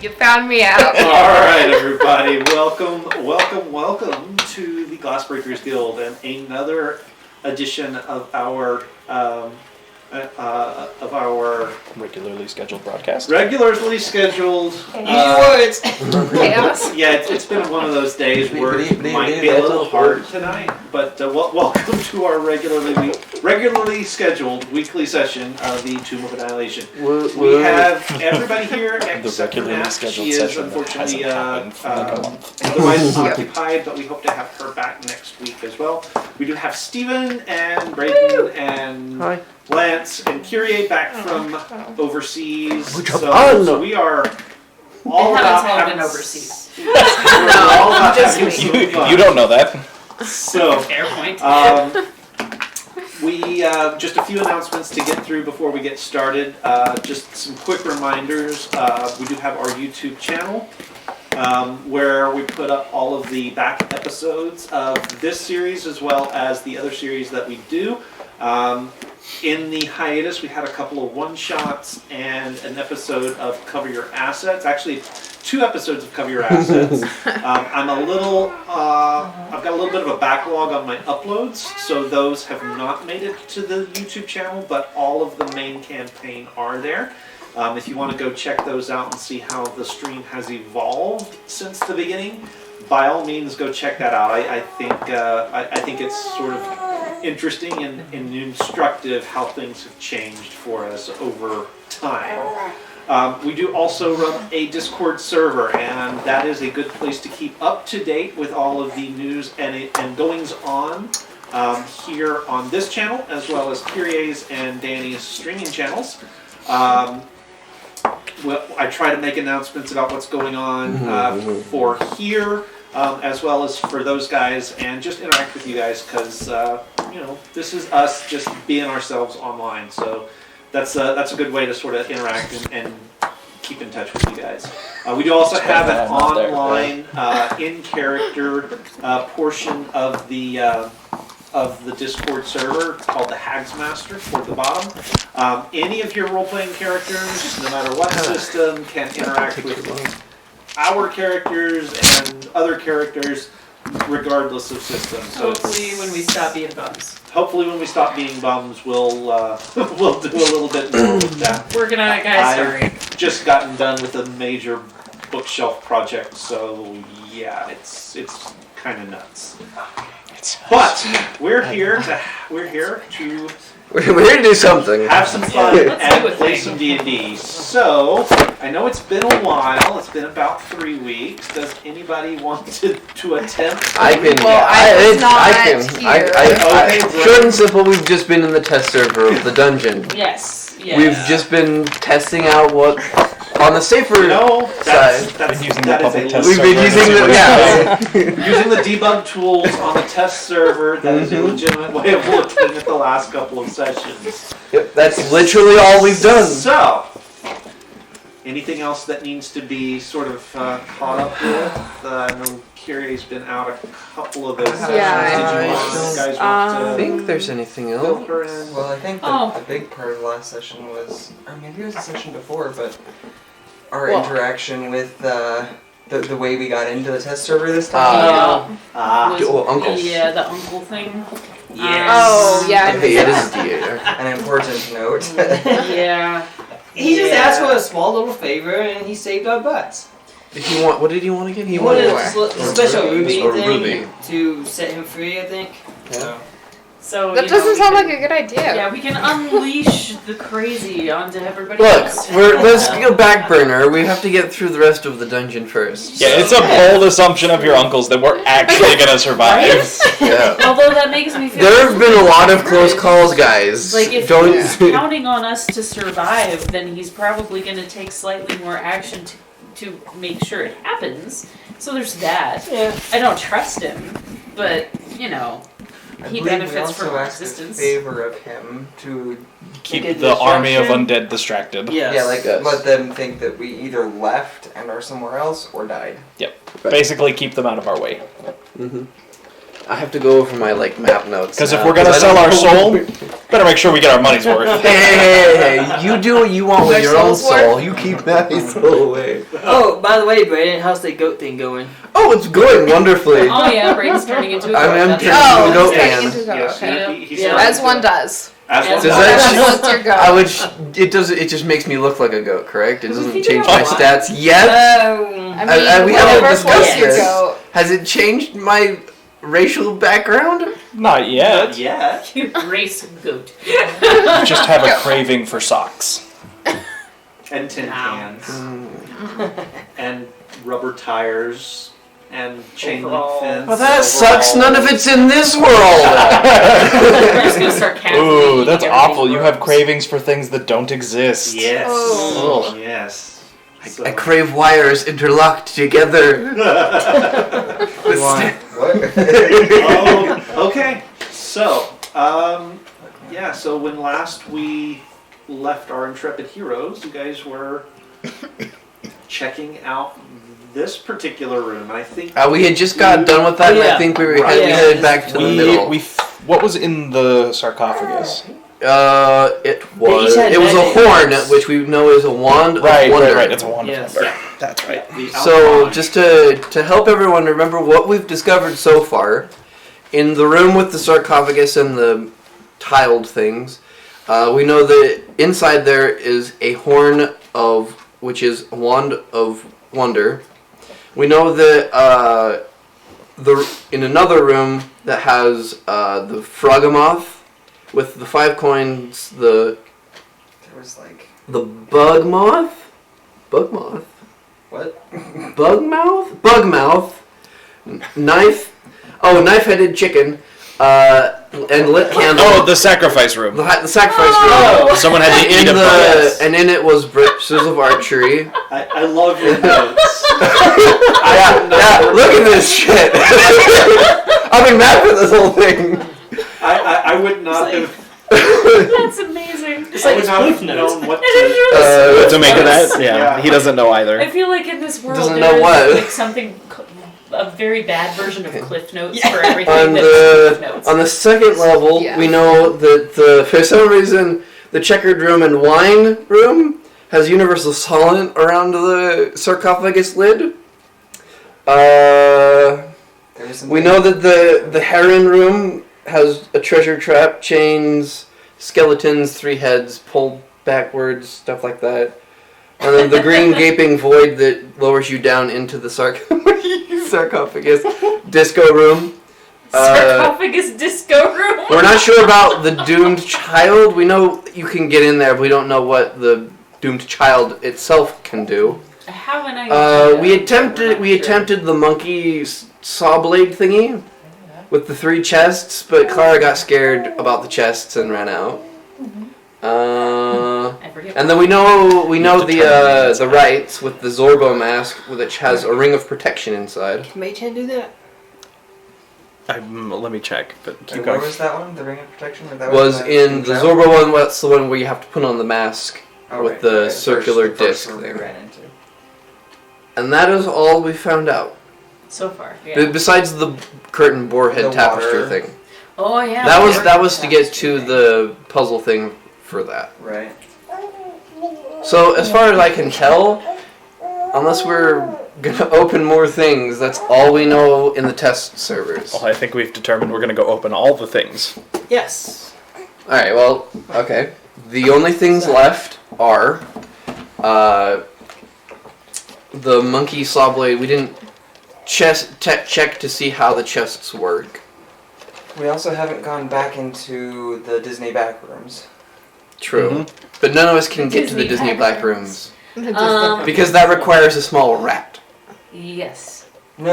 You found me out. All right, everybody. Welcome to the Glassbreakers Guild and another edition of our regularly scheduled broadcast. Regularly scheduled. Chaos. Yeah, it's been one of those days where it might be a little hard tonight, but welcome to our regularly scheduled weekly session of the Tomb of Annihilation. We have everybody here except for Matt. She is unfortunately otherwise occupied, but we hope to have her back next week as well. We do have Steven and Brayden and Lance and Kyrie back from overseas. So we are all about having overseas. We're all about having some fun. You don't know that. So, fair point. We just a few announcements to get through before we get started. Just some quick reminders. We do have our YouTube channel where we put up all of the back episodes of this series as well as the other series that we do. In the hiatus, we had a couple of one-shots and an episode of Cover Your Assets. Actually, 2 episodes of Cover Your Assets. I've got a little bit of a backlog on my uploads, so those have not made it to the YouTube channel, but all of the main campaign are there. If you want to go check those out and see how the stream has evolved since the beginning, by all means, go check that out. I think it's sort of interesting and instructive how things have changed for us over time. We do also run a Discord server, and that is a good place to keep up to date with all of the news and goings on here on this channel, as well as Kyrie's and Danny's streaming channels. I try to make announcements about what's going on for here, as well as for those guys, and just interact with you guys because this is us just being ourselves online. So that's a good way to sort of interact and keep in touch with you guys. We do also have an online in-character portion of the Discord server called the Hagsmaster toward the bottom. Any of your role-playing characters, no matter what system, can interact with our characters and other characters regardless of system. So hopefully when we stop being bums. Hopefully when we stop being bums, we'll do a little bit more with that. Working on it, guys. Sorry. I've just gotten done with a major bookshelf project, so yeah, it's kind of nuts. But we're here to do something. Have some fun and play some D&D. So, I know it's been a while. It's been about 3 weeks. Does anybody want to attempt? I can. Short and simple, we've just been in the test server of the dungeon. Yes. We've just been testing out what on the safer side. Using the debug tools on the test server. That is a legitimate way of looking at the last couple of sessions. Yep, that's literally all we've done. So, anything else that needs to be sort of caught up with? I know Kyrie's been out a couple of those sessions. I think there's anything else. Well, I think the big part of the last session was, or maybe it was the session before, but our interaction with the way we got into the test server this time. Uncles. Yeah, the uncle thing. Yes. Oh, yeah. It is An important note. Yeah. He just asked for a small little favor, and he saved our butts. What did he want again? He wanted a special ruby thing ruby to set him free, I think. Yeah. So that doesn't sound like a good idea. Yeah, we can unleash the crazy onto everybody Look, else. let's go back burner. We have to get through the rest of the dungeon first. Yeah, it's a bold assumption of your uncles that we're actually gonna survive. Yeah. Although that makes me feel. There have been a lot of close calls, guys. Like if he's counting on us to survive, then he's probably gonna take slightly more action to make sure it happens. So there's that. Yeah. I don't trust him, but he benefits from our a existence. favor of him to Keep the army of undead distracted. Yes. Yeah, like let them think that we either left and are somewhere else or died. Yep. Basically, keep them out of our way. I have to go over my map notes. Because if we're gonna sell our soul, Better make sure we get our money's worth. Hey, you do what you want with your own soul's worth? soul. You keep my soul away. Oh, by the way, Brandon, how's the goat thing going? Oh, it's going wonderfully. Oh yeah, Braden's turning into a I'm goat. turning Oh, into a goat it's turning man. into a goat. Yes, Okay. he's Yeah. As one does. As one Does does. that- Once you're I goat. would. It does. It just makes me look like a goat, correct? It doesn't figured change out my why. stats yet. I mean, we haven't whatever discussed floats your this. goat. Has it changed my racial background? Not yet. Not yet. You race goat. You just have a craving for socks. And tin Wow. cans. And rubber tires. And chain link Overall. fence. Well, that overall. sucks. None of it's in this world. We're just gonna start casting. Ooh, that's awful. You have cravings for things that don't exist. Yes. Oh. Yes. So- I crave wires interlocked together. What? Oh, okay. So, yeah, so when last we left our intrepid heroes, you guys were checking out this particular room. And I think We had just got done with that, and I Yeah. think we were Right. headed back to the middle. What was in the sarcophagus? It was. had It was a magic horn, items. which we know is a wand of wonder. Right. It's a wand Yes. of wonder. That's right. the So, outline- just to help everyone remember what we've discovered so far, in the room with the sarcophagus and the tiled things, we know that inside there is a horn of, which is a wand of wonder. We know that in another room that has the Froggamoth with the 5 coins, There was like the bug moth, what? Bugmouth, knife-headed chicken, and lit candle. Oh, the sacrifice room. The sacrifice room. Someone had to eat a Yes. And in it was britches of archery. I love your notes. Yeah, look at this shit. I've been mad for this whole thing. I would not have. That's amazing. It's I like would it's not have Cliff Notes. known what It is to. really to make of that? Yeah. Yeah, he doesn't know I either. feel like in this world Doesn't there know is what. like something, a very bad version of Cliff Notes for everything On that's the Cliff Notes. on the second level, Yeah. we know that for some reason the checkered room and wine room has universal solvent around the sarcophagus lid. There was We know that the heron room has a treasure trap, chains, skeletons, 3 heads pulled backwards, stuff like that. And then the green gaping void that lowers you down into the sarcophagus disco room. Sarcophagus disco room. We're not sure about the doomed child. We know you can get in there, but we don't know what the doomed child itself can do. I have an idea. We attempted the monkey saw blade thingy with the 3 chests, but Clara got scared about the chests and ran out. I forget. And then we know the rites with the Zorbo mask, which has a ring of protection inside. Can Mage Hand do that? Let me check, but keep And where going. was that one? The Ring of Protection? Or that Was in the Drow? Zorbo one. That's the one where you have to put on the mask Oh, with right, the right. circular The first disc one we thing. ran into. And that is all we found out. So far, yeah. Besides the curtain boarhead The tapestry water. thing. Oh yeah. That was to get to the puzzle thing for that. Right. So as far as I can tell, unless we're gonna open more things, that's all we know in the test servers. Well, I think we've determined we're going to go open all the things. Yes. Alright, well, okay. The only things left are the monkey saw blade. We didn't check to see how the chests work. We also haven't gone back into the Disney back rooms. True. But none of us can get to the Disney Disney back back rooms. rooms. Because that requires a small rat. Yes. No.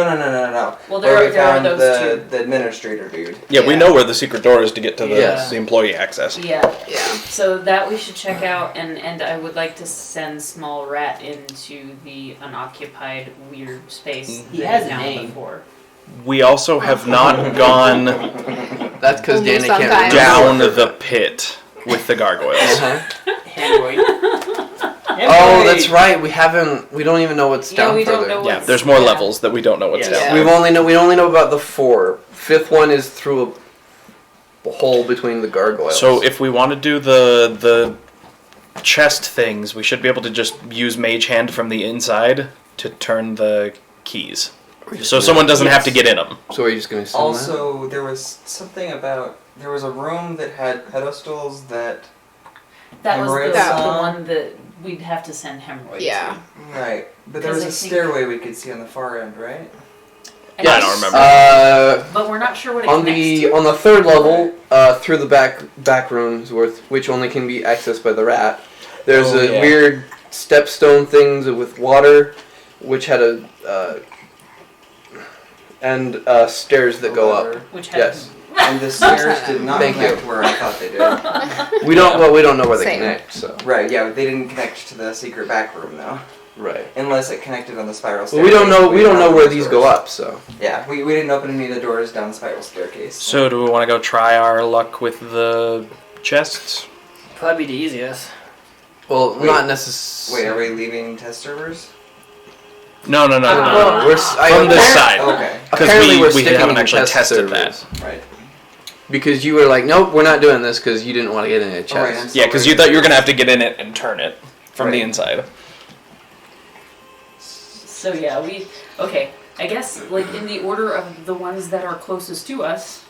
Well, Where we there are found those the administrator dude. Yeah, we know where the secret door is to get to the, Yes. the employee access. two. Yeah. So that we should check out, and I would like to send Small Rat into the unoccupied weird space. He that has he's a now name. Before. We also have not gone That's because Only Danny can't sometimes. remember. down the pit with the gargoyles. Uh-huh. Handboy. Oh, that's right. We don't even know what's Yeah, down we don't further. know Yeah, what's- there's more yeah. levels that we don't know what's Yes. down. We only know about the 4. 5th one is through hole between the gargoyles. So if we want to do the chest things, we should be able to just use Mage Hand from the inside to turn the keys. So someone doesn't have to get in them. So are you just going to sell that? Also, there was something about there was a room that had pedestals that. That was Hemorrhoids the on? one that we'd have to send hemorrhoids Yeah. Right, but there was a stairway we could see on the far end, right? to. Yeah, I don't remember. But we're not sure what it On connects the to. on the third level, through the back rooms, which only can be accessed by the rat. There's a weird stepstone things with water, which had and stairs that go up. Which had Yes, And the stairs did not Thank connect you. where I thought they did. we don't know where they Same. connect. So Right, yeah, they didn't connect to the secret back room though. right. Unless it connected on the spiral Well, staircase. we don't know opened where those these doors. go up. So Yeah, we didn't open any of the doors down the spiral staircase. So do we want to go try our luck with the chests? Probably the easiest. well, Wait. not necessarily. Wait, are we leaving test servers? No. We're From this side. Okay, Because Apparently we we're sticking haven't to actually test tested servers. right. Because you were like, nope, we're not doing this because you didn't want to get in a chest. Alright, I'm Yeah, because you thought you were going to have to get in it and turn it from the Right. inside. So yeah, okay. I guess like in the order of the ones that are closest to us,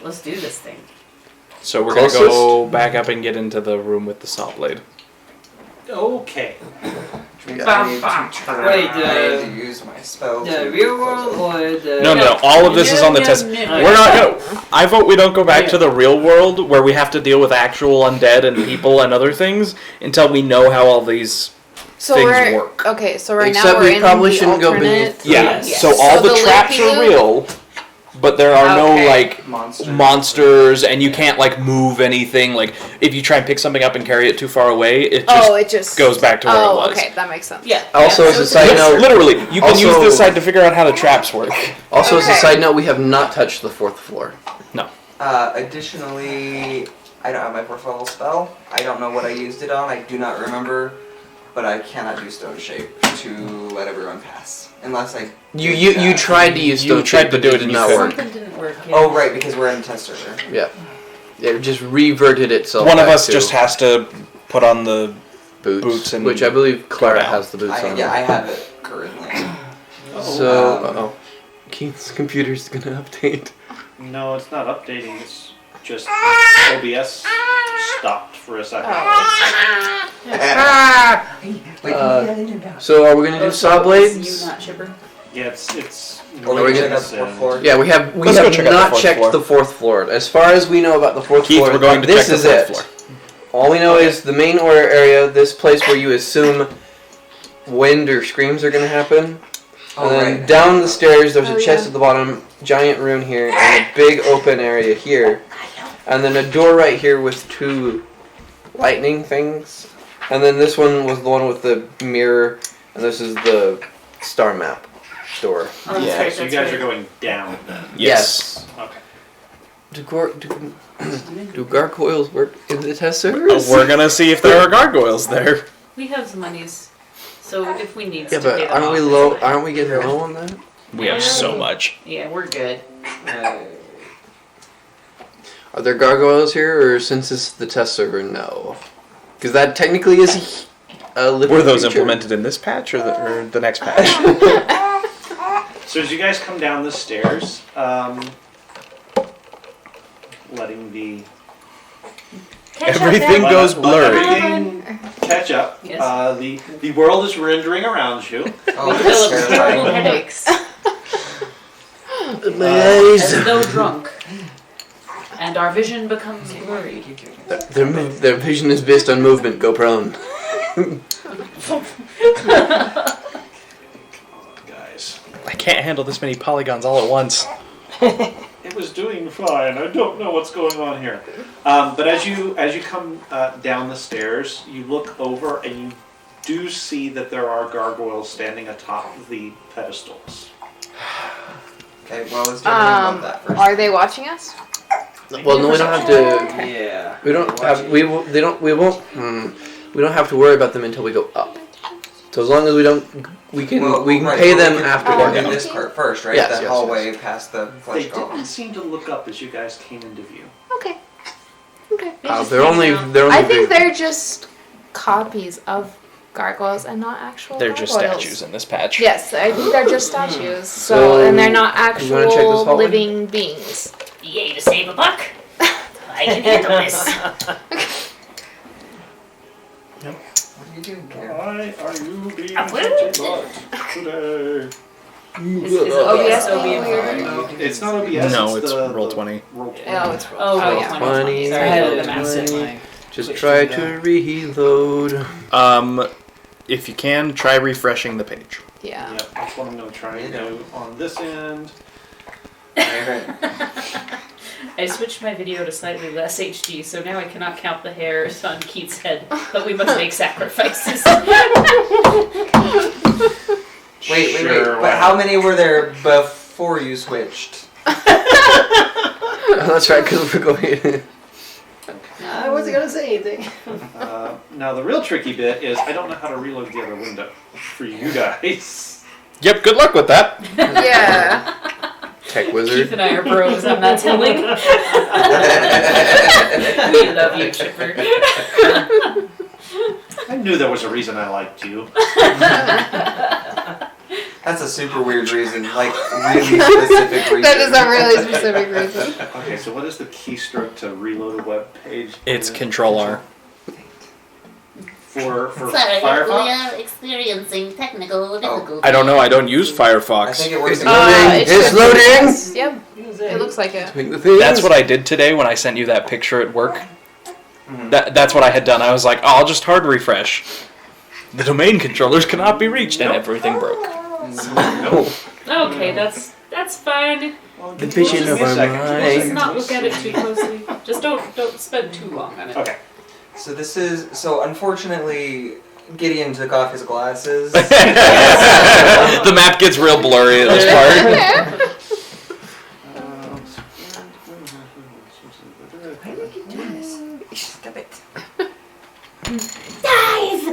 let's do this thing. So we're going to go back up and get into the room with the saw blade. Okay. Which means Bam, I need bam. to turn Wait, around to use my spell. The to real close world it. or the... No. All of this is on the test. No. We're not going. I vote we don't go back to the real world where we have to deal with actual undead and people and other things until we know how all these So things we're work. okay. So right Except now we're we in probably the shouldn't go alternate. beneath. Yeah. Yes. So all So the the traps are loopy-loop- real, but there are no Okay. like Monster. monsters, and you can't like move anything. Like if you try and pick something up and carry it too far away, it just It just goes back to where it Oh, was. okay, that makes sense. Yeah. Also, yeah. as a So side it's- note, Literally, you can use Also- this side to figure out how the traps work. Also, as a Okay. side note, we have not touched the fourth floor. Additionally, I don't have my fourth level spell. I don't know what I used it on. I do not remember, but I cannot do stone shape to let everyone pass unless I. You tried to use You stone tried shape, to but do it it did and you not couldn't. work. Something didn't work. Yeah. Oh right, because we're in a test server. Yeah, it just reverted itself. One of back us to just has to put on the boots and which I believe Clara down. has the boots on. I have it currently. So, Keith's computer's gonna update. No, it's not updating. It's just OBS stopped for a second. So, are we gonna do saw blades? You not chipper. Yeah, it's. Or we can check out the fourth floor. Yeah, we have Let's go have check out the not fourth checked floor. the fourth floor. As far as we know about the fourth Keith, floor, we're going to this check is the it. fourth floor. All we know is the main order area, this place where you assume wind or screams are gonna happen. Oh, And then right. down the stairs, there's a Oh, chest yeah. at the bottom, giant rune here, and a big open area here. And then a door right here with two lightning things. And then this one was the one with the mirror, and this is the star map door. Oh, that's Yeah, right, So you that's guys right. are going down then. Yes. Okay. Do gargoyles work in the test servers? We're gonna see if there are gargoyles there. We have some monies, so if we need Yeah, to pay but them aren't we off, low? it's fine. Aren't we getting low on that? We have so much. Yeah, we're good. Are there gargoyles here, or since this is the test server, no? Because that technically is a living Were those creature. implemented in this patch or the next patch? So as you guys come down the stairs, letting the Catch up, Everything Dad. goes let blurry. everything catch up. Yes. The world is rendering around you. Oh, We that's develop terrible terrifying. headaches. My eyes. As though drunk. And our vision becomes blurry. Their vision is based on movement. Go prone. Guys. I can't handle this many polygons all at once. It was doing fine. I don't know what's going on here. But as you come down the stairs, you look over and you do see that there are gargoyles standing atop the pedestals. Okay, well let's do everything about that first. Are they watching us? Well, no, we don't have to. Yeah. We don't have. We will. They don't. We won't. We don't have to worry about them until we go up. So as long as we don't, we can Right, pay but them we can- after we we're can do down. this part first, right? Yes, that yes, hallway past the They flesh didn't column. seem to look up as you guys came into view. Okay. Okay. They just They're hang only out. I think big. they're just copies of gargoyles and not actual They're just gargoyles. statues in this patch. Yes, I think they're just statues. So, So, and they're not you wanna check this actual hallway? living beings. Yay to save a buck. I can handle this. What are you doing, Karen? Why are you being I such a will. butt today? Is it OBS Oh, OBS? weird. No, it's not OBS. No, it's it's the Roll20. Roll20. Oh, it's Oh, Oh, roll yeah. 20. Sorry, I had the maps in 20. my. Just try to reload. If you can, try refreshing the page. Yeah. Yep, that's what I'm going to try and do on this end. I switched my video to slightly less HD, so now I cannot count the hairs on Keith's head, but we must make sacrifices. Wait. Sure, But how many were there before you switched? Oh, that's right, because we're going. I wasn't gonna say anything. Now the real tricky bit is I don't know how to reload the other window for you guys. Yep, good luck with that. Yeah. Tech Keith wizard. and I are bros, I'm not telling. We love you, Chipper. I knew there was a reason I liked you. That's a super weird reason, like really specific reason. That is a really specific reason. Okay, so what is the keystroke to reload a web page? It's Control R. For Sorry, Firefox? we are experiencing technical difficulties. I don't know, I don't use I Firefox. think it works. It's loading. It It's should- loading. yes, Yep. It looks like it. Doing the things. That's what I did today when I sent you that picture at work. That's what I had done. I was like, oh, I'll just hard refresh. The domain controllers cannot be reached, and everything broke. Nope. Okay, that's fine. The vision Give of me a our second. We'll just mind. not look at it too closely. Just don't spend too long on it. Okay. So unfortunately, Gideon took off his glasses. The map gets real blurry at this part. Stop it. Dive!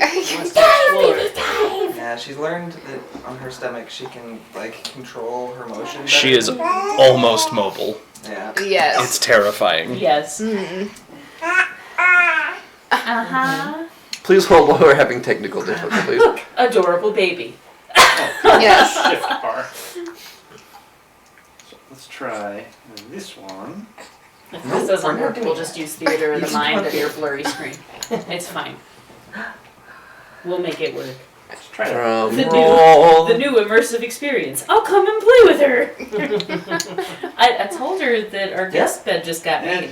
Yeah, she's learned that on her stomach she can like control her motion better. She is almost mobile. Yeah. Yes. It's terrifying. Yes. Mm. Uh-huh. Please hold while we're having technical difficulties. Adorable baby. Yes. Shift bar. So let's try this one. If this doesn't work, we'll just use theater of the mind of your blurry screen. It's fine. We'll make it work. Let's try it. Drum The roll. new immersive experience. I'll come and play with her. I told her that our guest bed just got made.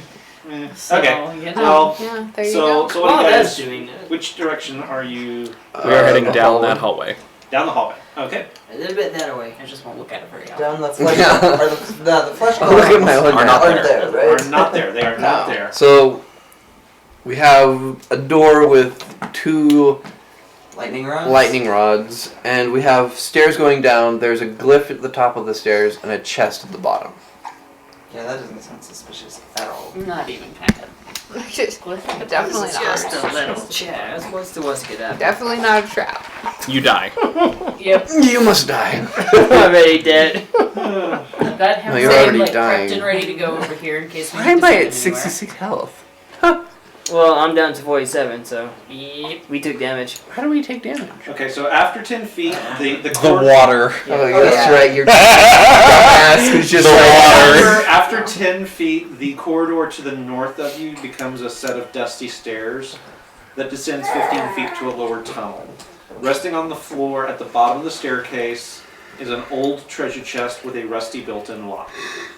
So, Okay. you know. Well, Yeah, there you so go. so what do you that's guys? doing that. Which direction are you? We are heading the down hallway. that hallway. Down the hallway. Okay. A little bit that way. I just won't look at it very often. Down the flesh. Yeah. Or the flesh Oh, look at my columns own Are map. not aren't there, right? Are not there. They are not there. So we have a door with 2 Lightning rods. lightning rods, and we have stairs going down. There's a glyph at the top of the stairs and a chest at the bottom. Yeah, that doesn't sound suspicious at all. Not even kind of. Definitely Just not. a little chairs. What's the worst that could happen? Definitely not a trap. You die. Yep. You must die. I'm already dead. I've got him No, you're saved, already like dying. prepped and ready to go over here in case we Why need am to I send at anywhere. 66 health? Well, I'm down to 47, so Yep. we took damage. How do we take damage? Okay. So after 10 feet, the The cord- water. Oh, yeah, that's yeah. right. You're dumbass who's just The water. After 10 feet, the corridor to the north of you becomes a set of dusty stairs that descends 15 feet to a lower tunnel. Resting on the floor at the bottom of the staircase is an old treasure chest with a rusty built-in lock.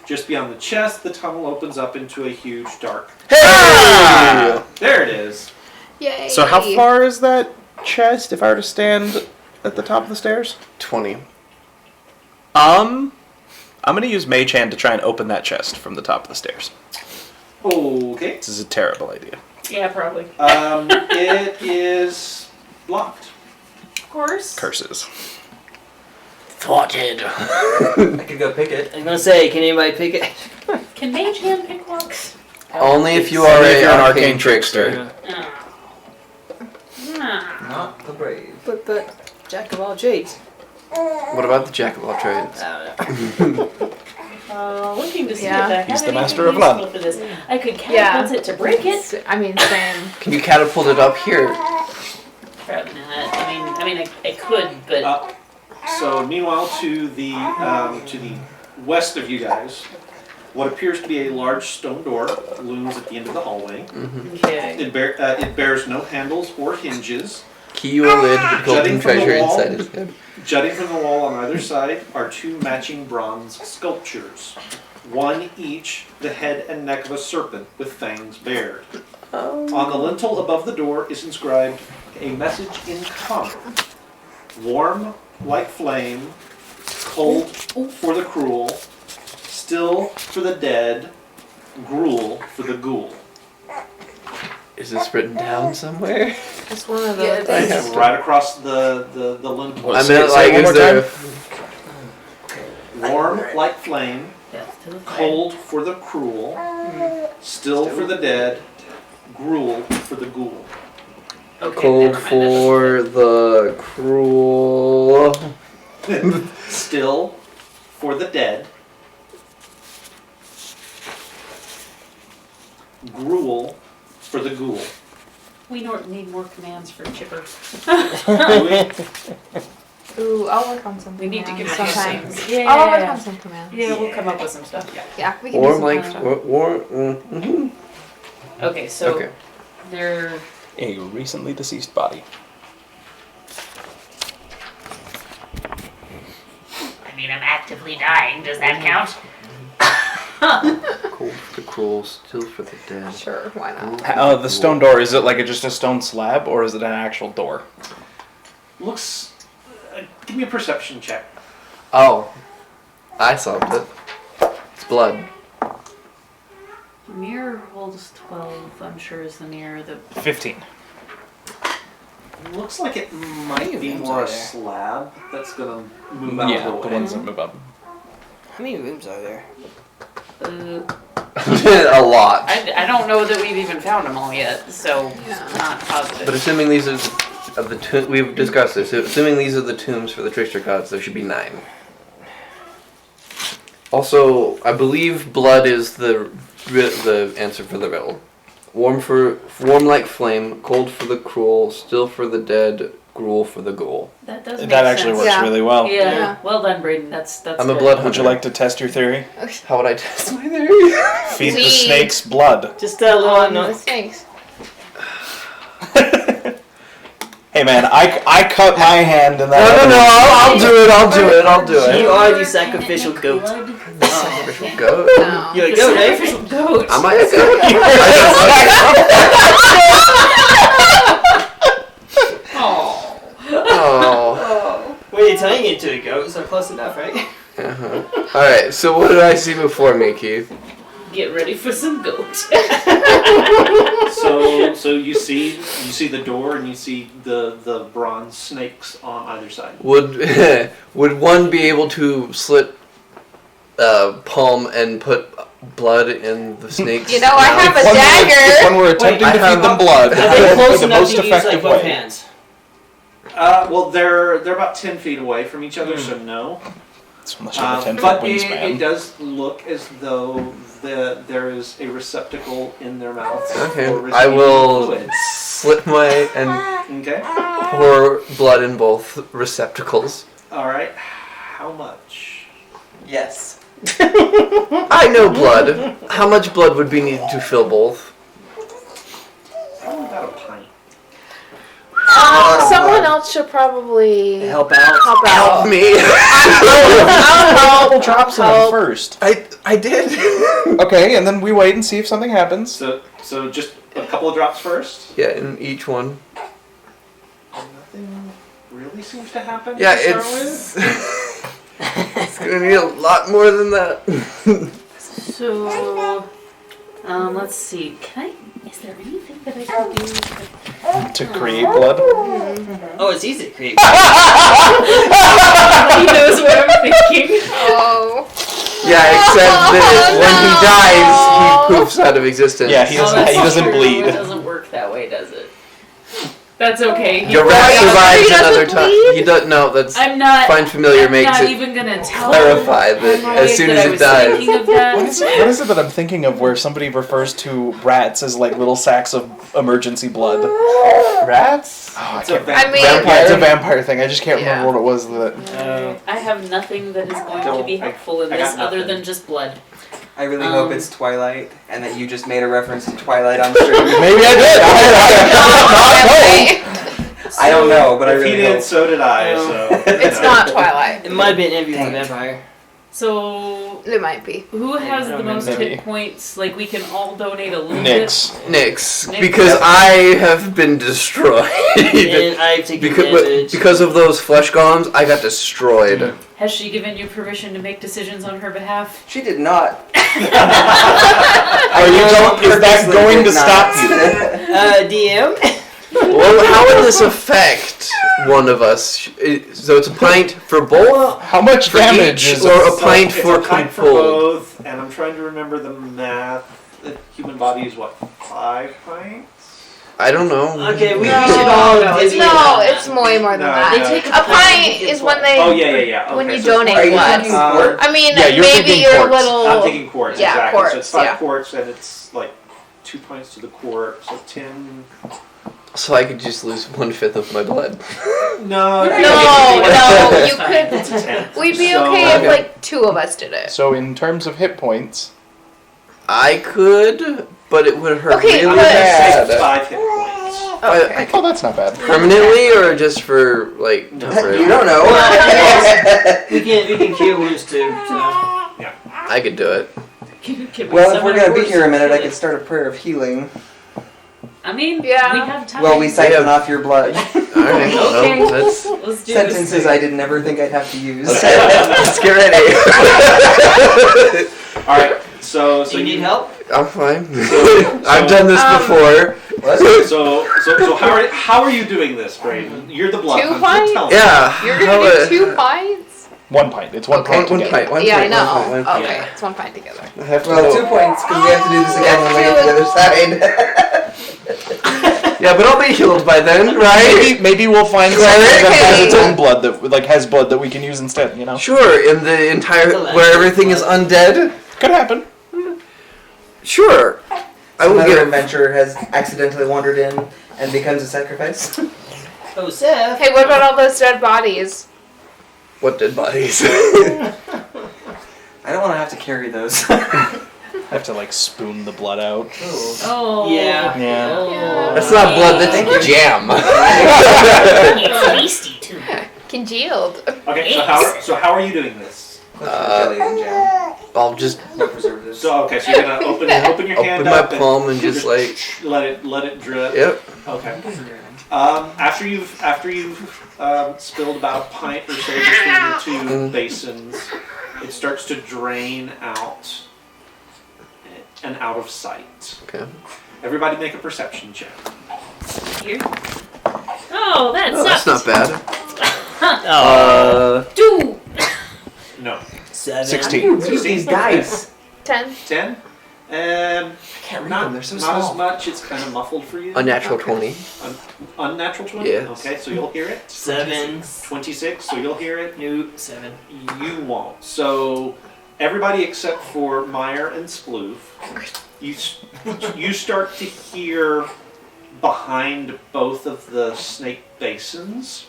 Just beyond the chest, the tunnel opens up into a huge dark. Hey! There it is. Yay. So how far is that chest if I were to stand at the top of the stairs? 20. I'm gonna use Mage Hand to try and open that chest from the top of the stairs. Okay. This is a terrible idea. Yeah, probably. It is locked. Of course. Curses. Thwarted. I could go pick it. I was gonna say, can anybody pick it? Can Mage Hand pick locks? Only if you Only are if you're an an arcane arcane trickster. Yeah. Not the brave. But Jack of all trades. What about the jack of all trades? I don't know. Looking to see Yeah. if I have He's the anything master of useful none. for this. I could catapult it to break it. I mean, same. Can you catapult it up here? Probably not. I mean, I could, but So meanwhile, to the west of you guys, what appears to be a large stone door looms at the end of the hallway. okay. It bears no handles or hinges. Key or lid with golden Jutting from the treasure wall. inside his head. Jutting from the wall on either side are two matching bronze sculptures, one each the head and neck of a serpent with fangs bared. On the lintel above the door is inscribed a message in common: warm like flame, cold for the cruel, still for the dead, gruel for the ghoul. Is this written down somewhere? It's one of Yeah, those. I things. have It's right across the lintel. I Say- meant say like, it one is more there? time. Warm like flame, Death to the flame. cold for the cruel, still for the dead, gruel for the ghoul. Okay, Cold never mind, for the cruel. Still for the dead, gruel for the ghoul. We need more commands for Chipper. Ooh, I'll work on some We need to commands give him sometimes. some. Yeah. I'll work on some commands. Yeah, we'll come up with some stuff. Yeah, we can Warm do some like fun stuff. warm. Okay, so Okay. they're A recently deceased body. I mean, I'm actively dying. Does that count? Cold for the cruel, still for the dead. Sure, why not? The stone door, is it like just a stone slab or is it an actual door? Looks. Give me a perception check. Oh, I solved it. It's blood. mirror holds 12. I'm sure is the mirror that 15. Looks like it might be rooms more are a there? slab that's gonna move out Yeah, of the the way. ones that move up. How many rooms are there? A lot. I don't know that we've even found them all yet, so Yeah. not positive. But assuming these are of the we've discussed this. Assuming these are the tombs for the trickster gods, there should be 9. Also, I believe blood is the answer for the riddle. Warm like flame, cold for the cruel, still for the dead, gruel for the ghoul. that does make That actually sense. works Yeah. really well. Yeah. Yeah. Well done, Braden. That's I'm a good. blood Would hunter. you like to test your theory? How would I test my theory? Feed the Please. snake's blood. Just a little The snakes. Hey man, I cut my hand in No, that. I'll do it. I'll do You it. are the sacrificial goat. Sacrificial goat. No. You're a The goat, right? sacrificial goat. Am I a goat? Oh. Oh. Well, you're turning into a goat, so close enough, right? Uh-huh. Alright, so what did I see before me, Keith? Get ready for some goat. So you see the door and you see the bronze snakes on either side. Would would one be able to slit palm and put blood in the snake's You know, I mouth? have a dagger. When we're attempting I to have feed them a- blood, Are they that would close be the enough most to use like effective both way. hands? Well, they're about 10 feet away from each other, so no. It's unless you have a 10-foot But it wingspan. does look as though there is a receptacle in their mouths. Okay, for I receiving will fluid. slit my and Okay. pour blood in both receptacles. All right. How much? Yes. I know blood. How much blood would be needed to fill both? Probably about a pint. Someone else should probably Help out. help out. Help me! I'll help. Drops in Help. first. I did. Okay, and then we wait and see if something happens. So just a couple of drops first. Yeah, in each one. Nothing really seems to happen. Yeah, to start it's it's gonna need a lot more than that. So, let's see. Is there anything that I can do? To create blood. Oh, it's easy to create. He knows what I'm thinking. Oh. Yeah, except that when he dies, he poofs out of existence. Yeah, he doesn't. that's He doesn't true. bleed. It doesn't work that way, does it? That's okay. Your rat He survives doesn't another time. bleed? He does. No, that's I'm not. Find Familiar I'm makes not it even gonna tell clarify that Mike as soon that as I it was dies. thinking of that. What is it that I'm thinking of where somebody refers to rats as like little sacks of emergency blood? Rats? Oh, It's a I mean, vampire. It's a vampire thing. I just can't Yeah. remember what it was that. I have nothing that is going to be helpful in I got this other nothing. than just blood. I really hope it's Twilight, and that you just made a reference to Twilight on stream. Maybe I did. I don't know, but I If he really did, hope. so did I. So It's not Twilight. It might have been Envy Dang the it. Vampire. So, It might be. who has the most maybe. hit points? Like, we can all donate a little Nix. Nix. Nix. Because I have been destroyed. And I've taken damage. because of those flesh golems, I got destroyed. bit. Has she given you permission to make decisions on her behalf? She did not. Are you is that purposely going did to stop not. you? DM? Well, how would this affect one of us? So it's a pint for both? How much For damage each, is or a So pint it's for a pint for control? both, and I'm trying to remember the math. The human body is what, 5 pints? I don't know. Okay, we No, should all no, divvy No, it up. it's way more than No, that. They take A pint is when they Oh yeah. when Okay, you so it's donate Are you blood. thinking quart? I mean, Yeah, you're maybe thinking your quarts. little. I'm thinking quarts, Yeah, exactly. quarts, So it's 5 yeah. quarts, and it's like 2 pints to the quart, so 10. So I could just lose 1/5 of my blood. No, No, you could. It's a 10. We'd be So- okay if Okay. like 2 of us did it. So in terms of hit points, I could, but it would hurt Okay, really but- bad. 5 hit points. Okay. oh, that's not bad. Permanently, or just for like? No. temporary? You don't know. We can cure wounds too. So. I could do it. Can we Well, if summon we're a gonna be horse here a and minute, kill I could it? start a prayer of healing. I mean, Yeah. we have time. Well, we siphon off your blood. Alright, Okay. well, that's. Let's do Sentences this. I did never think I'd have to use. Let's get ready. All right. So Do you need help? I'm fine. So- I've done this before. So how are you doing this, Brayden? You're the blood 2 hunter. pints? Tell me. Yeah. You're how, gonna do 2 pints? 1 pint. It's one pint. One together. pint. One Yeah, I pint, know. one pint. Okay, it's 1 pint together. I have to Well, go. 2 points, because we have to do this again when we get to the other side. Yeah, but I'll be healed by then, right? Maybe we'll find something Cleric? that has its own blood that like has blood that we can use instead. You know, Sure, in the entire where everything is undead. could happen. Sure, I will Another get. adventurer has accidentally wandered in and becomes a sacrifice. Oh, Seth. Hey, what about all those dead bodies? What dead bodies? I don't want to have to carry those. I have to like spoon the blood out. Oh. Yeah. Yeah. Oh. That's not blood. That's jam. It's tasty too. Congealed. Okay. So how are you doing this? Jelly and jam. I'll just No preservatives. So you're gonna open your hand open my up palm and just like. let it drip. Yep. Okay. After you've spilled about a pint or so between your 2 basins, it starts to drain out and out of sight. Okay. Everybody make a perception check. Here. Oh, that Oh, that's sucks. not bad. 2. No. 7. 16. Use these dice. 10. 10. I can't read Not, them. They're so not small. as much. It's kind of muffled for you. Unnatural Okay. 20. Unnatural 20? Yes. Okay, so you'll hear it. 7. 26, so you'll hear it. No, 7. You won't. So everybody except for Meyer and Sploof, you start to hear behind both of the snake basins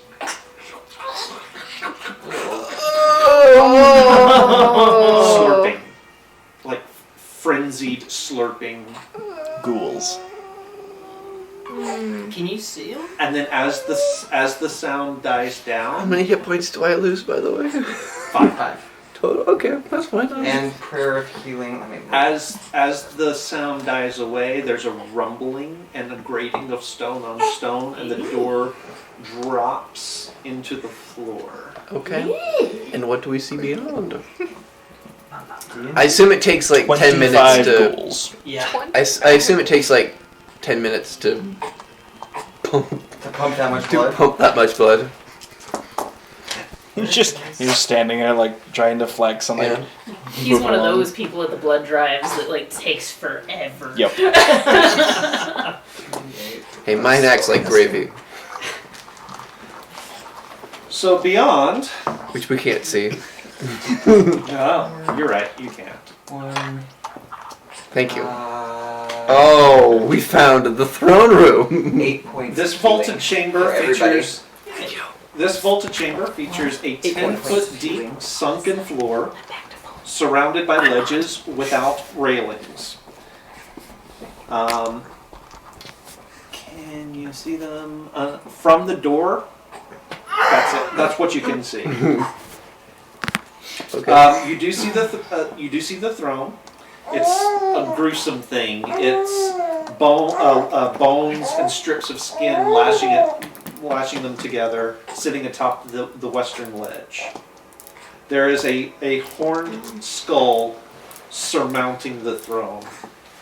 Oh. slurping, like frenzied slurping. Ghouls. Can you see him? And then as the sound dies How down, many hit points do I lose, by the way? 5. Total. Okay, that's fine. And prayer of healing. I mean, As the sound dies away, there's a rumbling and a grating of stone on stone, and the door drops into the floor. Okay. And what do we see beyond? I assume it takes like 10 minutes 25 to. ghouls. Yeah. I assume it takes like 10 minutes to pump, to pump that much blood. that much blood. You're just standing there like trying to flex and like. Yeah. He's move one of along. those people at the blood drives that like takes forever. Yep. Hey, mine acts like gravy. So beyond. Which we can't see. Oh, you're right. You can't. One. Thank you. Oh, we found the throne room. 8 points. This of vaulted healing chamber for everybody. features. This vaulted chamber features a 10-foot deep sunken floor, surrounded by ledges without railings. Can you see them from the door? That's it. That's what you can see. Okay. You do see the throne. It's a gruesome thing. It's bones and strips of skin lashing them together, sitting atop the western ledge. There is a horned skull surmounting the throne,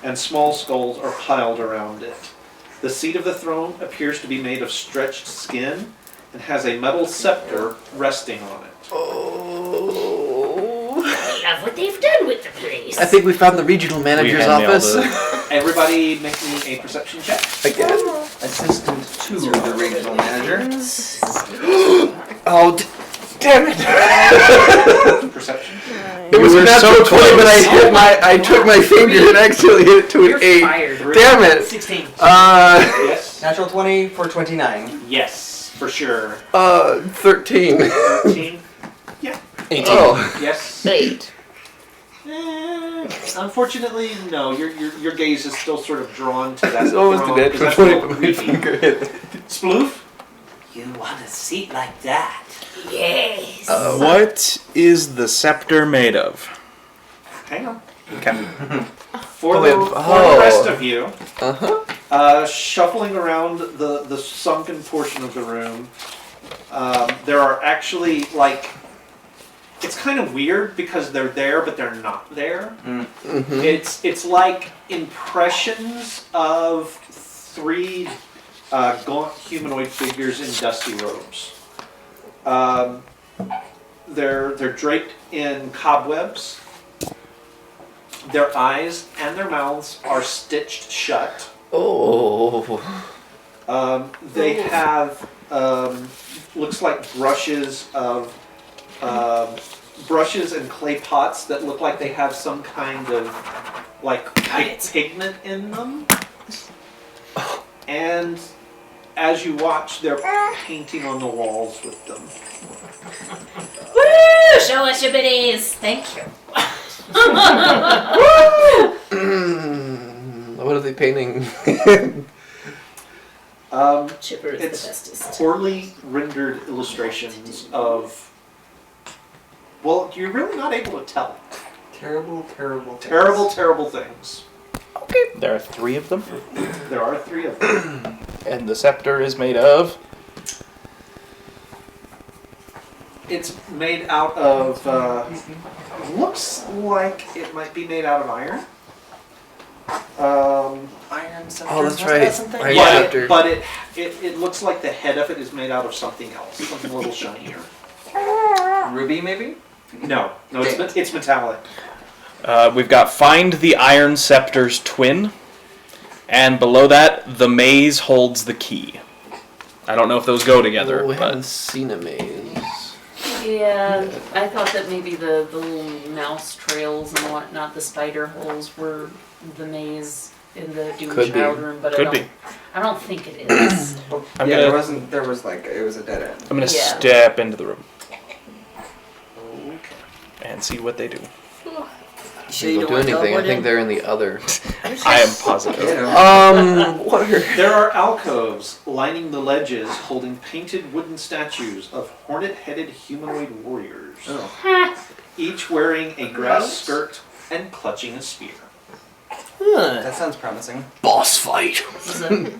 and small skulls are piled around it. The seat of the throne appears to be made of stretched skin and has a metal scepter resting on it. Love what they've done with the place. I think we found the regional manager's hand office. Everybody make me a perception check. Again? Assistant to the regional manager. Oh, damn it! Perception. It was You a were so natural 20, but close. I took my finger and accidentally hit it to You're an 8. fired. Damn it! 16. Yes. Natural 20 for 29. Yes, for sure. 13. 13. 18. Oh. Yes. 8. Unfortunately, no. Your gaze is still sort of drawn to that. It's almost a throne, natural 'cause that's 20, a but little my creepy. finger hit it. Sploof. You want a seat like that? Yes. What is the scepter made of? Hang on. Okay. For Oh, the oh. rest of you, Uh-huh. shuffling around the sunken portion of the room, there are actually it's kind of weird because they're there but they're not there. Mm-hmm. It's like impressions of 3 gaunt humanoid figures in dusty robes. They're draped in cobwebs. Their eyes and their mouths are stitched shut. Oh. They have looks like brushes and clay pots that look like they have some kind of pigment in them. And as you watch, they're painting on the walls with them. Woo! Show us your biddies. Thank you. What are they painting? Chipper is the It's bestest. poorly rendered illustrations of. Well, you're really not able to tell. Terrible, terrible. things. Terrible, terrible things. There are 3 of them, There are 3 of them. and the scepter is made of. It's made out of. Looks like it might be made out of iron. Iron scepter. Oh, that's was right. that something? Iron But, scepter. but it looks like the head of it is made out of something else, something a little shinier. Ruby, maybe? No, it's metallic. We've got find the iron scepter's twin, and below that, the maze holds the key. I don't know if those go together, Oh, we haven't but seen a maze. Yeah, I thought that maybe the little mouse trails and whatnot, the spider holes, were the maze in the Doom Could be. Child room, but could be. I don't think it is. I'm yeah, gonna- there was it was a dead end. I'm gonna Yeah. step into the room Okay. and see what they do. Sure They you don't don't do want anything. I to think they're in the other. I am positive. You know. What are... There are alcoves lining the ledges holding painted wooden statues of hornet-headed humanoid warriors, each wearing a grass skirt and clutching a spear. That sounds promising. Boss fight.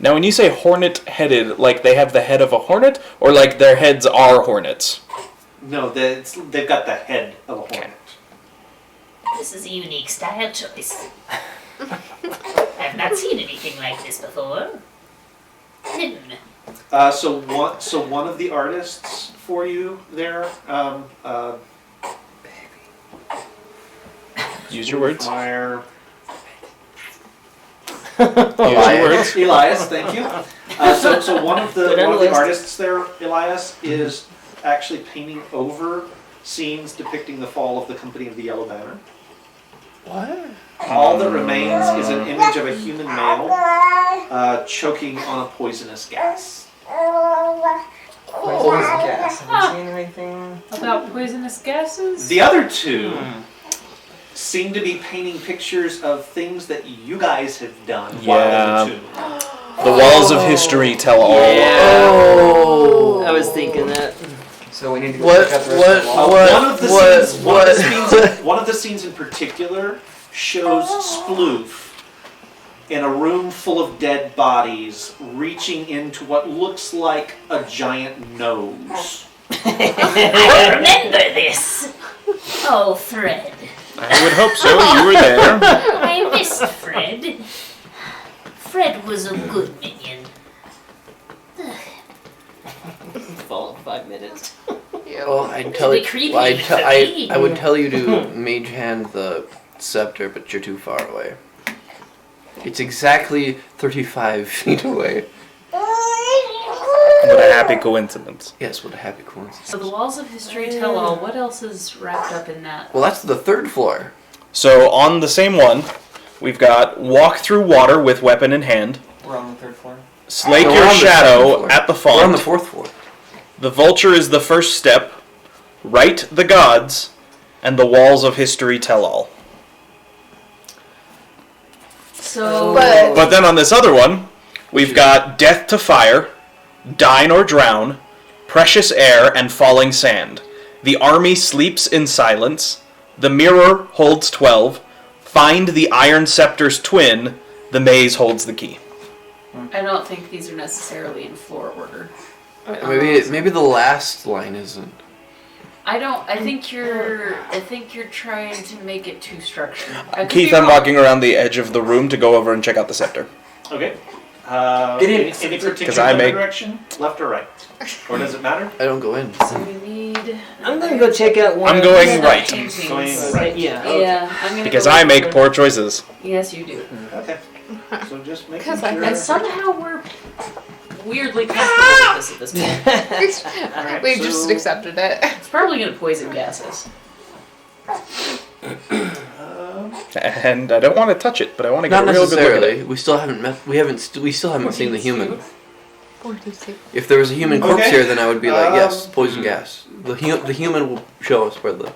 Now, when you say hornet-headed, like they have the head of a hornet, or like their heads are hornets? No, they've got the head of a hornet. This is a unique style choice. I've not seen anything like this before. So one of the artists for you there. Use your words. Fire. Use your words. Elias, thank you. So one of the artists there, Elias, is actually painting over scenes depicting the fall of the Company of the Yellow Banner. What? All that remains is an image of a human male choking on a poisonous gas. Poison gas. Have you seen anything? About poisonous gases? The other two seem to be painting pictures of things that you guys have done while in the tomb. The walls of history tell all. Oh. I was thinking that. So we need to go check out the rest of the wall. One of the scenes in particular shows Sploof in a room full of dead bodies reaching into what looks like a giant nose. I remember this. Oh, Fred. I would hope so. You were there. I missed Fred. Fred was a good minion. Fall in 5 minutes. Well, I'd tell be you. creepy Well, for me. I would tell you to mage hand the scepter, but you're too far away. It's exactly 35 feet away. What a happy coincidence. Yes, what a happy coincidence. So the walls of history tell all. What else is wrapped up in that? Well, that's the third floor. So on the same one, we've got walk through water with weapon in hand. We're on the 3rd floor. Slake No, we're your on the second shadow floor. at the We're on the font. 4th floor. The vulture is the first step. Write the gods, and the walls of history tell all. So, But then on this other one, we've got death to fire, dine or drown, precious air, and falling sand. The army sleeps in silence. The mirror holds 12. Find the iron scepter's twin. The maze holds the key. I don't think these are necessarily in floor order. Maybe the last line isn't. I think you're trying to make it too structured. I could Keith, be I'm wrong. walking around the edge of the room to go over and check out the scepter. Okay. Get in. Any 'Cause particular I make- direction? Left or right? Or does it matter? I don't go in. So we need. I'm gonna go check out one I'm of going the right. paintings. Going right. Yeah. Yeah, I'm gonna. Because go I with make the- poor choices. Yes, you do. Okay. So just making 'Cause I sure. And somehow we're weirdly comfortable with this at this point. Alright, We just so- accepted it. It's probably gonna poison gases. And I don't want to touch it, but I want to get Not a real good look at it. necessarily. We still haven't met. We still haven't seen the human. 42. If there was a human corpse Okay. here, then I would be like, yes, Um, poison gas. The human will show us where the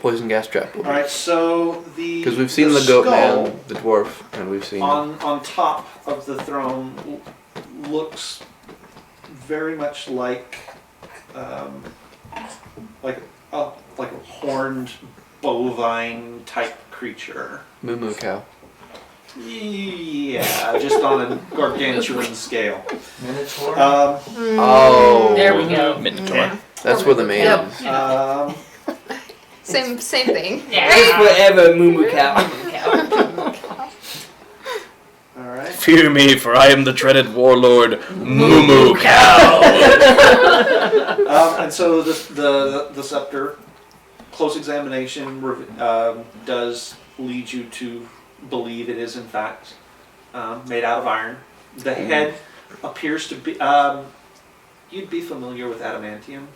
poison gas trap will be. Alright, so Because we've seen the goat man, the dwarf, and we've seen. on top of the throne looks very much like a horned bovine type creature. Moo moo cow. Yeah, just on a gargantuan scale. Minotaur. Oh. There we go. Minotaur. That's where the man Yep. is. Same thing. Yeah. Whatever, Moo Moo Cow. Alright. Fear me, for I am the dreaded warlord, Moo Moo Cow. And so the scepter, close examination does lead you to believe it is in fact made out of iron. The head appears to be. You'd be familiar with adamantium.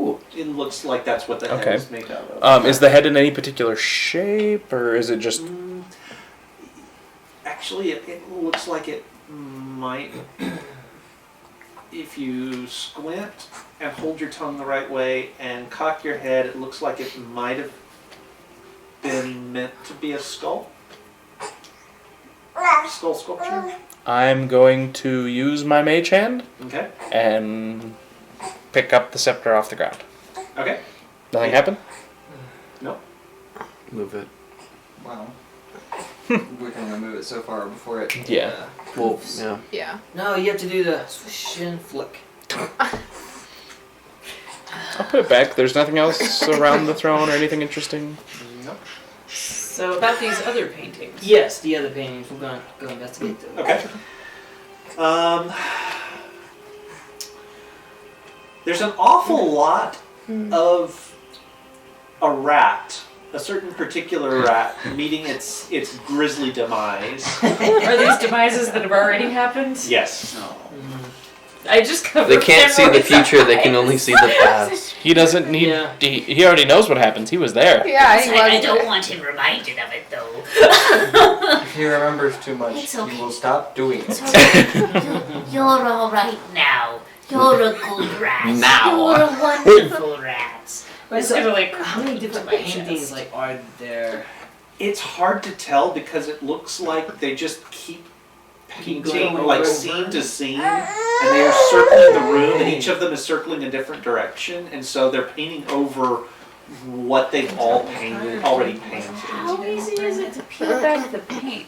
Ooh. It looks like that's what the head Okay. is made out of. Is the head in any particular shape, or is it just... Actually, it looks like it might. If you squint and hold your tongue the right way and cock your head, it looks like it might have been meant to be a skull. Skull sculpture. I'm going to use my mage hand Okay. and pick up the scepter off the ground. Okay. Nothing happened? Move it. Wow. We can only move it so far before it. Yeah. Well, yeah. Yeah. No, you have to do the swish and flick. I'll put it back. There's nothing else around the throne or anything interesting. No. So about these other paintings. Yes, the other paintings. We're gonna go investigate them. Okay. There's an awful lot of a rat, a certain particular rat, meeting its grisly demise. Are these demises that have already happened? Yes. I just covered. They can't see the Roy's future, they can eyes. only see the past. He doesn't need. Yeah. He already knows what happens. He was there. Yeah, he I was. don't want him reminded of it, though. If he remembers too much, It's okay. he will stop doing It's it. okay. You're all right now. You're a good rat. Now. You're a wonderful rat. It's kind of like How many different my paintings chest. like are there? It's hard to tell because it looks like they just keep Keep painting going like over. scene to scene, and they are circling the room, and each of them is circling a different direction, and so they're painting over what they've already painted. How easy is it to peel back the paint?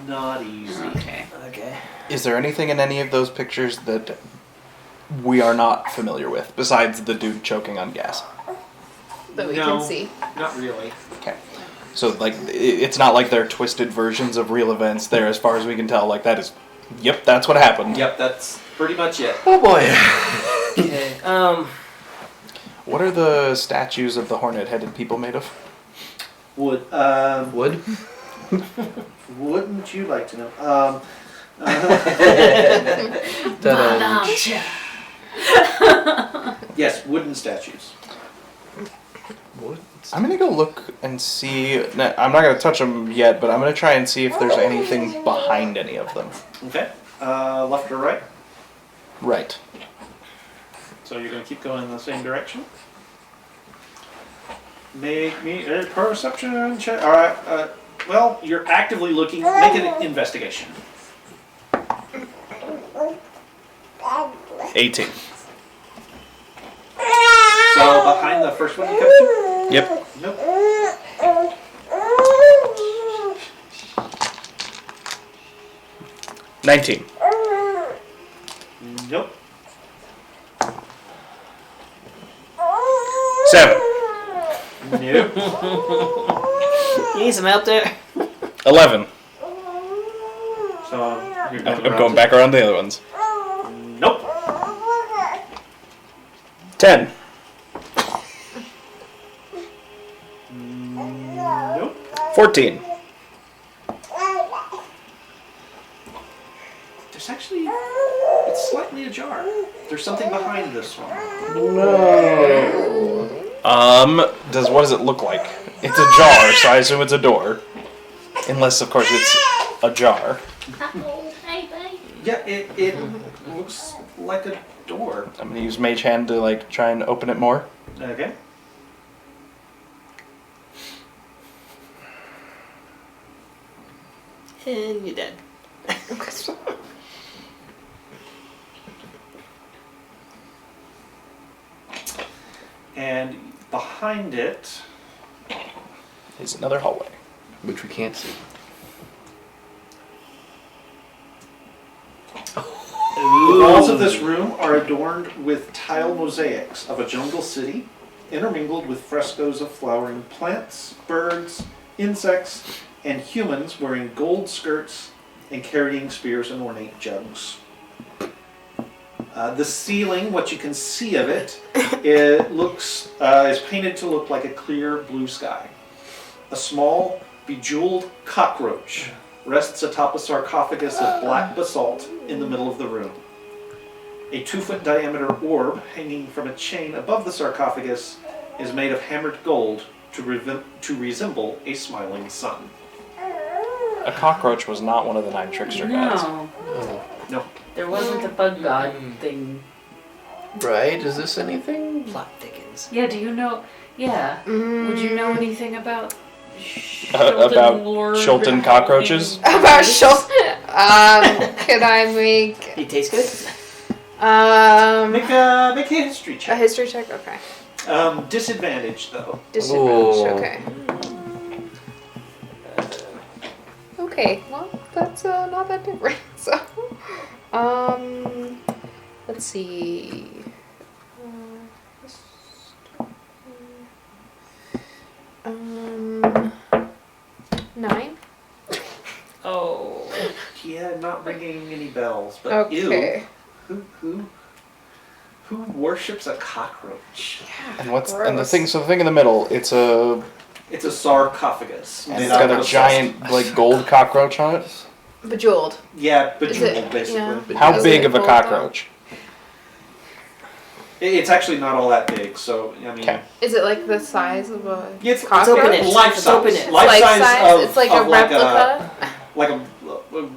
Not easy. Okay. Okay. Is there anything in any of those pictures that we are not familiar with besides the dude choking on gas? That we No. can see. Not really. Okay. So like it's not like they're twisted versions of real events there as far as we can tell. Like that is, yep, that's what happened. Yep, that's pretty much it. Oh boy. Okay. What are the statues of the hornet-headed people made of? Would Wood? wouldn't you like to know? Ta-da. Yes, wooden statues. Wood? I'm gonna go look and see. I'm not gonna touch them yet, but I'm gonna try and see if there's anything behind any of them. Okay. Left or right? Right. So you're going to keep going in the same direction? Make me a perception check. Alright, well, you're actively looking. Make an investigation. 18. So behind the first one you come to? Yep. Nope. $19. Nope. 7. Nope. You need some help there? 11. So you're I'm going around going to- back around the other ones. Nope. 10. Nope. 14. There's actually, it's slightly ajar. There's something behind this one. What does it look like? It's a jar, so I assume it's a door. Unless, of course, it's a jar. Uh-oh, bye-bye. Yeah, it looks like a door. I'm gonna use Mage Hand to, like, try and open it more. Okay. And you're dead. And behind it, Is another hallway. Which we can't see. the walls of this room are adorned with tile mosaics of a jungle city, intermingled with frescoes of flowering plants, birds, insects, and humans wearing gold skirts and carrying spears and ornate jugs. The ceiling, what you can see of it, is painted to look like a clear blue sky. A small, bejeweled cockroach rests atop a sarcophagus of black basalt in the middle of the room. A 2-foot diameter orb hanging from a chain above the sarcophagus is made of hammered gold to resemble a smiling sun. A cockroach was not one of the 9 trickster gods. No, No. there wasn't a bug god thing. Right? Is this anything? Plot thickens. Yeah, do you know? Yeah. Would you know anything about About lore? Shulton cockroaches? About Schultz. Could I make It tastes good? Make a history a check. history check? Okay. Disadvantage though. Disadvantage. Ooh. Okay. Okay. Well, that's not that different. So, let's see. Um, 9. Oh. Yeah, not ringing any bells, but Okay. ew. Who worships a cockroach? And what's Gross. and the thing? So the thing in the middle, it's a It's a sarcophagus. and made it's out got of a basalt. giant like gold cockroach on it. Bejeweled. Yeah, Is bejeweled, it- basically. yeah. How Is big it of a gold, though? cockroach? It's actually not all that big, so I mean, Okay. Is it like the size of a it's cockroach? open it. life Let's open size. it. Life Like size of, it's like a of like replica. like a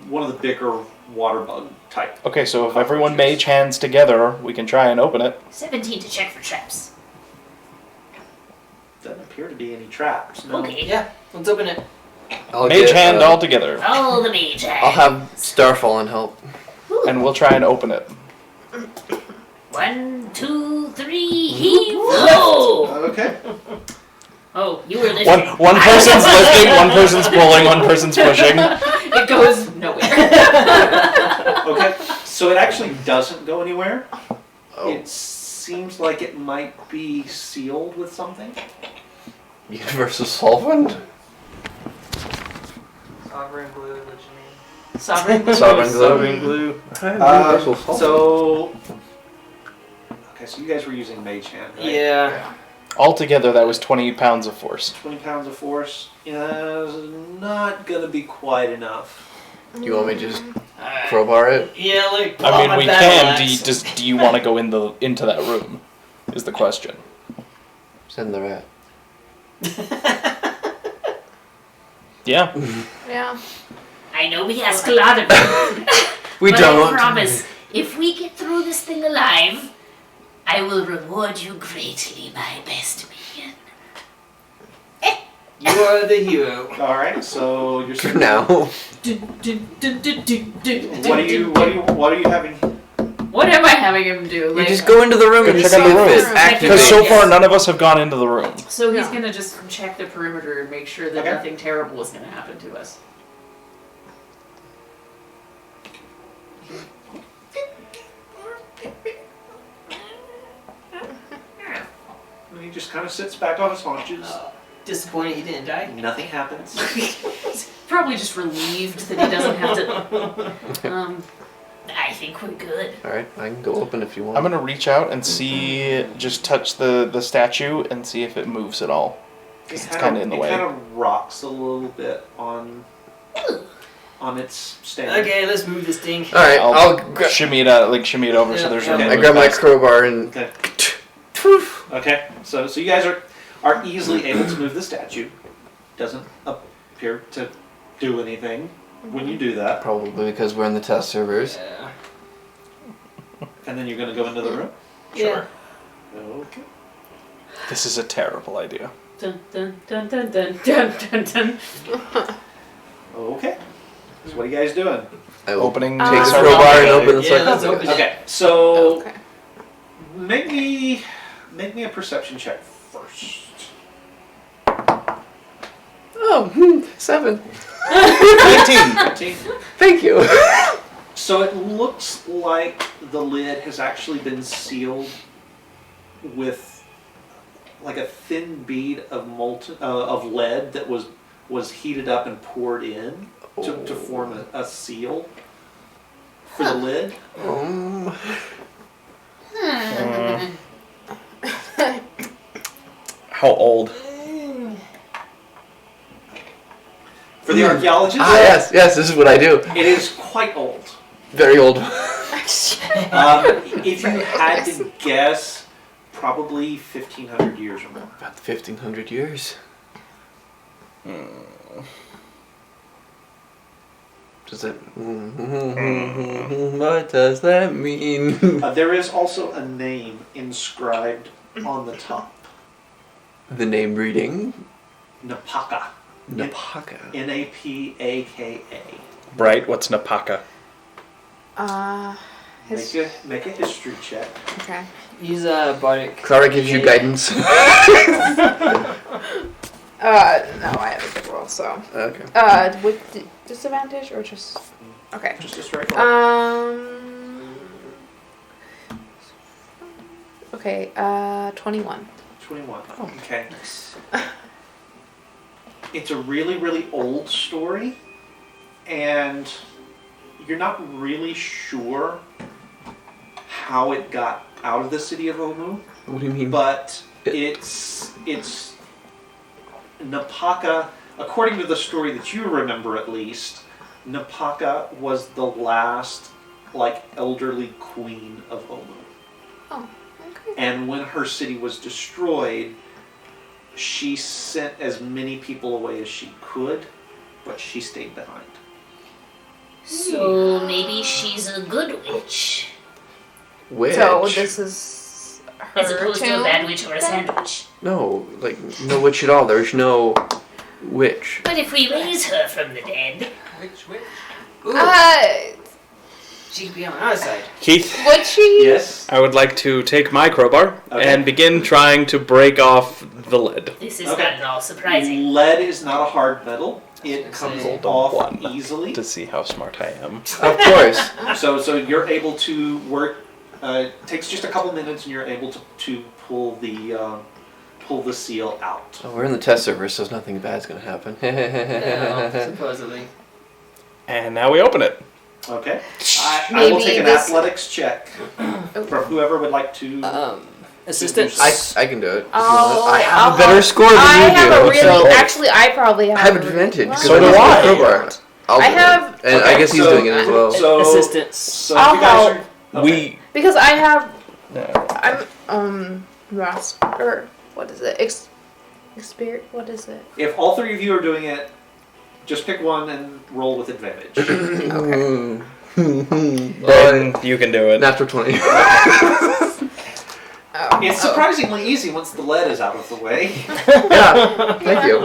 one of the bigger water bug type. Okay, so if everyone mage hands together, we can try and open it. 17 to check for traps. Doesn't appear to be any traps. No. Okay. Yeah, let's open it. I'll Mage get, hand all together, All the mage hands. I'll have Starfallen help. and we'll try and open it. 1, 2, 3, heave low! Okay. Oh, you were lifting. One person's lifting, one person's pulling, one person's pushing. It goes nowhere. Okay. So it actually doesn't go anywhere. Oh. It seems like it might be sealed with something. Universal solvent? Sovereign glue, what you mean? Sovereign glue. Sovereign glue. Sovereign glue. Universal solvent. So. Okay, so you guys were using Mage Hand, right? Yeah. Altogether, that was 20 pounds of force. 20 pounds of force. Yeah, is not gonna be quite enough. Do you want me to just crowbar it? Yeah, like. pull I out mean, my we battle can. axe. Do you want to go into that room? Is the question. Send the rat. Yeah. Yeah. I know we ask a lot of you, We but don't. I promise, if we get through this thing alive, I will reward you greatly, my best minion. You are the hero. All right, so you're. For now. What are you having? What am I having him do? You Like, just go into the room Go and check see out the room. if it Because Because activates. so Yes. far, none of us have gone into the room. So he's Yeah. gonna just check the perimeter and make sure that Okay. nothing terrible is gonna happen to us. And he just kind of sits back on his haunches. Disappointed he didn't die. Nothing happens. He's probably just relieved that he doesn't have to. I think we're good. Alright, I can go open if you want. I'm gonna reach out and see, just touch the statue and see if it moves at all. It's kind of in the way. It kind of rocks a little bit on its stand. Okay, let's move this thing. Alright, I'll grab. shimmy it out, like shimmy it over, so Yeah, there's yeah. room. I grab my crowbar and. Okay. Okay. So you guys are easily able to move the statue. Doesn't appear to do anything when you do that. Probably because we're in the test servers. Yeah. And then you're going to go into the room. Yeah. Okay. This is a terrible idea. Dun, dun, dun, dun, dun, dun, dun, dun. Okay. So what are you guys doing? I will Opening take the sarcophagus. crowbar and open the Yeah, let's sarcophagus. open it. Okay. So Okay. make me a perception check first. Oh, 7. 19. 15. Thank you. So it looks like the lid has actually been sealed with like a thin bead of molten of lead that was heated up and poured in to form a seal for the lid. How old? For the archaeologist, Yes, this is what I do. it is quite old. Very old. If you had to guess, probably 1,500 years or more. About 1,500 years. Does it? What does that mean? There is also a name inscribed on the top. The name reading? Napaka. Napaka. Napaka. Right, what's Napaka? Make a history check. Okay. He's a bardic. Clara gives you guidance. No, I have a good roll, so. Okay. With disadvantage or just. Okay. Just a straight roll. Okay, 21. 21. Okay. It's a really, really old story, and you're not really sure how it got out of the city of Omu, What do you mean? but it's Napaka, according to the story that you remember at least, Napaka was the last, elderly queen of Omu. Oh, okay. And when her city was destroyed, she sent as many people away as she could, but she stayed behind. So maybe she's a good witch. Witch? So this is her As opposed to a tomb, bad witch or a then? sandwich. No, no witch at all. There's no witch. But if we raise her from the dead, Which? Uh, She could be on our side. Keith, would she? Yes? I would like to take my crowbar Okay. and begin trying to break off the lead. this is Okay. not at all surprising. Lead is not a hard metal. It comes Hold on off one easily. to see how smart I am. Of course. So you're able to work. It takes just a couple minutes, and you're able to pull the seal out. Oh, we're in the test server, so nothing bad's gonna happen. Yeah, supposedly. And now we open it. Okay. I will Maybe take an this- athletics check from whoever would like to. Assistant. I can do it. if you Oh, want. I have I'll a better help. score than I you do. have a really. so Actually, I probably have. I have a really- advantage. Well, because So do using the I. crowbar. I'll I do it. have- and Okay, I guess he's so- doing it as well. So Assistance. So I'll you guys are. Okay. We. because I have. No. I'm Ras or what is it? Experience. What is it? If all three of you are doing it, just pick one and roll with advantage. Then you can do it. Natural 20. Oh, It's surprisingly easy once the lead is out of the way. Yeah, thank you.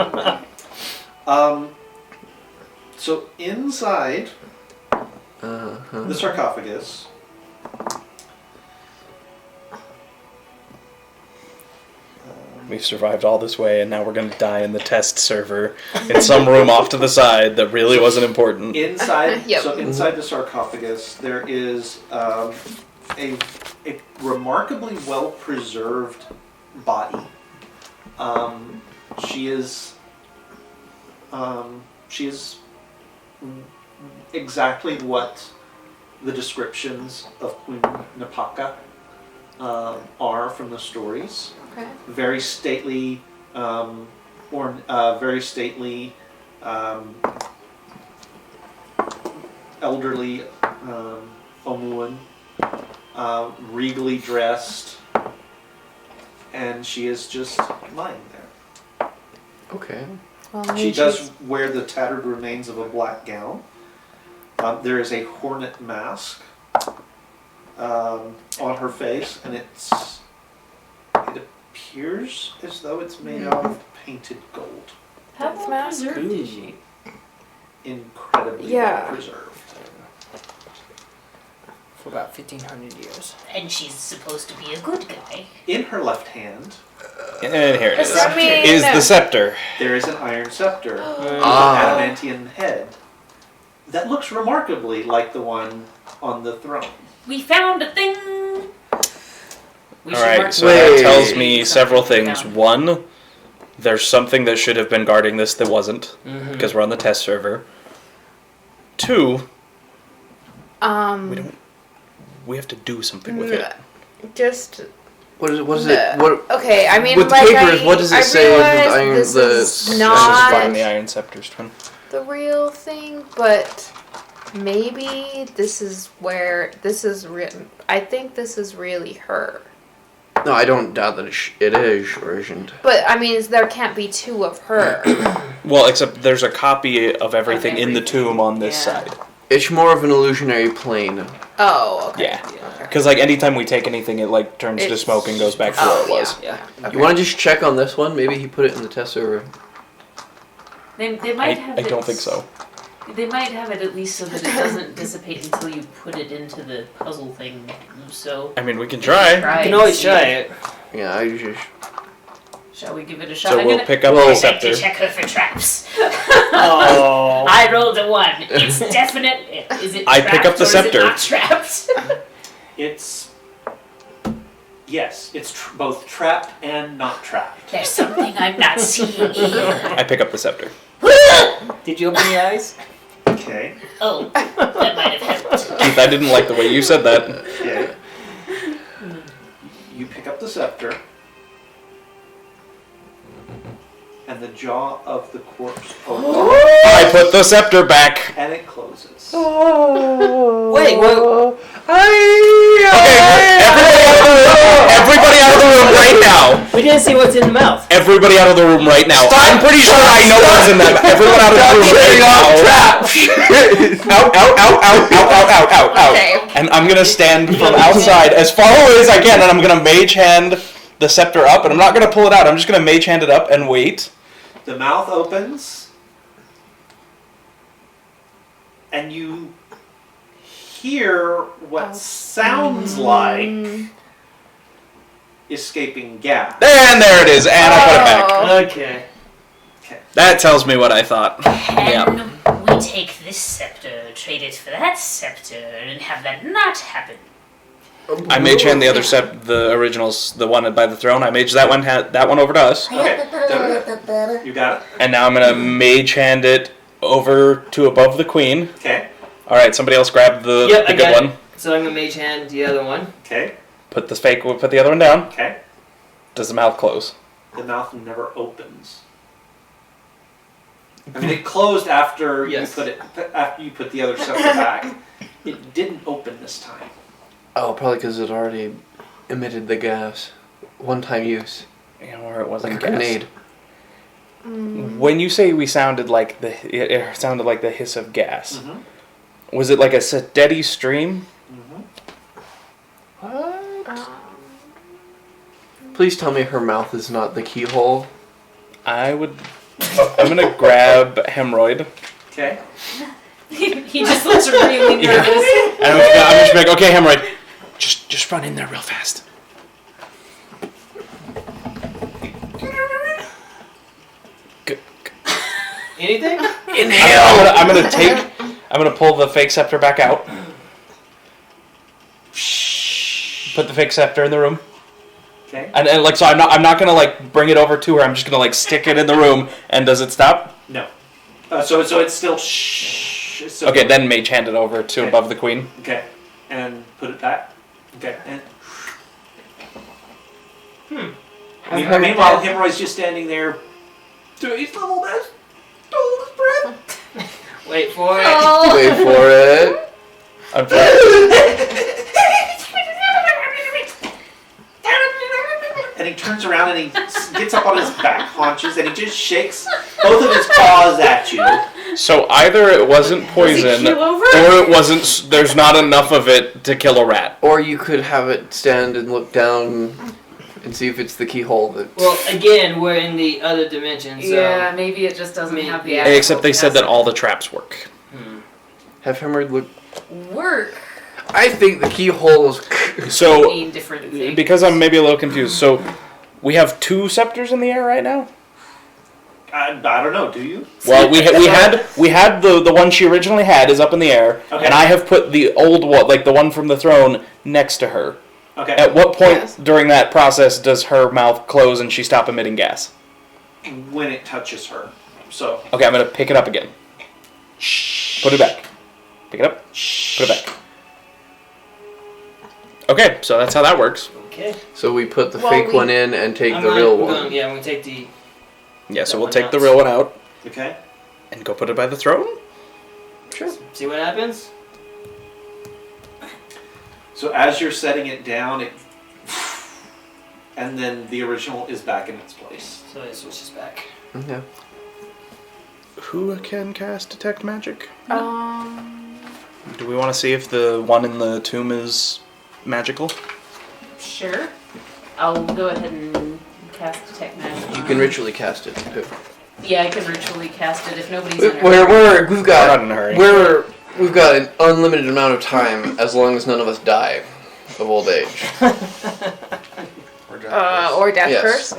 So inside Uh-huh. the sarcophagus, We've survived all this way, and now we're going to die in the test server in some room off to the side that really wasn't important. inside Yep. so inside the sarcophagus there is a remarkably well preserved body. She is exactly what the descriptions of Queen Napaka are from the stories. Okay. Very stately, elderly Omuan, regally dressed, and she is just lying there. Okay. Well, She maybe does she's- wear the tattered remains of a black gown. There is a hornet mask on her face, and it appears as though it's made out of painted gold. How That's well mask. preserved is she? Incredibly Yeah. well preserved. For about 1,500 years. And she's supposed to be a good guy. In her left hand, And here it is. I mean, Is the scepter. there is an iron scepter with Ah. an adamantian head that looks remarkably like the one on the throne. We found a thing! We should mark Alright, so Wait. that tells me several things. down. One, there's something that should have been guarding this that wasn't, Mm-hmm. because we're on the test server. Two, we have to do something with it. just What is it? What? okay. I mean, With the like papers, what does it I say with the realize iron- this the- is Let's just not find the Iron Scepter's twin. the real thing, but maybe this is where this is written. I think this is really her. No, I don't doubt that it is or isn't. But I mean, there can't be two of her. Well, except there's a copy of everything in the tomb on this Yeah. side. It's more of an illusionary plane. Oh, okay. Yeah. Because, like, anytime we take anything, it, like, turns to It's- smoke and goes back to Oh, where it was. Yeah. Okay. You want to just check on this one? Maybe he put it in the test server. They might have I it. don't think so. They might have it at least so that it doesn't dissipate until you put it into the puzzle thing. So I mean, we can try. You can always try it. Yeah, I just. shall we give it a shot? So I'm we'll gonna- pick up Well- the I'd like to scepter. check her for traps. Oh. I rolled a 1. It's definite. Is it I pick trapped up the or is scepter. it not trapped? It's yes, it's both trapped and not trapped. There's something I'm not seeing here. I pick up the scepter. Did you open your eyes? Okay. Oh, that might have helped. Keith, I didn't like the way you said that. Okay. You pick up the scepter, and the jaw of the corpse opens, I put the scepter back. and it closes. Wait, what? Everybody out of the room right now. We didn't see what's in the mouth. Everybody out of the room right now. I'm pretty sure I know what's in them. Everyone out of the room right now. Out. Okay. And I'm gonna stand from outside as far away as I can, and I'm gonna mage hand the scepter up, and I'm not gonna pull it out. I'm just gonna mage hand it up and wait. The mouth opens, and you hear what sounds like escaping gas. And there it is, and I put it back. Okay. That tells me what I thought. Yeah. Can we take this scepter, trade it for that scepter, and have that not happen? I mage hand the other the originals, the one by the throne. I mage that one over to us. Okay, you got it. And now I'm gonna mage hand it over to above the queen. Okay, All right, somebody else grab the Yep, I good got one. it. So I'm gonna mage hand the other one. okay, Put the other one down. okay. Does the mouth close? The mouth never opens. I mean, it closed after Yes. you put the other scepter back. It didn't open this time. Oh, probably because it already emitted the gas. One-time use. Or it wasn't Like a gas. grenade. When you say it sounded like the hiss of gas, Mm-hmm. was it like a steady stream? Please tell me her mouth is not the keyhole. I'm gonna grab hemorrhoid. Okay. He just looks really nervous. And I'm just like, okay, hemorrhoid, just run in there real fast. Anything? I'm gonna pull the fake scepter back out. Put the fake scepter in the room. Okay. And like, so I'm not gonna like bring it over to her. I'm just gonna like stick it in the room. And does it stop? No. So it's still shh. So Okay, then mage hand it over to Okay. above the queen. Okay, and put it back. Okay, and. Meanwhile, Hemorrhoid's just standing there, doing his level best. Hold his breath. Wait for it. Oh. Wait for it. I'm trying. And he turns around and he gets up on his back haunches and he just shakes both of his paws at you. So either it wasn't poison, keel over? or it wasn't. There's not enough of it to kill a rat. Or you could have it stand and look down and see if it's the keyhole that... Well, again, we're in the other dimension, so... Yeah, maybe it just doesn't have the. Hey, except they said that actual all the traps work. Have hemorrhoid look... work I think the keyhole is... So mean different things. because I'm maybe a little confused. So we have 2 scepters in the air right now. I don't know. Do you? Well, we had the one she originally had is up in the air, Okay. and I have put the old one, like the one from the throne, next to her. Okay. At what point Yes. during that process does her mouth close and she stop emitting gas? When it touches her. So. Okay, I'm gonna pick it up again. Put it back. Pick it up. Put it back. Okay, so that's how that works. Okay. So we put the Well, fake we- one in and take I'm the gonna- real we're one. gonna- yeah, I'm gonna take the... Yeah, so That we'll one take the out. real one out Okay. and go put it by the throne. See what happens? So as you're setting it down, it. And then the original is back in its place. So it switches back. Yeah. Who can cast detect magic? Um, Do we want to see if the one in the tomb is magical? Sure. I'll go ahead and cast detect magic. You can ritually cast it. Yeah, I can ritually cast it if nobody's in a We've We're got not in a hurry. we've got an unlimited amount of time as long as none of us die of old age. or death Yes. curse.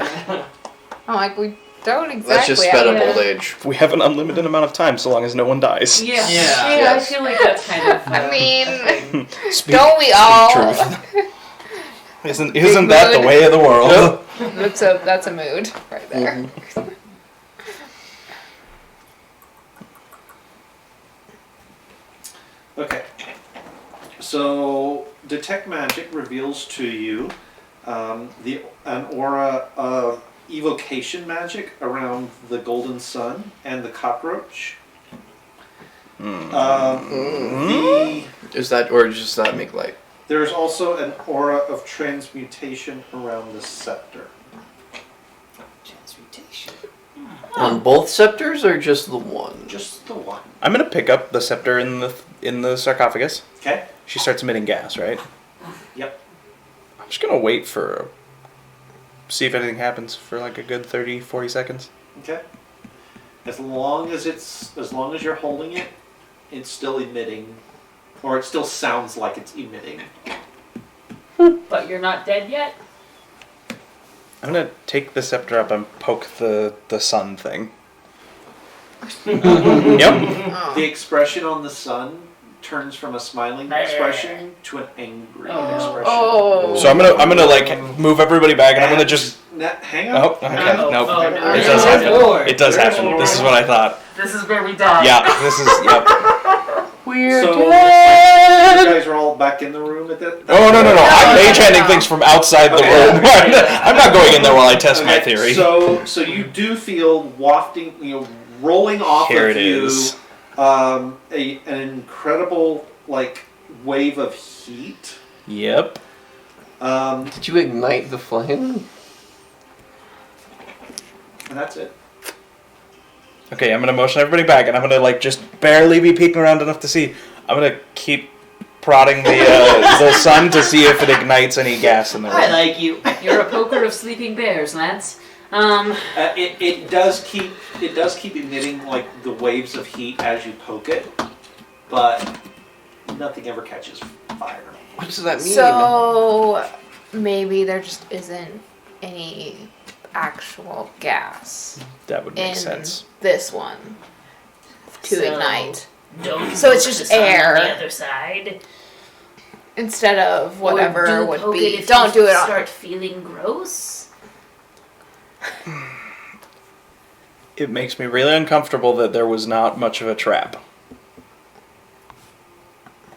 I'm like, we don't exactly. That's just sped up yeah. old age. We have an unlimited amount of time so long as no one dies. Yeah. Yeah. Yes. I feel like that's kind of. I mean, Speak, don't we all? truth. Isn't that the mood. way of the world? That's a mood right there. Mm-hmm. Okay. So detect magic reveals to you an aura of evocation magic around the golden sun and the cockroach. Is that, or does that make light? There's also an aura of transmutation around the scepter. Transmutation. On both scepters or just the one? Just the one. I'm gonna pick up the scepter in the sarcophagus. Okay. She starts emitting gas, right? Yep. I'm just gonna wait for see if anything happens for like a good 30-40 seconds. Okay. As long as you're holding it, it's still emitting, or it still sounds like it's emitting. But you're not dead yet? I'm gonna take the scepter up and poke the sun thing. Yep. The expression on the sun turns from a smiling expression to an angry expression. Oh. So I'm gonna like move everybody back, and I'm gonna just. Hang on. Oh, okay. Nope. Oh, no. It does happen. It does happen. This is what I thought. This is where we die. Yeah. This is. Yep. We're So dead. you guys are all back in the room at that. Oh no! I'm mage handing things from outside the Okay. room. I'm not going in there while I test my theory. So you do feel wafting, rolling off Here of it you, is. an incredible wave of heat. Yep. Did you ignite the flame? And that's it. Okay, I'm gonna motion everybody back, and I'm gonna just barely be peeking around enough to see. I'm gonna keep prodding the sun to see if it ignites any gas in the room. I like you. You're a poker of sleeping bears, Lance. It does keep emitting the waves of heat as you poke it, but nothing ever catches fire. What does that mean? So maybe there just isn't any actual gas That would make in sense. this one to So, ignite. Don't So it's poke just the sun air. on the other side. Instead of whatever Or do would poke be. it if Don't you do it on. Start feeling gross. It makes me really uncomfortable that there was not much of a trap.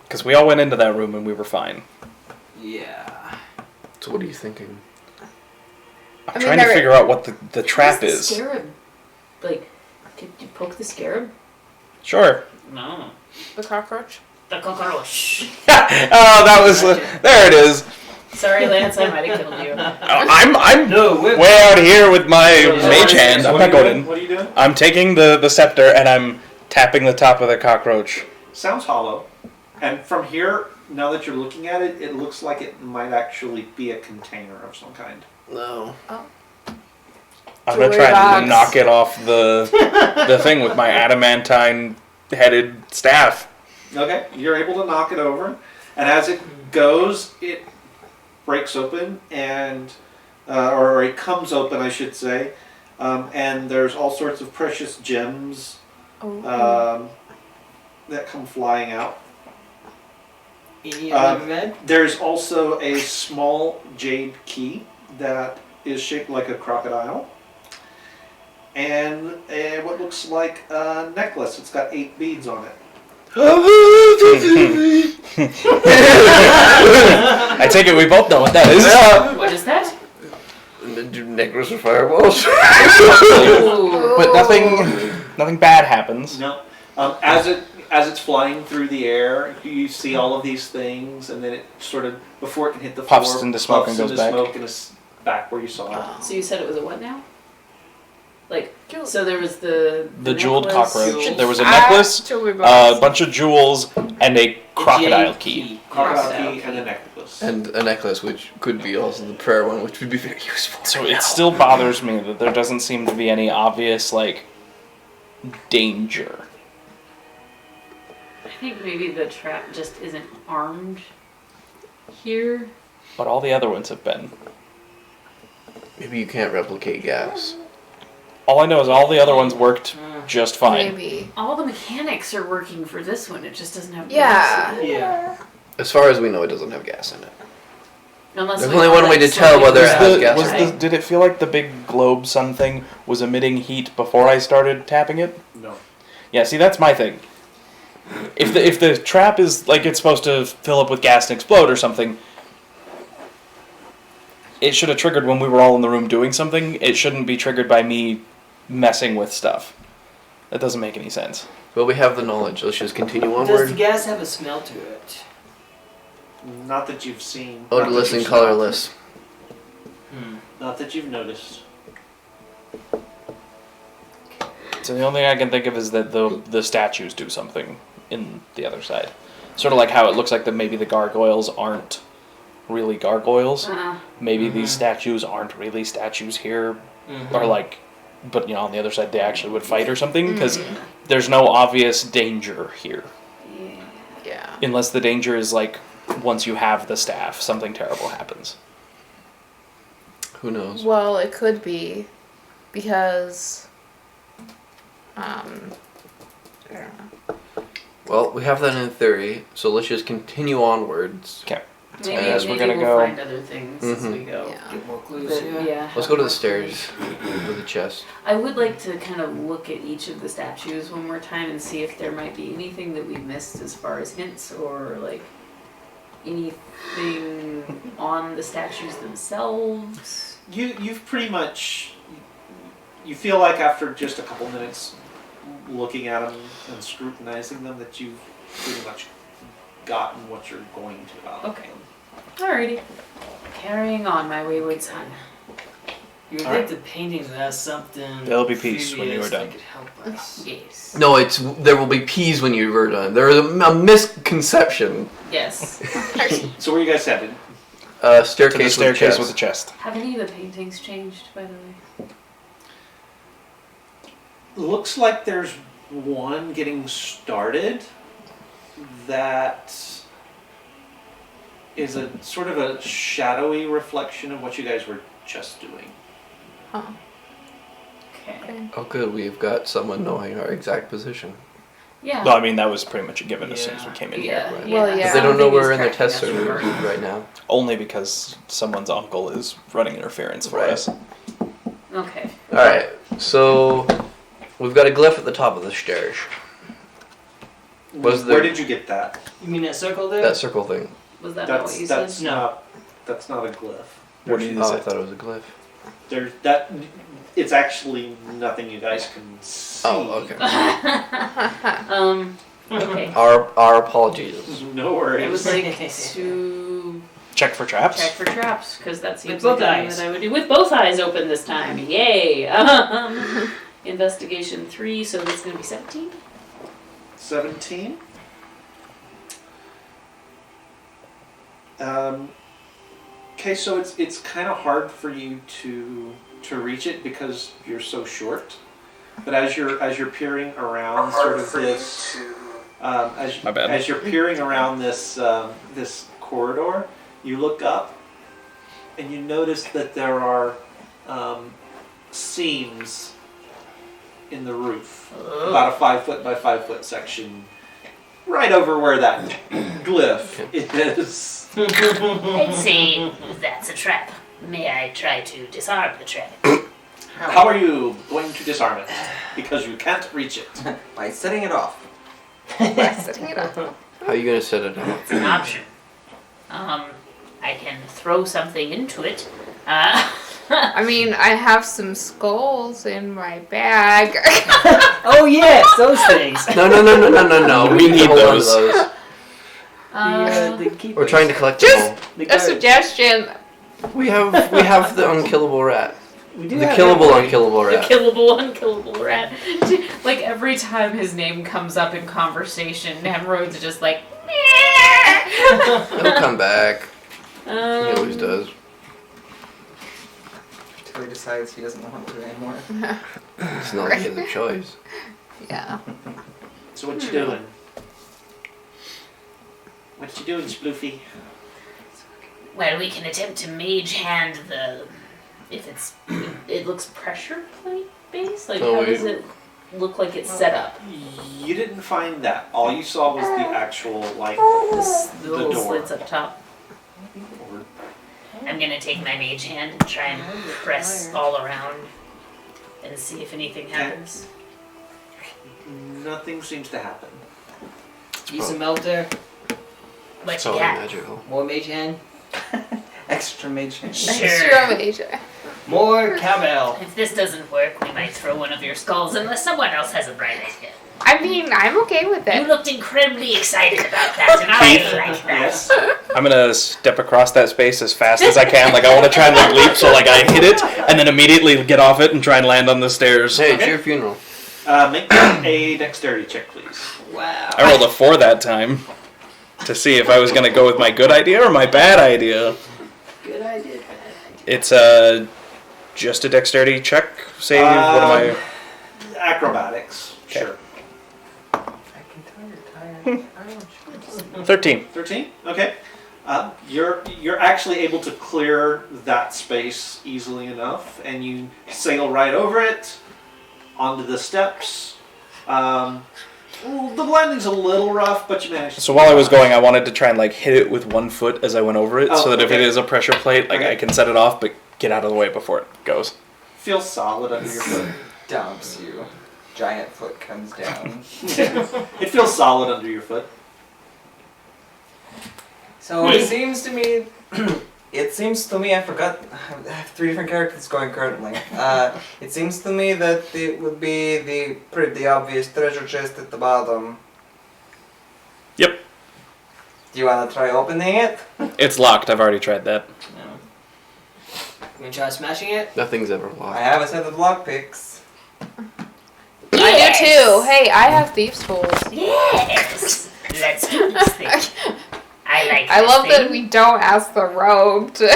Because we all went into that room and we were fine. Yeah. So what are you thinking? I'm I mean, trying to there- figure out what the trap Where's is. the scarab? Could you poke the scarab? Sure. No. The cockroach? The cockroach. Oh, that was there. It is. Sorry, Lance, I might have killed you. I'm No, we're way out here with my So mage hand. I'm what not are you going doing? in. What are you doing? I'm taking the scepter and I'm tapping the top of the cockroach. Sounds hollow. And from here, now that you're looking at it, it looks like it might actually be a container of some kind. No. I'm gonna Jewelry try box. and knock it off the thing with my adamantine headed staff. Okay, you're able to knock it over, and as it goes, it breaks open and, or it comes open, I should say, and there's all sorts of precious gems that come flying out. Any other red? There's also a small jade key that is shaped like a crocodile, and what looks like a necklace. It's got 8 beads on it. I take it we both know what that is. What is that? Necklace of fireballs. But nothing bad happens. No, as it's flying through the air, you see all of these things, and then it sort of, before it can hit the Puffs floor, into smoke and puffs goes into back. smoke and is back where you saw it. So you said it was a what now? So there was the jeweled necklace. cockroach. There was a necklace, Jewelry a box. bunch of jewels, and a crocodile Jade key. Crocodile Crocodile key and a necklace. And a necklace, which could be also the prayer one, which would be very useful. So it still bothers me that there doesn't seem to be any obvious danger. I think maybe the trap just isn't armed here. But all the other ones have been. Maybe you can't replicate gas. All I know is all the other ones worked just fine. Maybe. All the mechanics are working for this one. It just doesn't have. Yeah. Yeah. As far as we know, it doesn't have gas in it. Unless There's we only all, one way to tell slowly whether it has decide. gas Was or Right. did it feel like the big globe sun thing was emitting heat before I started tapping it? No. Yeah, see, that's my thing. If the trap is it's supposed to fill up with gas and explode or something, it should have triggered when we were all in the room doing something. It shouldn't be triggered by me messing with stuff. That doesn't make any sense. Well, we have the knowledge. Let's just continue Does the onward. gas have a smell to it? Not that you've seen. Odorless not that and you've colorless. Not that you've noticed. So the only thing I can think of is that the statues do something in the other side. Sort of like how it looks like that maybe the gargoyles aren't really gargoyles. Maybe these statues aren't really statues here. Or like, but on the other side they actually would fight or something. Because there's no obvious danger here. Yeah. Unless the danger is like, once you have the staff, something terrible happens. Who knows? Well, it could be because I don't know. Well, we have that in theory, so let's just continue onwards. Okay. Maybe, As we're gonna we'll go- find other things as we go. Yeah. Get more clues. But, yeah. Let's go to the stairs with the chest. I would like to kind of look at each of the statues one more time and see if there might be anything that we missed as far as hints or like anything on the statues themselves. You've pretty much. You feel like after just a couple minutes looking at them and scrutinizing them that you've pretty much gotten what you're going to out of Okay. them. Alrighty. Carrying on, my wayward son. You would Alright. think the paintings would have something. There'll be peace when you previous are done. that could help us. Yes. No, there will be peas when you were done. There is a misconception. Yes. So where are you guys headed? To the Staircase staircase with with the chest. Have any of the paintings changed, by the way? Looks like there's one getting started that is a sort of a shadowy reflection of what you guys were just doing. Huh. Okay. Oh, good. We've got someone knowing our exact position. Yeah. No, I mean, that was pretty much a given as soon as we came in Yeah. here. Right? Well, yeah. But they don't know Something we're is in the cracking test us server apart. right now. Only because someone's uncle is running interference for Right. us. Okay. Alright, so we've got a glyph at the top of the stairs. Was Where there did you get that? You mean that circle there? that circle thing? Was that not what you That's said? No. that's not a glyph. What do you Oh, I say? thought it was a glyph. There's that. It's actually nothing you guys can see. Oh, okay. Okay. Our apologies. No worries. It was like to Check for traps? check for traps, because that seems both like something eyes. that I would do with both eyes open this time. Yay! Investigation 3, so that's going to be 17. 17. Okay, so it's kind of hard for you to reach it because you're so short. But as you're peering around, sort of this, My bad. as you're peering around this this corridor, you look up and you notice that there are seams in the roof, about a 5 foot by 5 foot section, right over where that glyph is. I'd say that's a trap. May I try to disarm the trap? How are you going to disarm it? Because you can't reach it. By setting it off. Setting it up. How are you gonna set it up? It's an option. I can throw something into it. I mean, I have some skulls in my bag. Oh yes, those things. No. We need hold on to those. The keepers. We're trying to collect them all. The A guards. suggestion. We have the unkillable rat. We do The have killable that. unkillable The rat. killable, unkillable rat. Like every time his name comes up in conversation, Namrod's just like, He'll come back. He always does. Until he decides he doesn't want to anymore. It's not like he has a choice. Yeah. So what you doing? What you doing, Sploofy? Well, we can attempt to mage hand the. If it's. it looks pressure plate based? Like, Oh, how wait. does it look like it's set up? You didn't find that. All you saw was the actual, like, The little door. slits up top. or- I'm gonna take my mage hand and try and press all around and see if anything happens. nothing seems to happen. Use a melter. What It's you all got? magical. More mage hand. Extra mage hand. Extra major. More cowbell. If this doesn't work, we might throw one of your skulls unless someone else has a bright idea. I mean, I'm okay with You it. looked incredibly excited about that, and I like that. Yes. I'm gonna step across that space as fast as I can. Like I want to try and like leap, so like I hit it, and then immediately get off it and try and land on the stairs. Hey, it's your funeral. Make a dexterity check, please. Wow. I rolled a 4 that time to see if I was gonna go with my good idea or my bad idea. Good idea. It's just a dexterity check. Save. What am I? Acrobatics. Okay. Sure. 13. 13. Okay. You're actually able to clear that space easily enough, and you sail right over it onto the steps. The landing's a little rough, but you managed. So while I was going, I wanted to try and like hit it with 1 foot as I went over it, Oh, so that if it okay. is a pressure plate, like Okay. I can set it off, but get out of the way before it goes. Feels solid under your foot. Dumps you. Giant foot comes down. It feels solid under your foot. So it seems to me, I forgot, I have 3 different characters going currently. It seems to me that it would be the pretty obvious treasure chest at the bottom. Yep. Do you want to try opening it? It's locked. I've already tried that. No. You gonna try smashing it? Nothing's ever I locked. have a set of lockpicks. I do too. Hey, I have thieves' tools. Yes! Let's do this thing. I like I this love that thing. we don't ask the rogue to.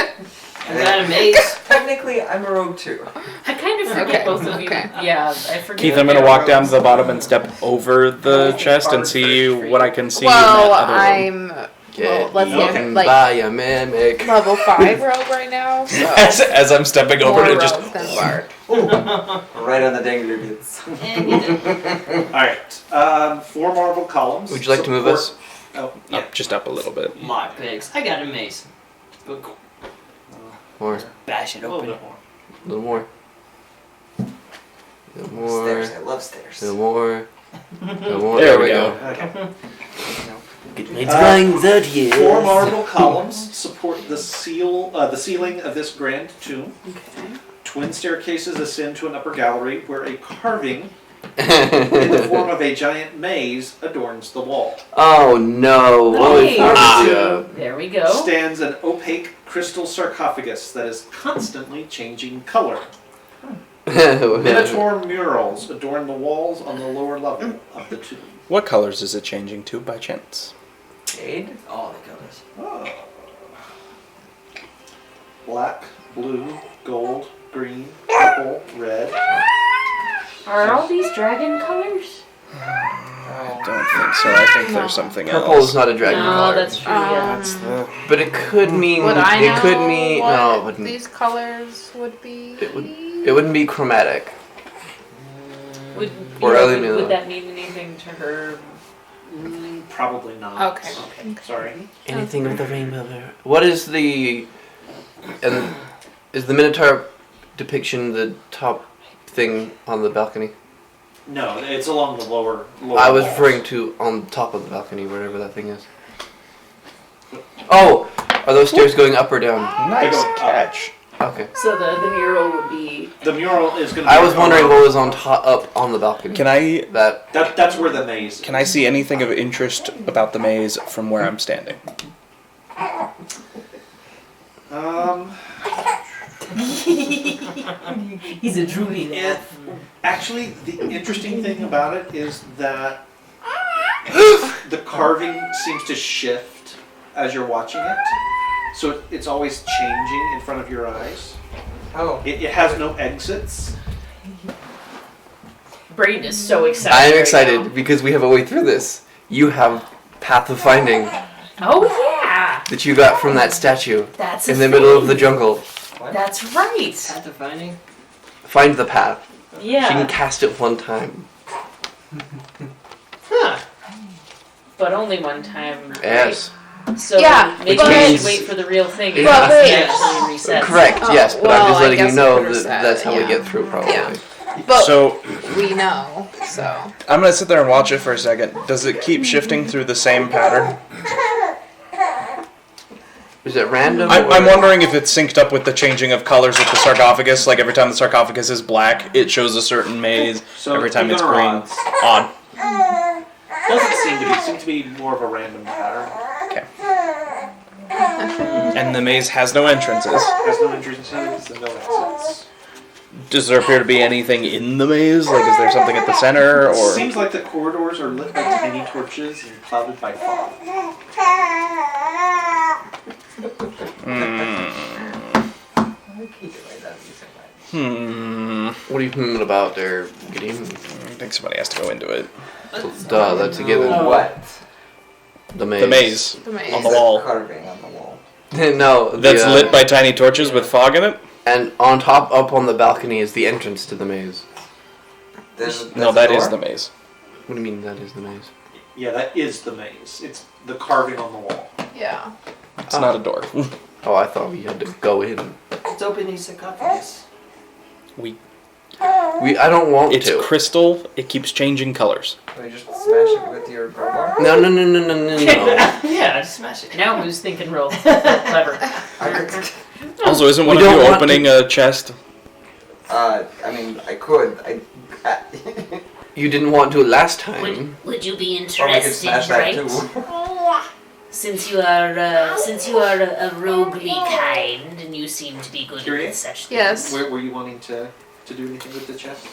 I got a mace. Technically, I'm a rogue too. I kind of forget Okay, both of you. okay. Yeah, I forget. Keith, I'm gonna walk down to the bottom and step over the chest and see what I can see in Well, that other room. I'm Get let's eaten like by a mimic. level 5 rogue right now, so As I'm stepping over more it, just rogue than Bard. Right on the dangler bits. Alright. 4 marble columns. Would you like to move support- us? Oh, yeah. up, just up a little bit. My pigs. I got a mace. Go More. bash it A little open. bit more. A little more. A little more. Stairs. I love stairs. A little more. A little more. There we go. Okay. It's going 30 years. 4 marble columns support the ceiling of this grand tomb. Twin staircases ascend to an upper gallery where a carving in the form of a giant maze adorns the wall. Oh no. Hey. Yeah. There we go. Stands an opaque crystal sarcophagus that is constantly changing color. Minotaur murals adorn the walls on the lower level of the tomb. What colors is it changing to by chance? Jade? All the colors. Oh. Black, blue, gold, green, purple, red. Are all these dragon colors? I don't think so. I think there's something Purple else. is not a dragon No, color. that's true. Yeah. But it could mean. Would I know it could mean. what No, it wouldn't. these colors would be? It wouldn't be chromatic. Would, Or yeah, other would, than would that. that mean anything to her? Probably not. Okay. Sorry. Anything with the rainbow there. What is the. And is the Minotaur depiction the top thing on the balcony? No, it's along the lower I was walls. referring to on top of the balcony, whatever that thing is. Oh! Are those stairs going up or down? Nice They go up. catch. Okay. So the mural would be. The mural is going to be. I was wondering what was on top, up on the balcony. Can I That's where the maze is. can I see anything of interest about the maze from where I'm standing? He's a druid. Actually, the interesting thing about it is that the carving seems to shift as you're watching it. So it's always changing in front of your eyes. Oh. It has no exits. Braden is so excited. I am right excited now. because we have a way through this. You have Path of Finding Oh yeah, that you got from that statue that's in a the middle of thing. the jungle. What? That's right. Path of finding. Find the path. She can Yeah, cast it one time. Huh. but only one time. Right? Yes. So Yeah, maybe but- we should wait for the real thing. But before wait. it actually resets. Correct, Oh, yes, but well, I'm just I letting you guess know we could've that said, that's how we yeah. get through, probably. Yeah. But So we know, so. I'm gonna sit there and watch it for a second. Does it keep shifting through the same pattern? Is it random? I'm wondering if it's synced up with the changing of colors with the sarcophagus. Like every time the sarcophagus is black, it shows a certain maze. So every time it's even green, odds. odd. Doesn't seem to be. Seems to be more of a random pattern. Okay. And the maze has no entrances. Has no entrances and no exits. Does there appear to be anything in the maze? Like, is there something at the center, or? Seems like the corridors are lit by tiny torches and clouded by fog. What are you humming about there, Gideon? I think somebody has to go into it. Duh, that's a given. What? The maze. The maze The maze. on the wall. Carving on the wall. No, That's lit by tiny torches with fog in it? And on top, up on the balcony, is the entrance to the maze. No, that is the maze. What do you mean that is the maze? Yeah, that is the maze. It's the carving on the wall. Yeah. It's not a door. Oh, I thought we had to go in. It's open his sarcophagus. I don't want It's to. crystal. It keeps changing colors. Can you just smash it with your crowbar? No. Yeah, just smash it. Now who's thinking real clever? Also, isn't one We of you don't want opening a chest? I mean, I could. You didn't want to last time. Would you be Or we could interested, smash that right? too. Since you are a roguely kind and you seem to be good Curious? at such things. Yes. Where were you wanting to do anything with the chest?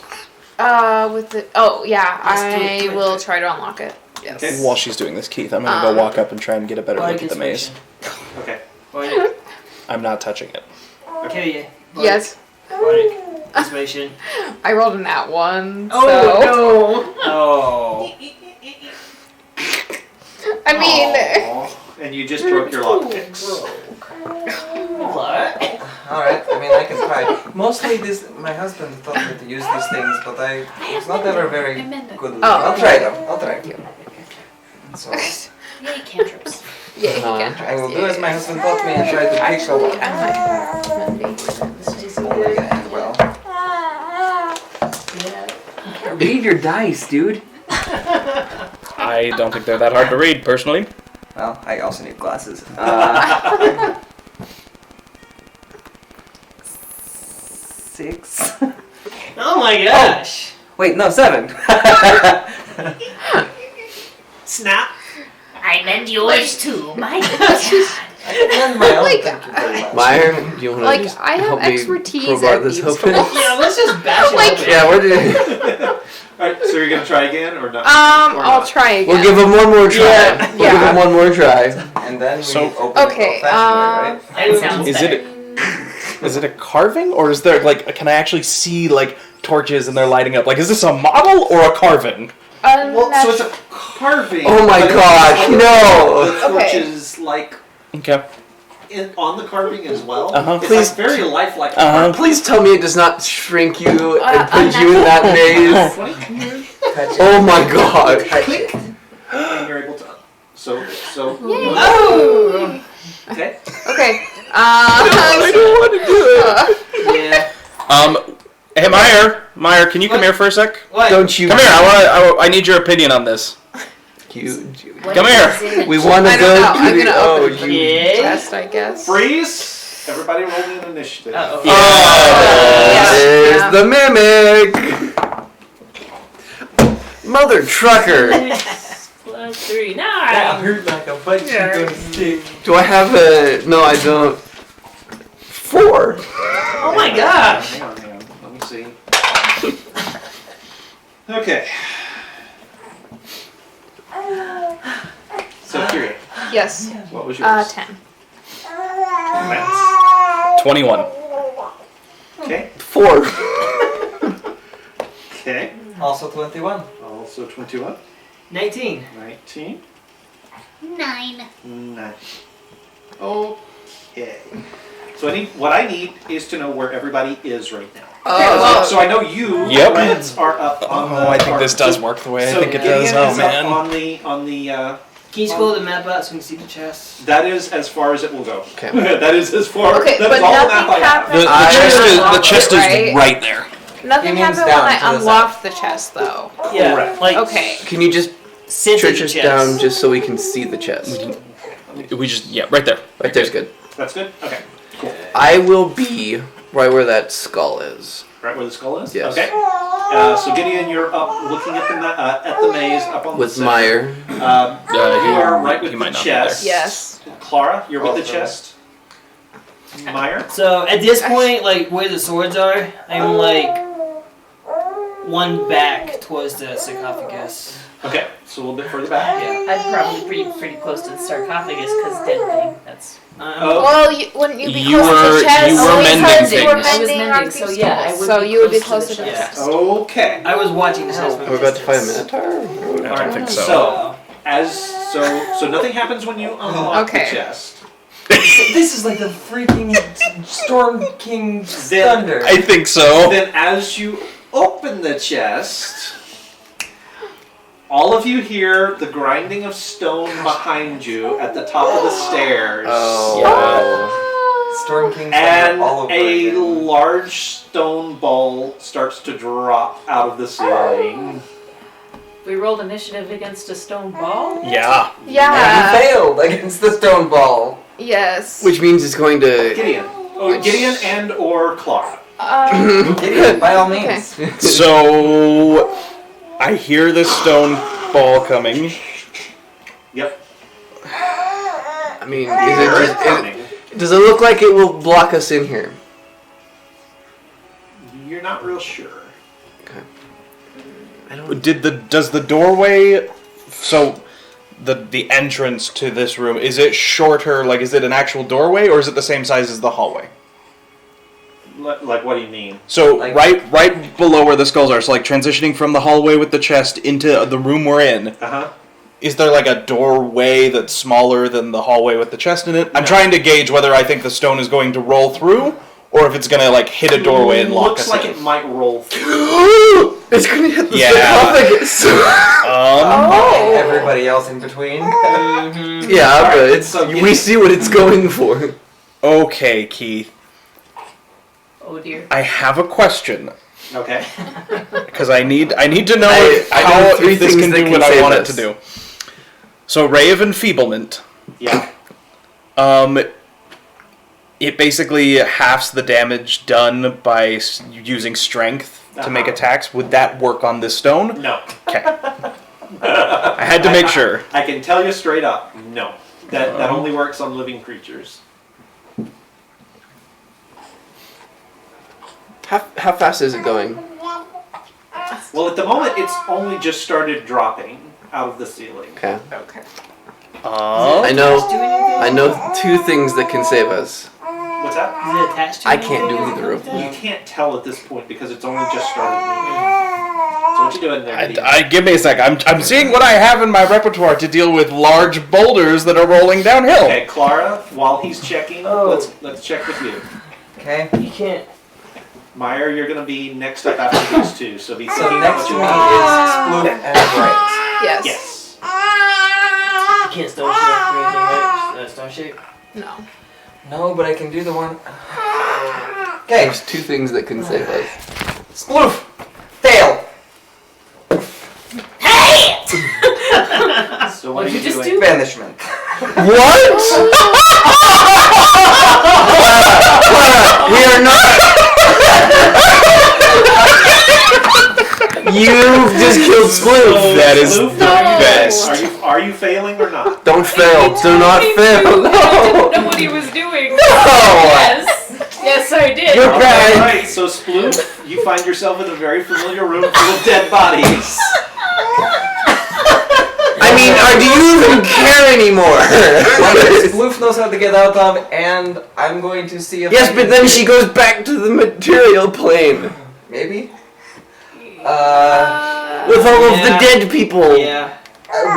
With the yeah, Let's do it, I do it, will do it. try to unlock it. Yes. Okay. While she's doing this, Keith, I'm gonna go walk up and try and get a better look at the maze. Okay. Bardic. I'm not touching it. Okay, yeah. Yes. Bardic. Inspiration. I rolled an at one. Oh, so. no. Oh. I mean, Aw. And you just broke your lockpicks. What? Alright, I mean, I can try. Mostly my husband taught me to use these things, but I was not ever very good with Oh, I'll try them. I'll try. So, Yay, cantrips. yeah, he Uh, can. I will do as my husband taught me and try to pick Actually, up I might have as well. Read your dice, dude. I don't think they're that hard to read, personally. Well, I also need glasses. 6. Oh my gosh. Wait, no, 7. Snap. I meant yours too, my God. I can lend my own, Like, thank you very much. Meyer, do you want to Like, just I have help me expertise crowbar at this these open? tools. Yeah, let's just bash it Like- open. Yeah, we're doing. Alright, so you're gonna try again or not? Or I'll not? try again. We'll give him one more try. Yeah. We'll give him one more try. And then we So- open Okay, it old-fashioned way, right? That sounds Is better. it a carving, or is there like? Can I actually see like torches and they're lighting up? Like, is this a model or a carving? Well, so it's a carving. Oh my but it's gosh, like no! The Okay. torches like Okay. on the carving as well. Uh-huh. It's Please. like very lifelike. Please tell me it does not shrink you and on put you in that maze. Touch it. Oh my god. Touch it. And you're able to. So. Oh. Okay. Okay. I don't want to do it. Yeah. Hey Meyer, can you come here for a sec? What? Don't you? Come here. I need your opinion on this. You. What Come is here. this in the We jar? want to I don't go know. to I'm the. gonna Oh, open the Yeah. chest, I guess. Freeze! Everybody roll me an initiative. Uh-oh. There's Yeah. the mimic. Mother trucker. Plus 3, That 9. hurt like a butt cheek on a stick. Do I have a? No, I don't. 4. Oh my gosh. Hang on. Let me see. Okay. So, Kiri, Yes. what was yours? 10. 21. Okay. 4. Okay. Also 21. Also 21. 19. 19. 9. 9. Okay. So what I need is to know where everybody is right now. So I know you, Yep. Reds, are up on the. Oh, I think this card. does work the way So I think it Gideon does. is Oh up man. on the Can you scroll the map out so we can see the chest? that is as far as it will go. Okay. That is as far. Okay, that but is all the map nothing I have. happened. The I chest is unlocked it, right? right there. Nothing He means happened when down I to the unlocked the chest, though. Yeah. Like, Okay. Can you just sit stretch in us the down chest. just so we can see the chest? We just right there. Right there's good. That's good? Okay, cool. I will be right where that skull is. Right where the skull is? Yes. Okay. So Gideon, you're up looking at the maze up on With the center. Meyer. You are right with he the might not be there. chest. Yes. Clara, you're with the chest. Meyer? So at this point, like where the swords are, I'm like one back towards the sarcophagus. Okay, so a little bit further back. Yeah. I'm probably pretty close to the sarcophagus because dead thing. That's Oh. Well, wouldn't you be You closer to were- the chest? you were mending because you were things. I was mending mending, on so Pete's yeah, I tools. would So be you would be close closer to to the the chest. chest. Okay. I was watching this from We're about to fight a distance. Minotaur? I don't think so. So, so nothing happens when you unlock Okay. the chest. This is like the freaking Storm King's Then- thunder. I think so. Then as you open the chest, all of you hear the grinding of stone behind you at the top of the stairs. Oh. Storm King's And thunder all over a again. large stone ball starts to drop out of the ceiling. we rolled initiative against a stone ball. Yeah. And Yeah. you failed against the stone ball. Yes. Which means it's going to... Gideon. Gideon and or Clara. Gideon, by all means. So I hear this stone ball coming. Yep. I mean, Where is it is coming? does it look like it will block us in here? You're not real sure. I don't... Does the doorway, so the entrance to this room, is it shorter, like is it an actual doorway or is it the same size as the hallway? Like, what do you mean? So Like- right below where the skulls are, so like transitioning from the hallway with the chest into the room we're in, Uh-huh. is there like a doorway that's smaller than the hallway with the chest in it? I'm No. trying to gauge whether I think the stone is going to roll through or if it's going to like hit a doorway and lock Looks us like in. it might roll through. It's going to hit the Yeah. sarcophagus. Oh. Everybody else in between. Yeah, but it's, so we see what it's going for. Okay, Keith. Oh dear. I have a question. Okay. Because I need to know I know how three if this things can that do can what I save want us. it to do. So Ray of Enfeeblement, Yeah. it basically halves the damage done by using strength to make Uh-huh. attacks. Would that work on this stone? No. Okay. I had to make sure. I can tell you straight up, no. That only works on living creatures. How fast is it going? Well, at the moment, it's only just started dropping out of the ceiling. Okay. Okay. I know two things that can save us. What's that? Is it attached to I anything can't do or either of something You like can't tell at this point because it's only just started moving. So what you doing there, Gideon? Give me a sec. I'm seeing what I have in my repertoire to deal with large boulders that are rolling downhill. Okay, Clara, while he's checking, Oh. let's check with you. Okay. that? You can't. Meyer, you're going to be next up after these two, so be So thinking next what to you me want. is Sploof and Bright. Yes. Yes. You can't stone shape or anything, right? Stone shape. No. No, but I can do the one. Okay. There's two things that can save us. Sploof. Fail. So what are What'd you you just doing? do? Banishment. What? We are not. You've just killed Sploof. That is Luke, the best. Are you failing or not? Don't fail. Do not fail. I didn't No. know what he was doing. No. Yes. Yes, I did. You're bad. Alright, so Sploof, you find yourself in a very familiar room full of dead bodies. I mean, do you even care anymore? Sploof knows how to get out of, and I'm going to see if Yes, I but can then get- she goes back to the material plane Maybe. with all of the Yeah. dead people. Yeah.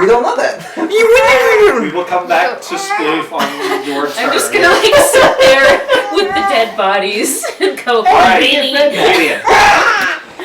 We don't know that. We will come back to Sploof on your turn. I'm just gonna like sit there with the dead bodies and go, Alright, really? Gideon.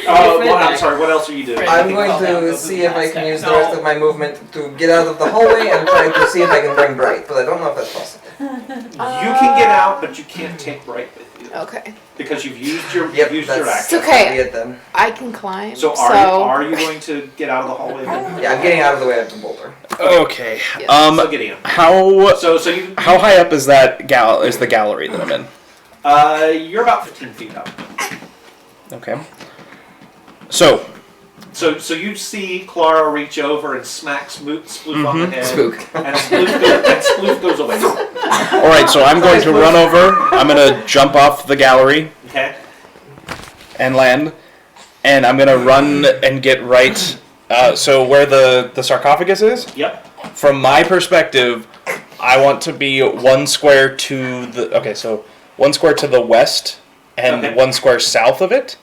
Well, I'm sorry, what else are you doing? I'm going to see if I can use the rest of my movement to get out of the hallway and try to see if I can bring Bright, but I don't know if that's possible. You can get out, but you can't take Bright with you. Okay. because you've used your Yep, used your that's action. It's okay. It then. I can climb. So are you going to get out of the hallway then? Yeah, I'm getting out of the way of the boulder. Okay. Yes. So Gideon. How So you how high up is that is the gallery that I'm in? you're about 15 feet up. Okay. So So you see Clara reach over and smack Sploof on the head. Spook. And Sploof goes away. all right. So I'm going to run over. I'm going to jump off the gallery Okay. and land, and I'm going to run and get right. So where the sarcophagus is. Yep. From my perspective, I want to be one square to the. Okay, so one square to the west and Okay. one square south of it.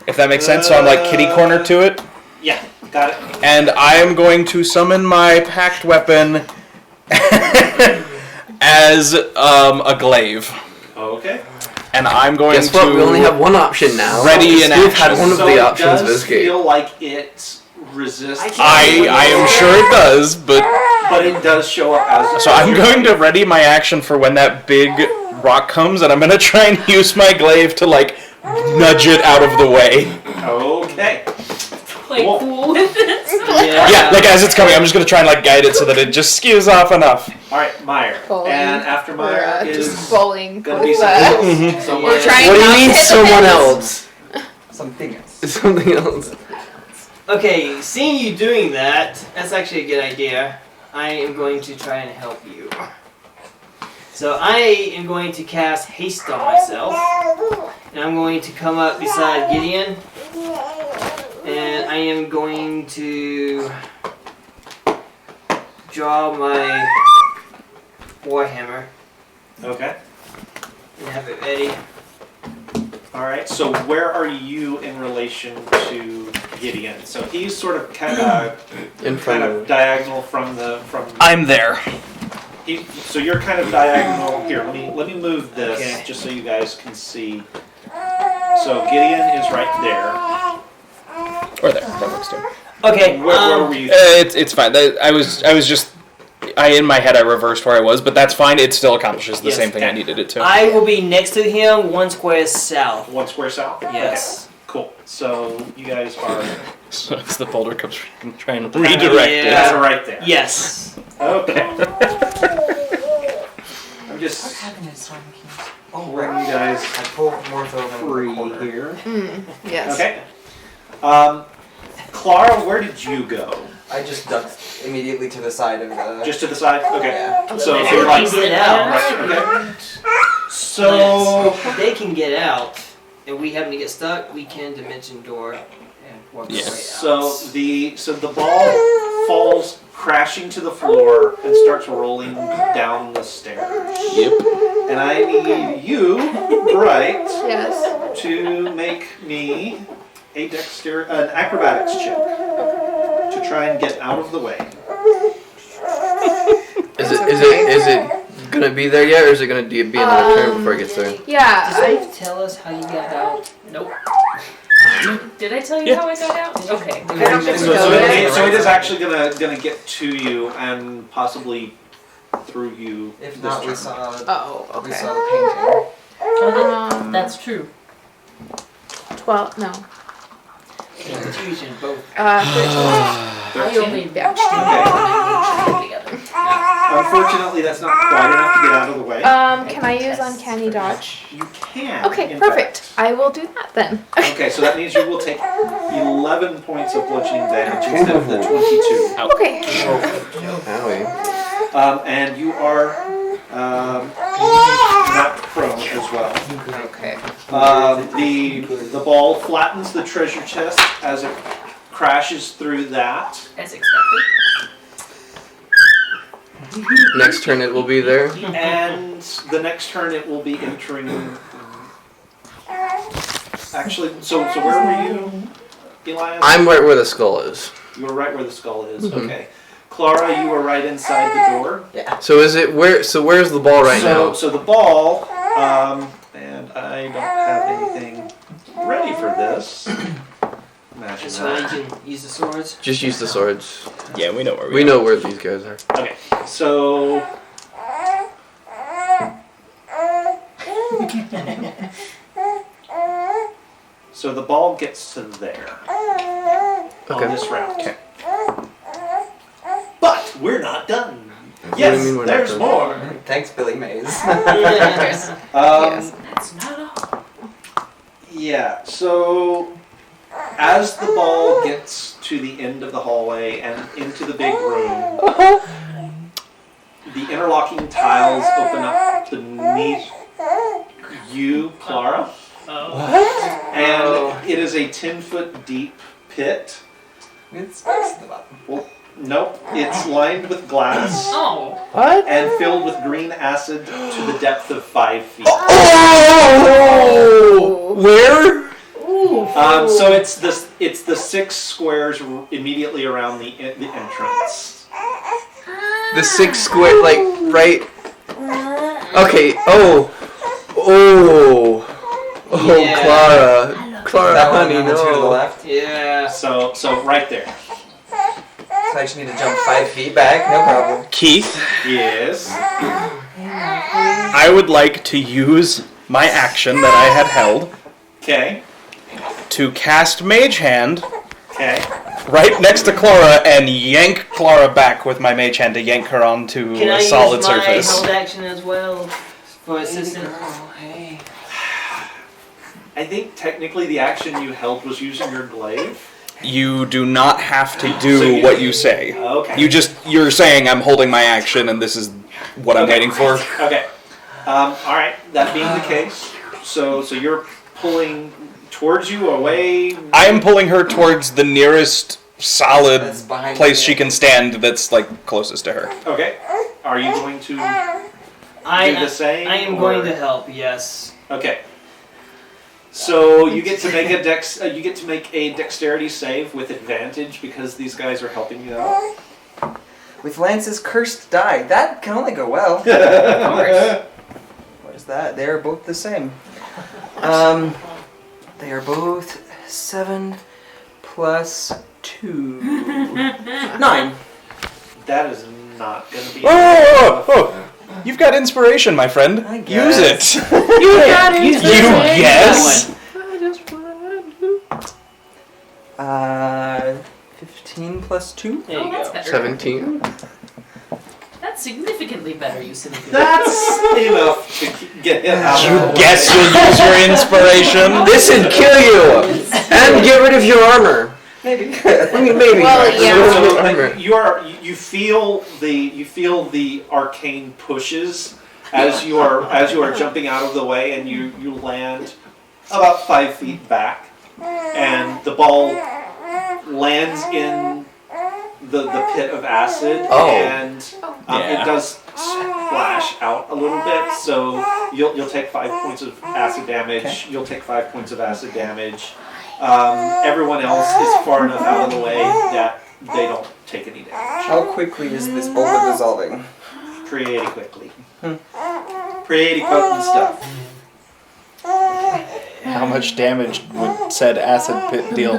If that makes sense, so I'm like kitty corner to it. Yeah. Got it. And I am going to summon my packed weapon as a glaive. Okay. And I'm going Guess to. what? We only have one option now. Ready in We've had action. one of So the it options of does escape. feel like it resists. I am sure it does, but But it does show up as. so I'm going to ready my action for when that big rock comes, and I'm going to try and use my glaive to like nudge it out of the way. Okay. Play Cool. cool with it. Yeah, like as it's coming, I'm just going to try and like guide it so that it just skews off enough. All right, Meyer. Bowling. And after Meyer is just bowling. gonna be with something else. So We're Meyer- trying What do not you to mean hit the someone middle. else? Something else. Something else. Okay, seeing you doing that, that's actually a good idea. I am going to try and help you. So I am going to cast haste on myself, and I'm going to come up beside Gideon, and I am going to draw my warhammer Okay. and have it ready. All right. So where are you in relation to Gideon? So he's sort of In front kind of of diagonal from. I'm there. So you're kind of diagonal here. Let me move this Okay. just so you guys can see. So Gideon is right there. Or there. That works too. Okay, Where were you? It's fine. I was just. In my head I reversed where I was, but that's fine. It still accomplishes the Yes, same thing I okay. needed it to. I will be next to him, one square south. 1 square south. Yes. Okay, cool. So you guys are So as the boulder comes, we can try and redirect Yeah. right there. Yes. Okay. I'm just Oh, letting you guys I pulled more so free here. Yes. Okay. Clara, where did you go? I just ducked immediately to the side of the. Just to the side? Okay. Yeah. So you're like Get out. right, okay. So If they can get out, and we happen to get stuck, we can dimension door and work our way out. so the ball falls crashing to the floor and starts rolling down the stairs. Yep. And I need you, Bright, Yes. to make me an acrobatics check to try and get out of the way. Is it gonna be there yet, or is it gonna be another turn before it gets there? Yeah. Does it tell us how you got out? Nope. Did I tell you Yeah. how I got out? Okay. I don't think So, so. it is actually gonna get to you and possibly through you. If this not, we turn. saw. Oh, We okay. saw the painting. That's true. 12, no. Confusion, both. 13. I only Yeah. together. Unfortunately, that's not quite enough to get out of the way. Can I use Uncanny Dodge? You can. Okay, in perfect. fact. I will do that then. Okay, so that means you will take 11 points of bludgeoning damage instead of the 22. Okay. Owie. And you are not prone as well. Okay. The ball flattens the treasure chest as it crashes through that. As expected. Next turn it will be there. And the next turn it will be entering. Actually, so where were you, Elias? I'm right where the skull is. You were right where the skull is. Okay. Clara, you were right inside the door. Yeah. So is it where? So where's the ball right now? So the ball, and I don't have anything ready for this. Imagine So we that. can use the swords. Just use the swords. Yeah, we know where We know where these guys are. Okay, so So the ball gets to there Okay. on this round. Okay. But we're not done. What do you mean we're not There's done? more. Thanks, Billy Mays. Yes. That's not all. Yeah, so as the ball gets to the end of the hallway and into the big room, the interlocking tiles open up beneath you, Clara, Oh. and it is a 10-foot deep pit. With spikes at the bottom. Nope, it's lined with glass Oh. What? and filled with green acid to the depth of 5 feet. Oh! Where? So it's the 6 squares immediately around the entrance. The 6 square, like, right? Okay, oh, Yeah. Clara, That one honey, on the two to the no. left. Yeah. So right there. So I just need to jump 5 feet back. No problem. Keith, Yes. I would like to use my action that I had held Okay. to cast Mage Hand Okay. right next to Clara and yank Clara back with my Mage Hand to yank her onto Can a I solid use my surface. held action as well for assistance? Oh, hey. I think technically the action you held was using your glaive. You do not have to do So you- what you say. Okay. You're saying I'm holding my action and this is what I'm Okay. waiting for. Okay. All right. That being the case, so you're pulling towards you, away. I am pulling her towards the nearest solid That's behind place me. she can stand that's like closest to her. Okay. Are you going to I do the same? I am or- going to help. Yes. Okay. So you get to make a dexterity save with advantage because these guys are helping you out. With Lance's cursed die, that can only go well. Of course. What is that? They are both the same. They are both 7 plus 2. 9. That is not going to be. Oh! You've got inspiration, my friend. I Use guess. it. You got it. You guess. 15 plus 2. There you Oh, that's go. better. 17. That's significantly better use of the That's enough to get him out. You of the guess way. you'll use your inspiration. This'd kill you! And get rid of your armor. Maybe. I mean, maybe. Well, Get yeah. rid of So your armor. you feel the arcane pushes as you are jumping out of the way, and you land about 5 feet back, and the ball lands in the pit of acid, Oh. and Yeah. it does splash out a little bit. So you'll take 5 points of acid damage. Okay. You'll take 5 points of acid damage. Everyone else is far enough out of the way that they don't take any damage. How quickly is this boulder dissolving? Pretty quickly. Pretty potent stuff. How much damage would said acid pit deal?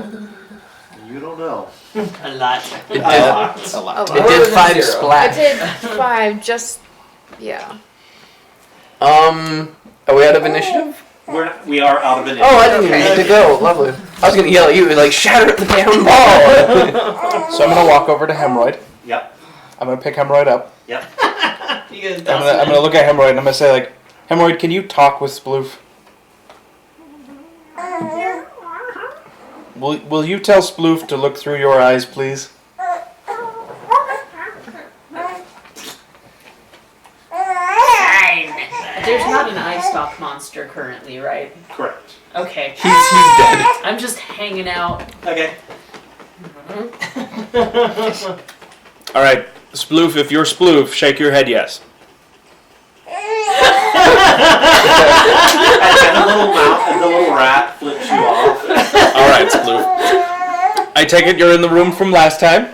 You don't know. A lot. It A lot. A lot. Oh, It wow. did 5 I splash. did 5, just, yeah. Are we out of initiative? We are out of initiative. Oh, I didn't even Okay. need to go. Lovely. I was gonna yell at you, like, shatter the damn ball! So I'm gonna walk over to Hemorrhoid. Yep. I'm gonna pick Hemorrhoid up. Yep. You guys I'm gonna look at Hemorrhoid and I'm gonna say like, Hemorrhoid, can you talk with Sploof? Will you tell Sploof to look through your eyes, please? Fine. There's not an eye stalk monster currently, right? Correct. Okay. He's dead. I'm just hanging out. Okay. All right, Sploof. If you're Sploof, shake your head yes. And the little rat flips you off. All right, Sploof. I take it you're in the room from last time.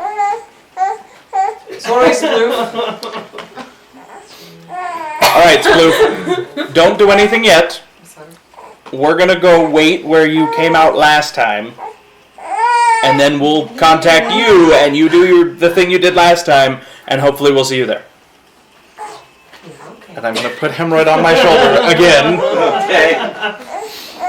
Sorry, Sploof. All right, Sploof. Don't do anything yet. We're gonna go wait where you came out last time, and then we'll contact you, and you do the thing you did last time, and hopefully we'll see you there. And I'm gonna put Hemorrhoid on my shoulder again. Okay.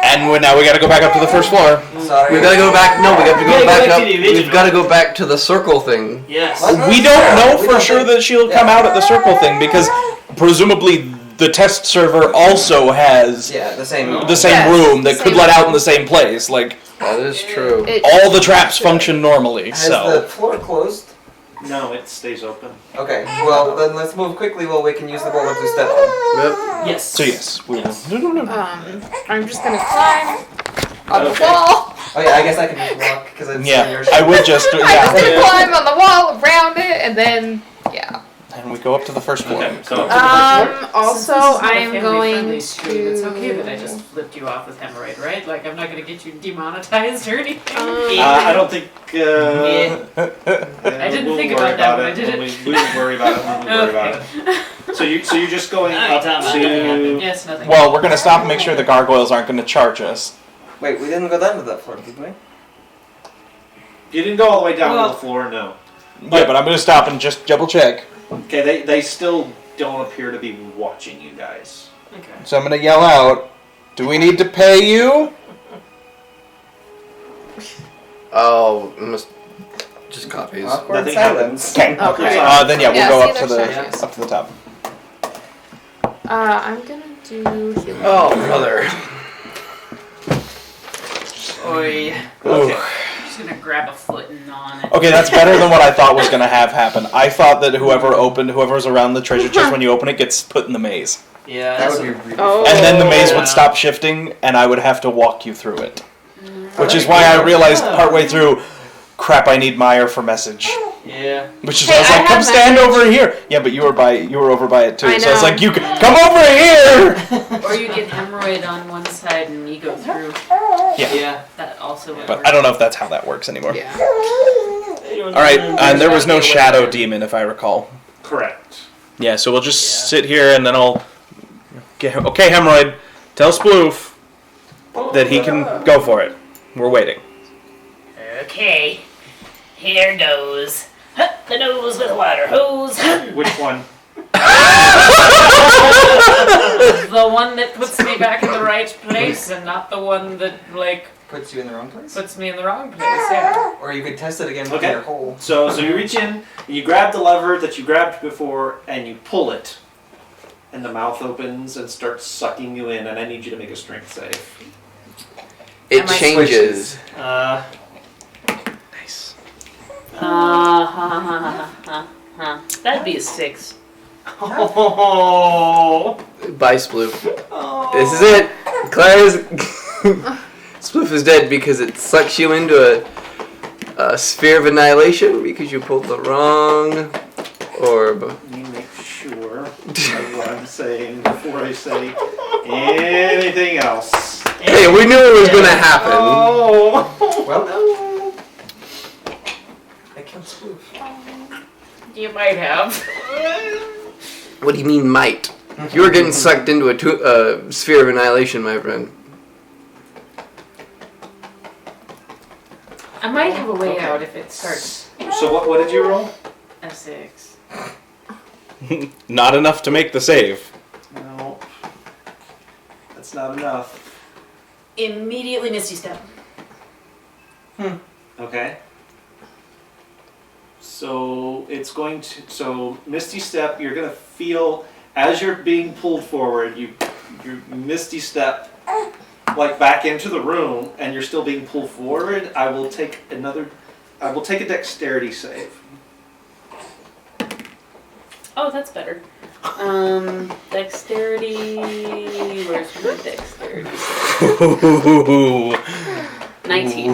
And now we got to go back up to the first floor. Sorry. We gotta go back. No, we have to go gotta go back back up. to the original. We've got to go back to the circle thing. Yes. What? We don't know We for don't sure think- that she'll come out at the circle thing because presumably the test server also has Yeah, the same. the same Yes, room that could same let out in room. the same place. Like That is true. all the traps function normally. Has So the floor closed? No, it stays open. Okay, well then let's move quickly while we can use the boulder to step on. Yep. Yes. so yes, we will. I'm just gonna climb on the Okay. wall. Oh yeah, I guess I can just walk because it's Yeah, your I would just I'm just gonna yeah. climb on the wall around it, and then yeah. And we go up to the first floor. Okay, so up to the first floor. Also, Since this is not I a am family-friendly going stream, It's okay that I to. just flipped you off with hemorrhoid, right? Like, I'm not gonna get you demonetized or anything. I don't think. I didn't we'll think worry about that when I it did when it. We will worry about it when we worry about it. So you're just going up to. Yes, nothing. Well, we're gonna stop and make sure the gargoyles aren't gonna charge us. Wait, we didn't go down to that floor, did we? You didn't go all the way down Well- to the floor, no. Yeah, but I'm gonna stop and just double check. Okay, they still don't appear to be watching you guys. Okay. So I'm gonna yell out, "Do we need to pay you?" Oh, must just copies. Awkward Nothing silence. Okay. Okay. Then yeah, we'll Yeah, go see, up to there's the charges. up to the top. I'm gonna do healing. Oh, brother. Oi. Okay. I'm just gonna grab a foot and gnaw on it. Okay, that's better than what I thought was gonna have happen. I thought that whoever's around the treasure chest when you open it gets put in the maze, Yeah. That That's would be really Oh. and then the maze Yeah. would stop shifting, and I would have to walk you through it. Which is why I realized partway through, crap, I need Meyer for message. Yeah. Which is Hey, I was I like, come have stand message. over here. Yeah, but you were over by it too. I So I was know. like, you come over here. Or you get hemorrhoid on one side and you go through. Yeah. Yeah. That also would But work. I don't know if that's how that works anymore. Yeah. All right, and there was no shadow demon, if I recall. Correct. Yeah, so we'll just sit here, and then I'll get. Okay, hemorrhoid, tell Sploof that he can go for it. We're waiting. Okay, here goes. The nose with a water hose. Which one? The one that puts me back in the right place and not the one that, like, puts you in the wrong place. puts me in the wrong place, yeah. Or you could test it again with Okay. your hole. So you reach in, and you grab the lever that you grabbed before, and you pull it. And the mouth opens and starts sucking you in, and I need you to make a strength save. It I might changes. Nice. That'd be a 6. Oh. Bye, Sploof. This is it. Claire's Sploof is dead because it sucks you into a sphere of annihilation because you pulled the wrong orb. Let me make sure of what I'm saying before I say anything else. Hey, we knew it was going to happen. Oh. Well, I killed Spoof. You might have. What do you mean, might? You were getting sucked into a sphere of annihilation, my friend. I might have a way Okay. out if it starts So what did you roll? a 6. Not enough to make the save. No. That's not enough. Immediately Misty Step. Okay. So it's going to. So Misty Step, you're gonna feel as you're being pulled forward. You Misty Step like back into the room, and you're still being pulled forward. I will take a dexterity save. Oh, that's better. Dexterity. Where's my dexterity? 19.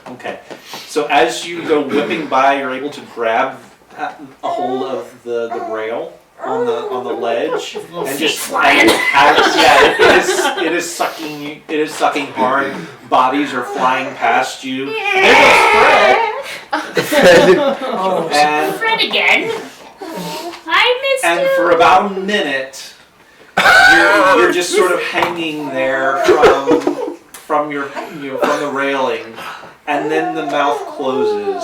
Okay. So as you go whipping by, you're able to grab a hold of the rail on the ledge and just flying. it is sucking you. It is sucking hard. Bodies are flying past you. And Fred again. I missed and you. for about a minute, you're just sort of hanging there from the railing, and then the mouth closes.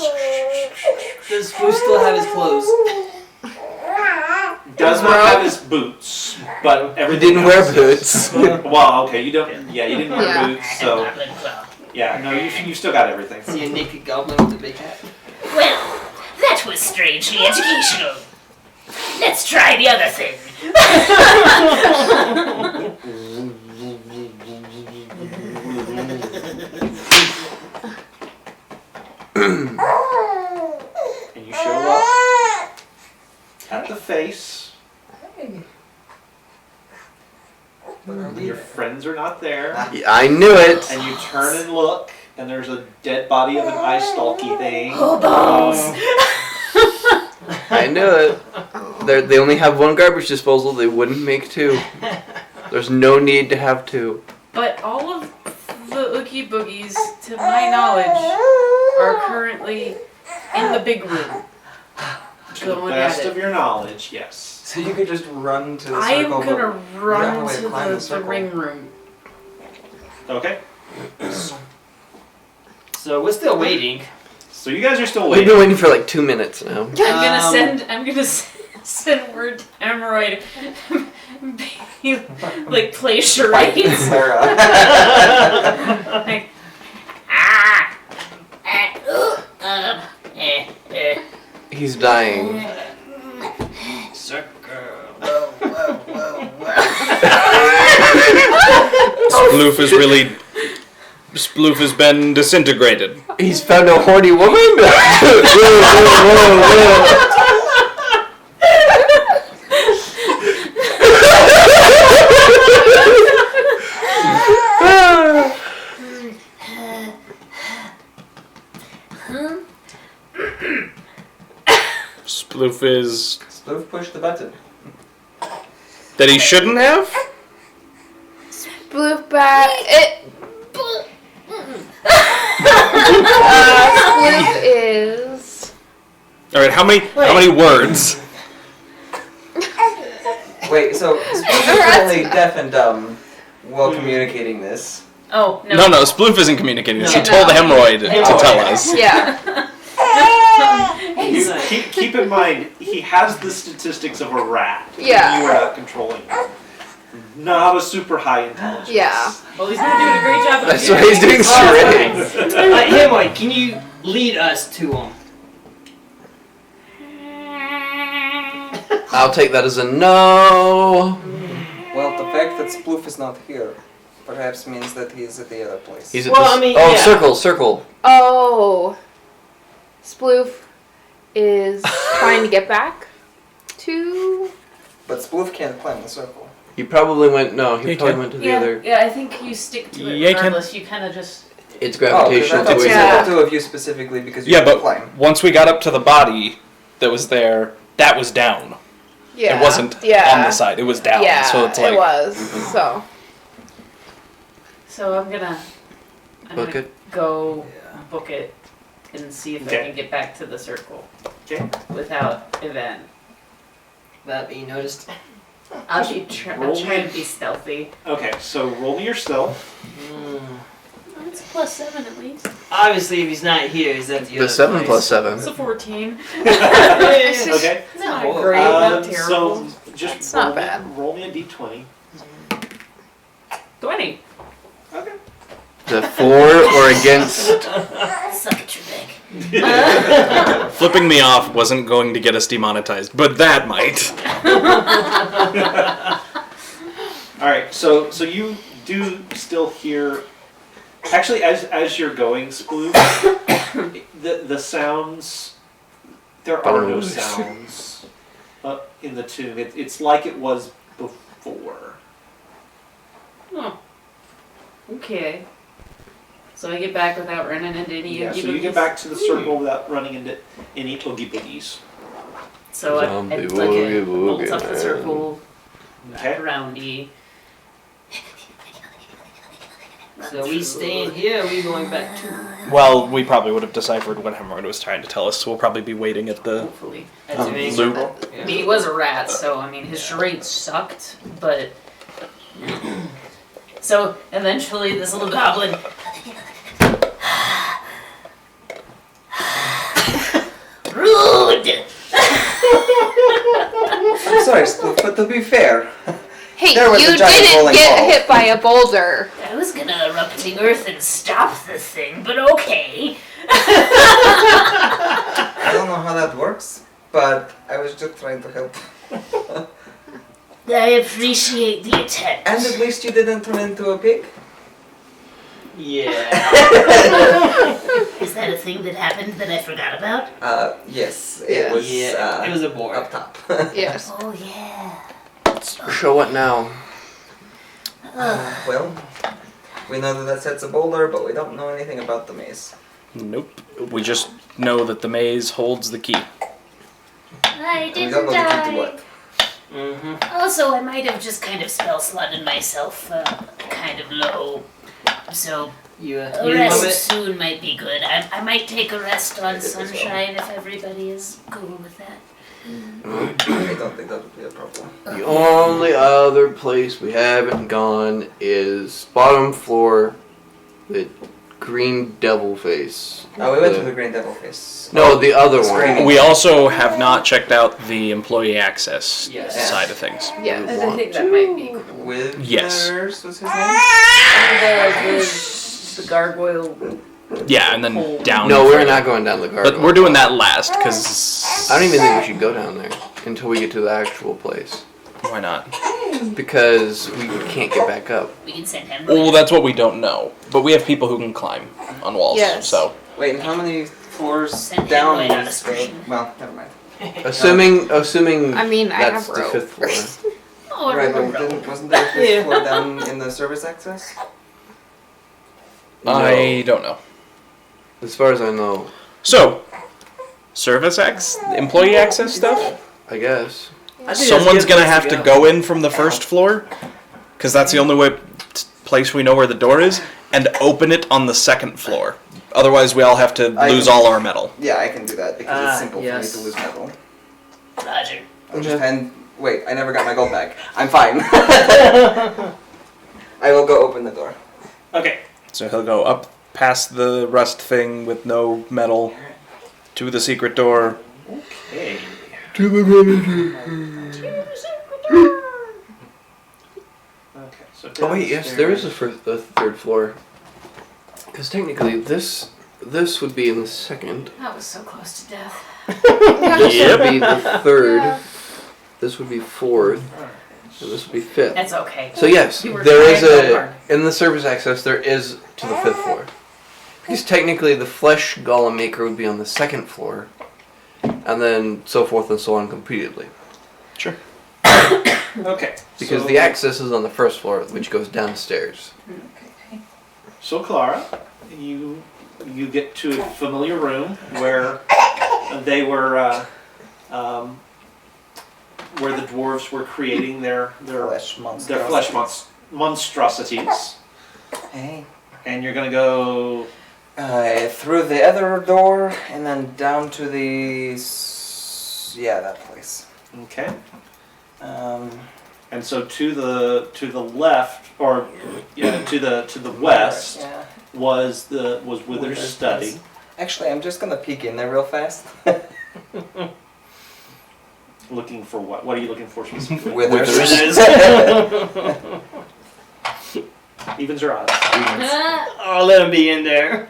Does Spoof still have his clothes? Does not have his boots, but He everything didn't wear else- boots. Well, okay, you don't. Yeah, you didn't wear Yeah. boots, And so goblin club. yeah. No, you still got everything. See a naked goblin with a big hat. Well, that was strangely educational. Let's try the other thing. And you show up at the face. Your friends are not there. I knew it. And you turn and look, and there's a dead body of an ice stalky thing. I knew it. They only have one garbage disposal. They wouldn't make two. There's no need to have two. But all of the Oogie Boogies, to my knowledge, are currently in the big room. To the Going best at it. of your knowledge, yes. So you could just run to the I am circle. gonna run have to to climb the the circle. ring room. Okay. So we're still waiting. So you guys are still We've waiting. been waiting for like 2 minutes now. I'm gonna send word to Emerald. Like play charades. Sarah. Like, He's dying. Sploof is really. Sploof has been disintegrated. He's found a horny woman. Whoa, whoa, whoa, whoa. Sploof is. Sploof pushed the button. That he shouldn't have? Blue bat. Sploop is. Alright, how many words? Wait, so Sploof is only deaf and dumb while communicating this. oh no. No, Sploof isn't communicating this. He No. told Hemorrhoid to Oh, tell okay. us. Yeah. Keep in mind, he has the statistics of a rat. Yeah. You are not controlling him. Not a super high intelligence. Yeah. Well, he's not doing a great job of That's why he's doing charades. Hemorrhoid, can you lead us to him? I'll take that as a no. Well, the fact that Sploof is not here perhaps means that he is at the other place. He's at Well, this. I mean, oh, yeah. circle. Oh. Sploof is trying to get back to. But Sploof can't climb the circle. He probably went. No, he He probably can. went to the Yeah, other. yeah, I think you stick to it Yeah, you can. regardless. You kind of just. It's Oh, because gravitational. I thought we twist. Yeah. said the two of you specifically because you Yeah, can but climb. once we got up to the body that was there, that was down. Yeah. It wasn't yeah. on the side, it was down. Yeah, so it's like. it was. So. So I'm gonna Book it. go book it and see if I Okay. can get back to the circle Okay. without event. Without being noticed. I'll try to be stealthy. Okay, so roll me your stealth. It's +7 at least. Obviously, if he's not here, he's at the other The 7 place. plus 7. It's a 14. Okay. It's not Oh, great, not terrible. So just It's roll not me- bad. Roll me a d20. 20. Okay. The 4 or against. Suck at your dick. Flipping me off wasn't going to get us demonetized, but that might. All right. So you do still hear. Actually, as you're going, Sploof, the sounds. There are no Bones. sounds in the tomb. It's like it was before. Oh. Okay. So I get back without running into any Yeah. Oogie So you get Boogies? back to the circle without running into any Oogie Boogies. So I Zombie like Oogie bolts up the Boogie. circle Okay. roundy. So we staying here, or we going back to? Well, we probably would have deciphered what Hemorrhoid was trying to tell us, so we'll probably be waiting at the Hopefully. At the main loop. circle? I mean, he was a rat, so I mean, his charade sucked, but. So eventually, this little goblin. Rude! I'm so sorry, Spoof, but to be fair, Hey, There was you a giant didn't rolling get ball. hit by a boulder. I was gonna erupt the earth and stop the thing, but okay. I don't know how that works, but I was just trying to help. I appreciate the attempt. And at least you didn't turn into a pig. Yeah. Is that a thing that happened that I forgot about? Yes, Yeah. it was. Yeah. It was a boar. up top. Yes. Oh yeah. Show what now? Well, we know that sets a boulder, but we don't know anything about the maze. Nope. We just know that the maze holds the key. I And we didn't don't know the key to die. what. Mm-hmm. Also, I might have just kind of spell slotted myself kind of low. So You a need a rest moment? soon might be good. I might take a rest on Sunshine if everybody is cool with that. I don't think that would be a problem. The only other place we haven't gone is bottom floor, the green devil face. Oh, we went to the Green Devil face. No, the other Screen. one. We also have not checked out the employee access Yes. side of things. Yes. We I want think that might be to. cool. With Yes. was his name? The gargoyle. Yeah, and then down. No, we're not going down the gargoyle. But we're doing that last, because... I don't even think we should go down there until we get to the actual place. Why not? Because we can't get back up. We can send him. Well, that's what we don't know. But we have people who can climb on walls, Yes. so... Wait, and how many floors Send him down right on the was the... screen. Well, never mind. Assuming I mean, I that's have the rope. 5th floor. Oh, Right, rope. but wasn't there a fifth Yeah. floor down in the service access? I don't know. As far as I know, So, employee access stuff? I guess. I think Someone's that's a good gonna place have to go in from the first floor, because that's the only place we know where the door is, and open it on the second floor. Otherwise, we all have to lose all our metal. Yeah, I can do that because it's simple yes. for me to lose metal. Roger. I'll just wait, I never got my gold back. I'm fine. I will go open the door. Okay. So he'll go up past the rust thing with no metal to the secret door. Hey. To the Okay, so Oh wait, yes, there is a third floor. Because technically, this would be in the second. That was so close to death. This Yep. would be the third. Yeah. This would be fourth. And this would be fifth. That's okay. So yes, You were there is trying so hard. in the service access. There is to the 5th floor. Because technically, the flesh golem maker would be on the 2nd floor, and then so forth and so on repeatedly. Sure. Okay. Because so, the access is on the 1st floor, which goes downstairs. So Clara, you get to a familiar room where they were where the dwarves were creating their Flesh monster. their flesh monstrosities, Hey. and you're gonna go. Through the other door and then down to the that place. Okay. Um, And so to the left, or to the west, Yeah. was Wither's study. Actually, I'm just gonna peek in there real fast. Looking for what? What are you looking for specifically? Withers. Evens or odds? I'll let him be in there.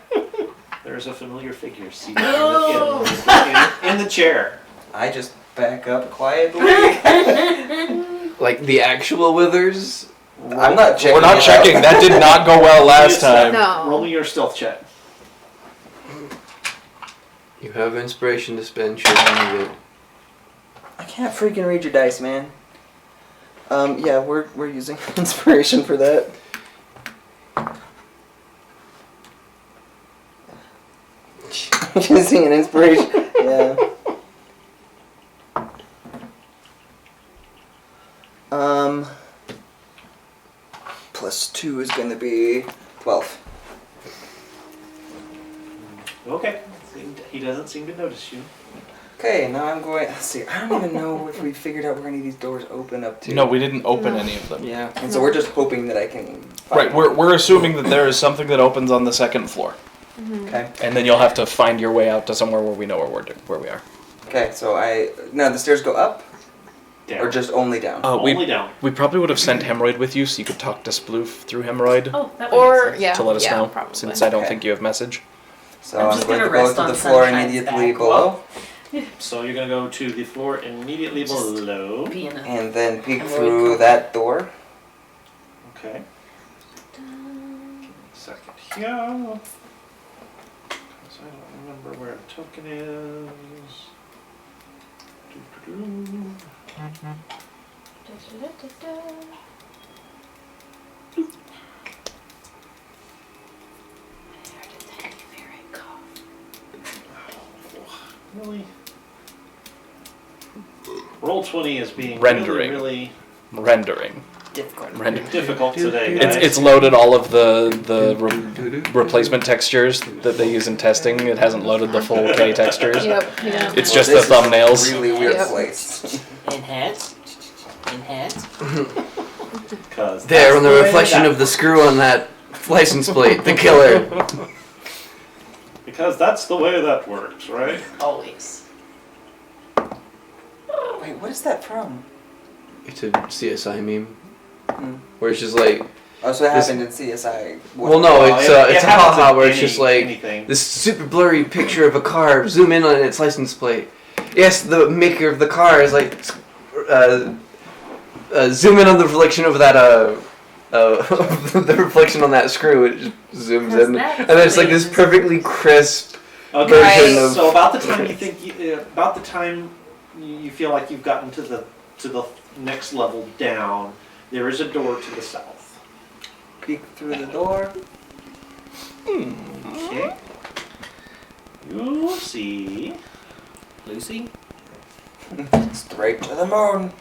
There's a familiar figure seated in the chair. I just back up quietly. Like the actual Withers? I'm not checking. We're not it checking. out. That did not go well last time. No. Roll me your stealth check. You have inspiration to spend should you need it. I can't freaking read your dice, man. Yeah, we're using inspiration for that. Using an inspiration. Yeah. +2 is gonna be 12. Okay. He doesn't seem to notice you. Okay, now I'm going. Let's see. I don't even know if we figured out where any of these doors open up to. No, we didn't open any of them. Yeah, and so we're just hoping that I can. Right, we're assuming that there is something that opens on the 2nd floor. Okay. And then you'll have to find your way out to somewhere where we know where we are. Okay, so now the stairs go up. Down. Or just only down? Only down. We probably would have sent Hemorrhoid with you, so you could talk to Sploof through Hemorrhoid Oh, that would Or make sense. yeah, to let us yeah, know, probably. since I don't Okay. think you have message. So I'm I'm, just going to gonna go rest to on the floor Sunshine's immediately back below, So you're gonna go to the floor immediately Just- below. Being a and then peek I'm through going that door. Okay. Second here. Because I don't remember where the token is. Doo-doo-doo. Really? Roll20 is being Rendering. really Rendering. Difficult. difficult today, guys. It's loaded all of the replacement textures that they use in testing. It hasn't loaded the full K textures. Yep. Yeah. It's Well, just the this is a thumbnails. really weird Yep. place. Enhance. Enhance. Because There, on the reflection of the screw on that license plate, the killer. Because that's the way that works, right? always. Wait, what is that from? It's a CSI meme. Hmm. Where it's just like, Oh, so it This- happened in CSI. well, no, it's it a happens haha in where it's just like anything. this super blurry picture of a car. Zoom in on its license plate. Yes, the maker of the car is like, zoom in on the reflection of that. The reflection on that screw. It just zooms in, and then it's like this perfectly crisp. Okay, version of- so about the time you think about the time you feel like you've gotten to the next level down, there is a door to the south. Peek through the door. Okay. You see. Lucy. Straight to the moon.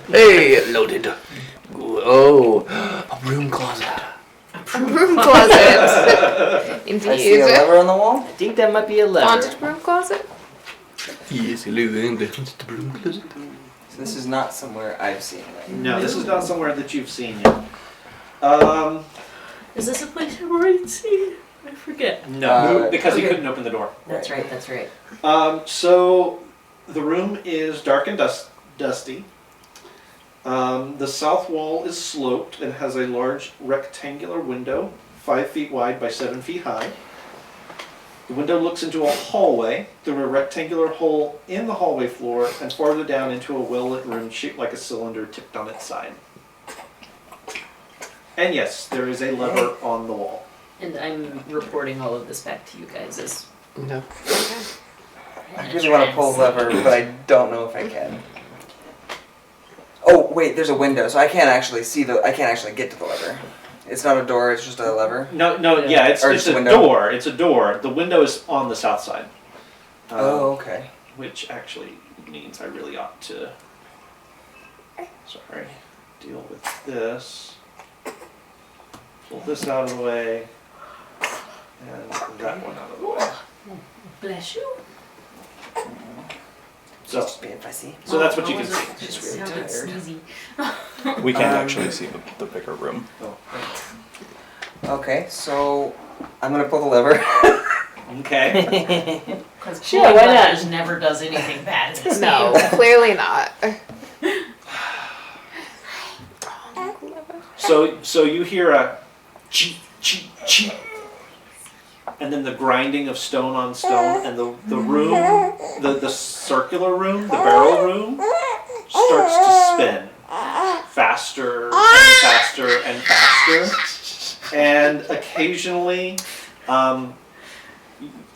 Hey, loaded. Oh, a broom closet. Broom closet. I see a Indeed. lever on the wall. I think that might be a lever. Haunted broom closet. Yes, hello, and the broom closet. So this is not somewhere I've seen. Right? No, this is not somewhere that you've seen yet. Is this a place I've already seen? I forget. No, because you okay. couldn't open the door. That's right, that's right. So the room is dark and dusty. The south wall is sloped and has a large rectangular window, 5 feet wide by 7 feet high. The window looks into a hallway through a rectangular hole in the hallway floor and farther down into a well-lit room shaped like a cylinder tipped on its side. And yes, there is a lever on the wall. And I'm reporting all of this back to you guys as No. I really want to pull the lever, but I don't know if I can. Oh wait, there's a window, so I can't actually see the. I can't actually get to the lever. It's not a door; it's just a lever. No, yeah, it's Or a just a window. door. It's a door. The window is on the south side. Oh, okay. Which actually means I really ought to, sorry, deal with this. Pull this out of the way. And that one out of the way. bless you. So, Just being fussy. so that's what you How can was see. it? It Just really sounded tired. sneezy. We can't actually see the bigger room. Okay, so I'm gonna pull the lever. Okay. Because Sure, why not? Just never does anything bad in this No, game. clearly not. So you hear a cheep, cheep, cheep. And then the grinding of stone on stone, and the room, the circular room, the barrel room, starts to spin faster and faster and faster. And occasionally,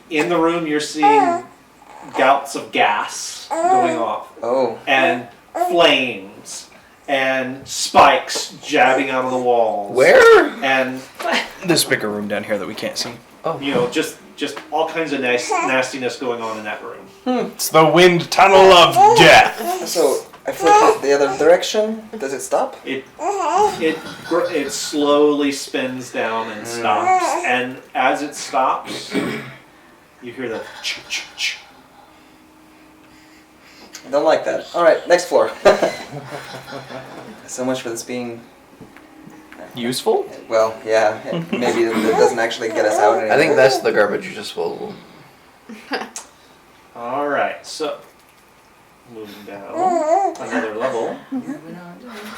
in the room, you're seeing gouts of gas going off, Oh. and flames, and spikes jabbing out of the walls. Where? And This bigger room down here that we can't see. you know, just all kinds of nastiness going on in that room. It's the wind tunnel of death. So I flip it the other direction. Does it stop? It slowly spins down and stops, and as it stops, you hear the ch-ch-ch. I don't like that. All right, next floor. So much for this being. Useful? Well, yeah. Maybe it doesn't actually get us out anymore. I think that's the garbage disposal. All right, so moving down another level.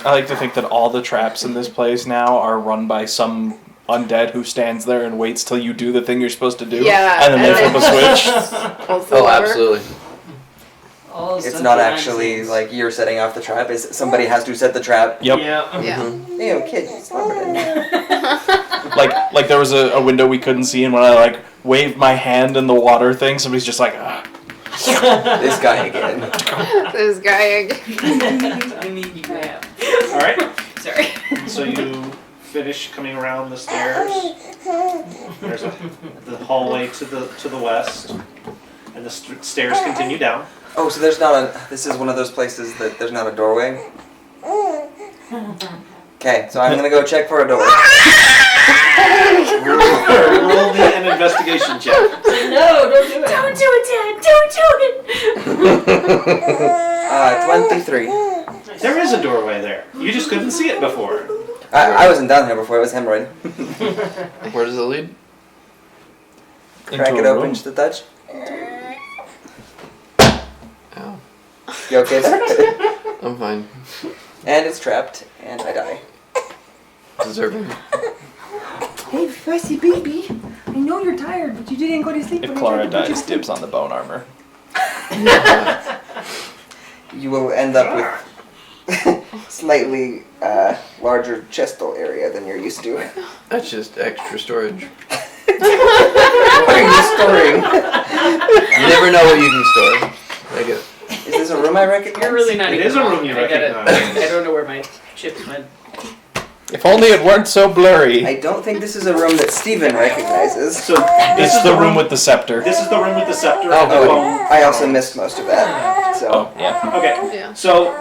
I like to think that all the traps in this place now are run by some undead who stands there and waits till you do the thing you're supposed to do. Yeah, And then they and flip a switch. Oh, absolutely. All It's stuff not behind the actually scenes. like you're setting off the trap. It's somebody has to set the trap. Yep. Yeah. Yeah. Ew, kid, you slumbered in. Like there was a window we couldn't see, and when I like waved my hand in the water thing, somebody's just like, ah. This guy again. This guy again. I need you, man. All right. Sorry. So you finish coming around the stairs. There's the hallway to the west, and the stairs continue down. Oh, so there's not a. This is one of those places that there's not a doorway. Okay, so I'm gonna go check for a door. Roll me an investigation check. No, don't do it. Don't do it, Dad! Don't do it! 23. There is a doorway there. You just couldn't see it before. I wasn't down here before. It was hemorrhoid. Where does it lead? Crack Into it a open room. just a touch. Ow. You okay there? I'm fine. And it's trapped, and I die. Deserving. Hey, fussy baby. I know you're tired, but you didn't go to sleep. If when I Clara tried to put you dies, to sleep. dibs on the bone armor. You will end up with slightly larger chestal area than you're used to. That's just extra storage. What are you storing? You never know what you can store. I get it. Is this a room I recognize? You're really not It even is a wrong. room you I get it. recognize. I don't know where my chip went. If only it weren't so blurry. I don't think this is a room that Steven recognizes. So this It's is the room with the scepter. This is the room with the scepter Oh, and the good. bone. I also missed most of that. So Oh, yeah. Okay. Yeah. So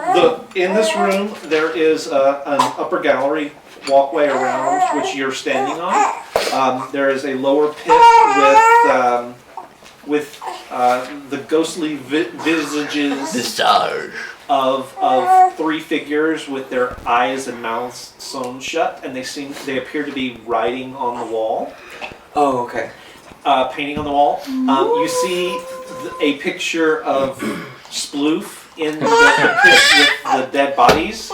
in this room there is an upper gallery walkway around which you're standing on. There is a lower pit with the ghostly visages Visage. of three figures with their eyes and mouths sewn shut, and they appear to be writing on the wall, Oh, okay. painting on the wall. You see a picture of Sploof in the pit with the dead bodies,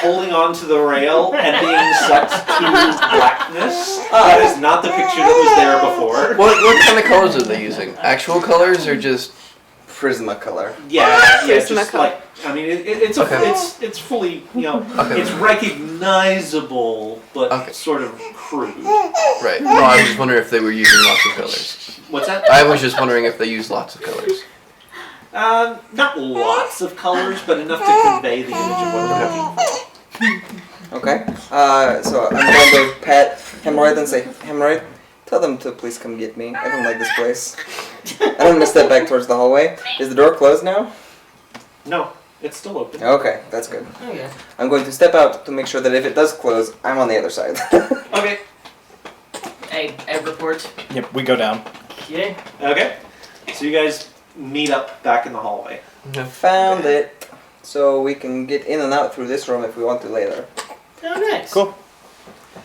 holding onto the rail and being sucked to blackness. That is not the picture that was there before. What kind of colors are they using? Actual colors or just... Prisma color. Yeah, just Prismacolor. like, I mean, it's Okay. it's fully, Okay. it's recognizable, but Okay. sort of crude. Right. No, I was just wondering if they were using lots of colors. What's that? I was just wondering if they used lots of colors. Not lots of colors, but enough to convey the image of what they're looking for. Okay. So I'm going to pat Hemorrhoid and say, Hemorrhoid, tell them to please come get me. I don't like this place. I'm going to step back towards the hallway. Is the door closed now? No, it's still open. Okay, that's good. Okay. I'm going to step out to make sure that if it does close, I'm on the other side. Okay. I report. Yep, we go down. Okay. Okay. So you guys meet up back in the hallway. Found it. So we can get in and out through this room if we want to later. Oh, nice. Cool.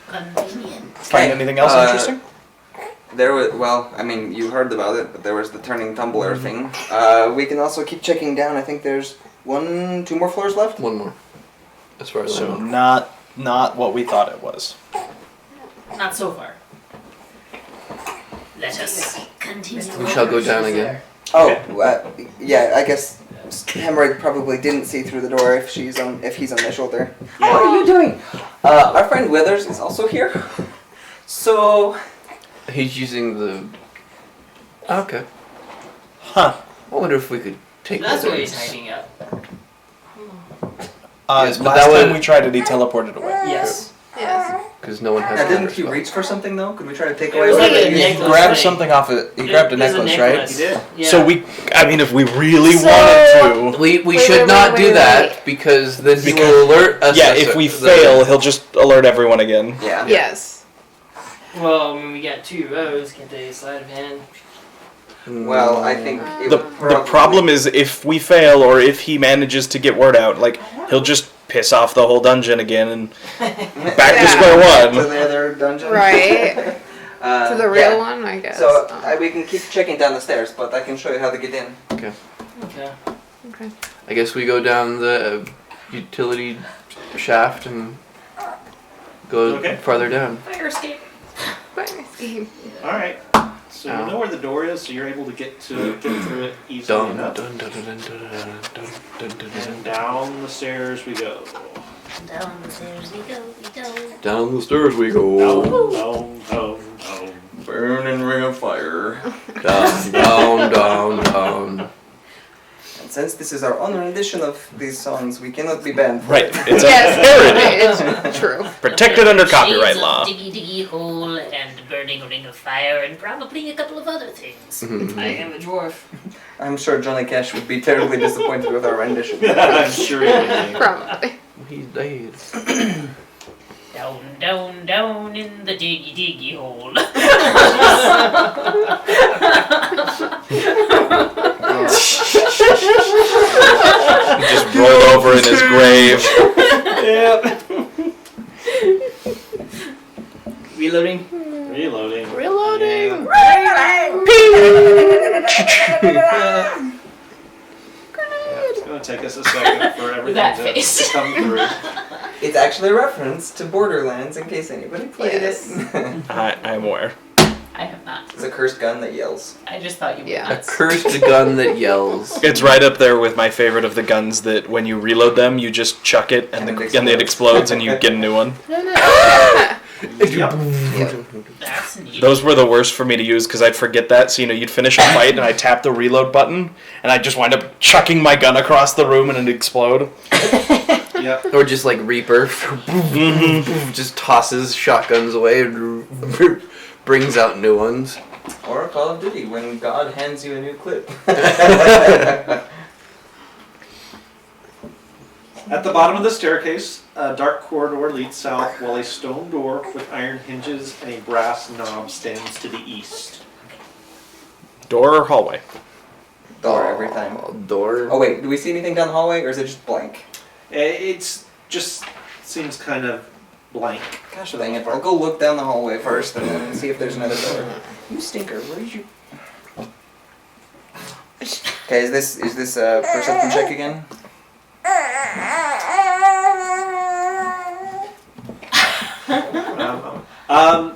Convenient. Find anything else interesting? There was, well, I mean, you heard about it, but there was the turning tumbler thing. We can also keep checking down. I think there's 2 more floors left. One more. As far as I So know. not what we thought it was. Not so far. Let us continue. We shall go down again. Oh, yeah. I guess Hemorrhoid probably didn't see through the door if he's on my shoulder. What are you doing? Our friend Withers is also here. So He's using the... Okay. Huh. I wonder if we could take That's the where he's things. hiding out. Yes, but last that time was- we tried it, he teleported away. Yes. Yes. Because no one has... didn't counter he spell. reach for something though? Could we try to take It away? was what like he a used? necklace. He grabbed thing. something off it. He grabbed a There's necklace, right? He did. Yeah. So I mean, if we really So- wanted to, We Wait, should wait, not wait, do wait, that wait. because then he Because- will alert us. yeah, if we fail, he'll just alert everyone again. Yeah. Yes. Well, I mean, we got 2 rows. Can't they sleight of hand? Well, I think it The would probably... problem is if we fail or if he manages to get word out, like he'll just piss off the whole dungeon again and back to Yeah. square to one. the other dungeon. Right. To the real yeah. one, I guess. So we can keep checking down the stairs, but I can show you how to get in. Okay. Okay. Okay. I guess we go down the utility shaft and go Okay. farther down. Fire escape. Fire escape. All right. So you know where the door is, so you're able to get through it easily Dun, enough. dun, dun, dun, dun, dun, dun, dun, dun, And down the stairs we go. Down the stairs we go, Down the stairs we go. Down. Burning ring of fire. Down, down, down, down. And since this is our own rendition of these songs, we cannot be banned. For Right. it. It's a parody. It's true. Protected under copyright Shades law. of Diggy Diggy Hole and Burning Ring of Fire and probably a couple of other things. I am a dwarf. I'm sure Johnny Cash would be terribly disappointed with our rendition. I'm sure you would. Probably. He's dead. Down, down, down in the Diggy Diggy Hole. He just rolled over in his grave. Yep. Reloading. Reloading. Reloading. It's going to take us a second for everything That to face. come through. It's actually a reference to Borderlands in case anybody played Yes. it. I'm aware. I have not. It's a cursed gun that yells. I just thought you were Yeah. A nuts. cursed gun that yells. It's right up there with my favorite of the guns that when you reload them, you just chuck it and it explodes and you get a new one. That's neat. Those were the worst for me to use because I'd forget that. So, you'd finish a fight and I'd tap the reload button and I'd just wind up chucking my gun across the room and it'd explode. Yep. Or just like Reaper. Just tosses shotguns away and brings out new ones. Or Call of Duty, when God hands you a new clip. At the bottom of the staircase, a dark corridor leads south while a stone door with iron hinges and a brass knob stands to the east. Door or hallway? Door every time. Door. Oh wait, do we see anything down the hallway or is it just blank? It's just seems kind of blank. Gosh dang it, I'll go look down the hallway first and then see if there's another door. You stinker, where's you... Okay, is this a perception check again?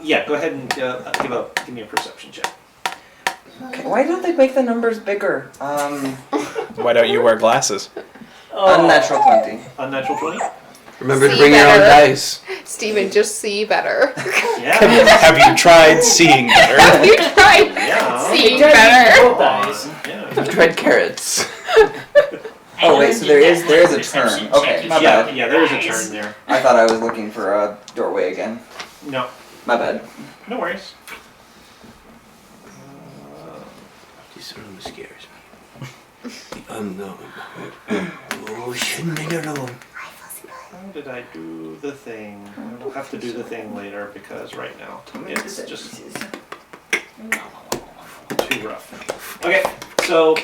Yeah, go ahead and give me a perception check. Okay, why don't they make the numbers bigger? Why don't you wear glasses? Unnatural 20. Unnatural 20? Remember to See bring your own better. dice. Steven, just see better. Yeah. Have you tried seeing better? Have you tried Yeah. seeing better? Both eyes. Yeah. I've tried carrots. Oh wait, so there is a turn. Okay, my Yeah, bad. yeah, there's a turn there. I thought I was looking for a doorway again. No, My bad. no worries. This room scares me. The unknown. Oh, shouldn't be alone. How did I do the thing? I'll have to do the thing later because right now it's just too rough. Okay, so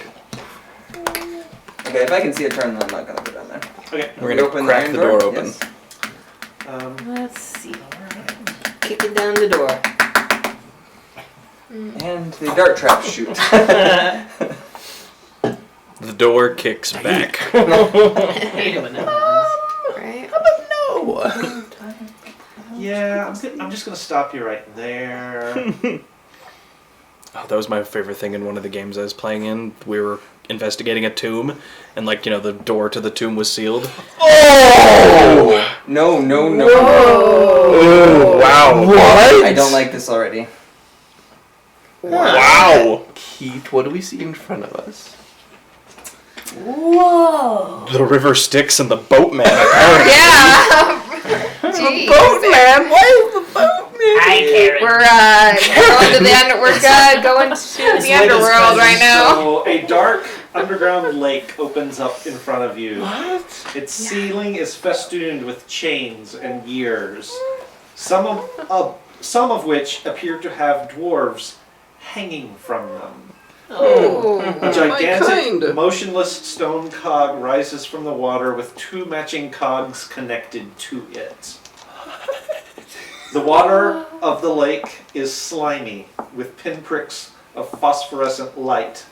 Okay, if I can see a turn, then I'm not gonna go down there. okay, We're gonna Open crack iron the door open. Yes. Let's see. Kicking down the door. And the dart traps shoot. The door kicks back. Hate it when that happens. Right? No. yeah, I'm just gonna stop you right there. Oh, that was my favorite thing in one of the games I was playing in. We were investigating a tomb, and the door to the tomb was sealed. Oh! No. Oh, wow. What? I don't like this already. Wow. Keith, what do we see in front of us? Whoa! The river Styx and the boatman. Apparently. Yeah. Jeez. Boatman! Why is the boatman? Hi, Karen. We're going to the we're going to the underworld right now. So a dark underground lake opens up in front of you. What? Its ceiling is festooned with chains and gears, some of which appear to have dwarves hanging from them. Oh. A My gigantic, kind. motionless stone cog rises from the water with two matching cogs connected to it. The water of the lake is slimy, with pinpricks of phosphorescent light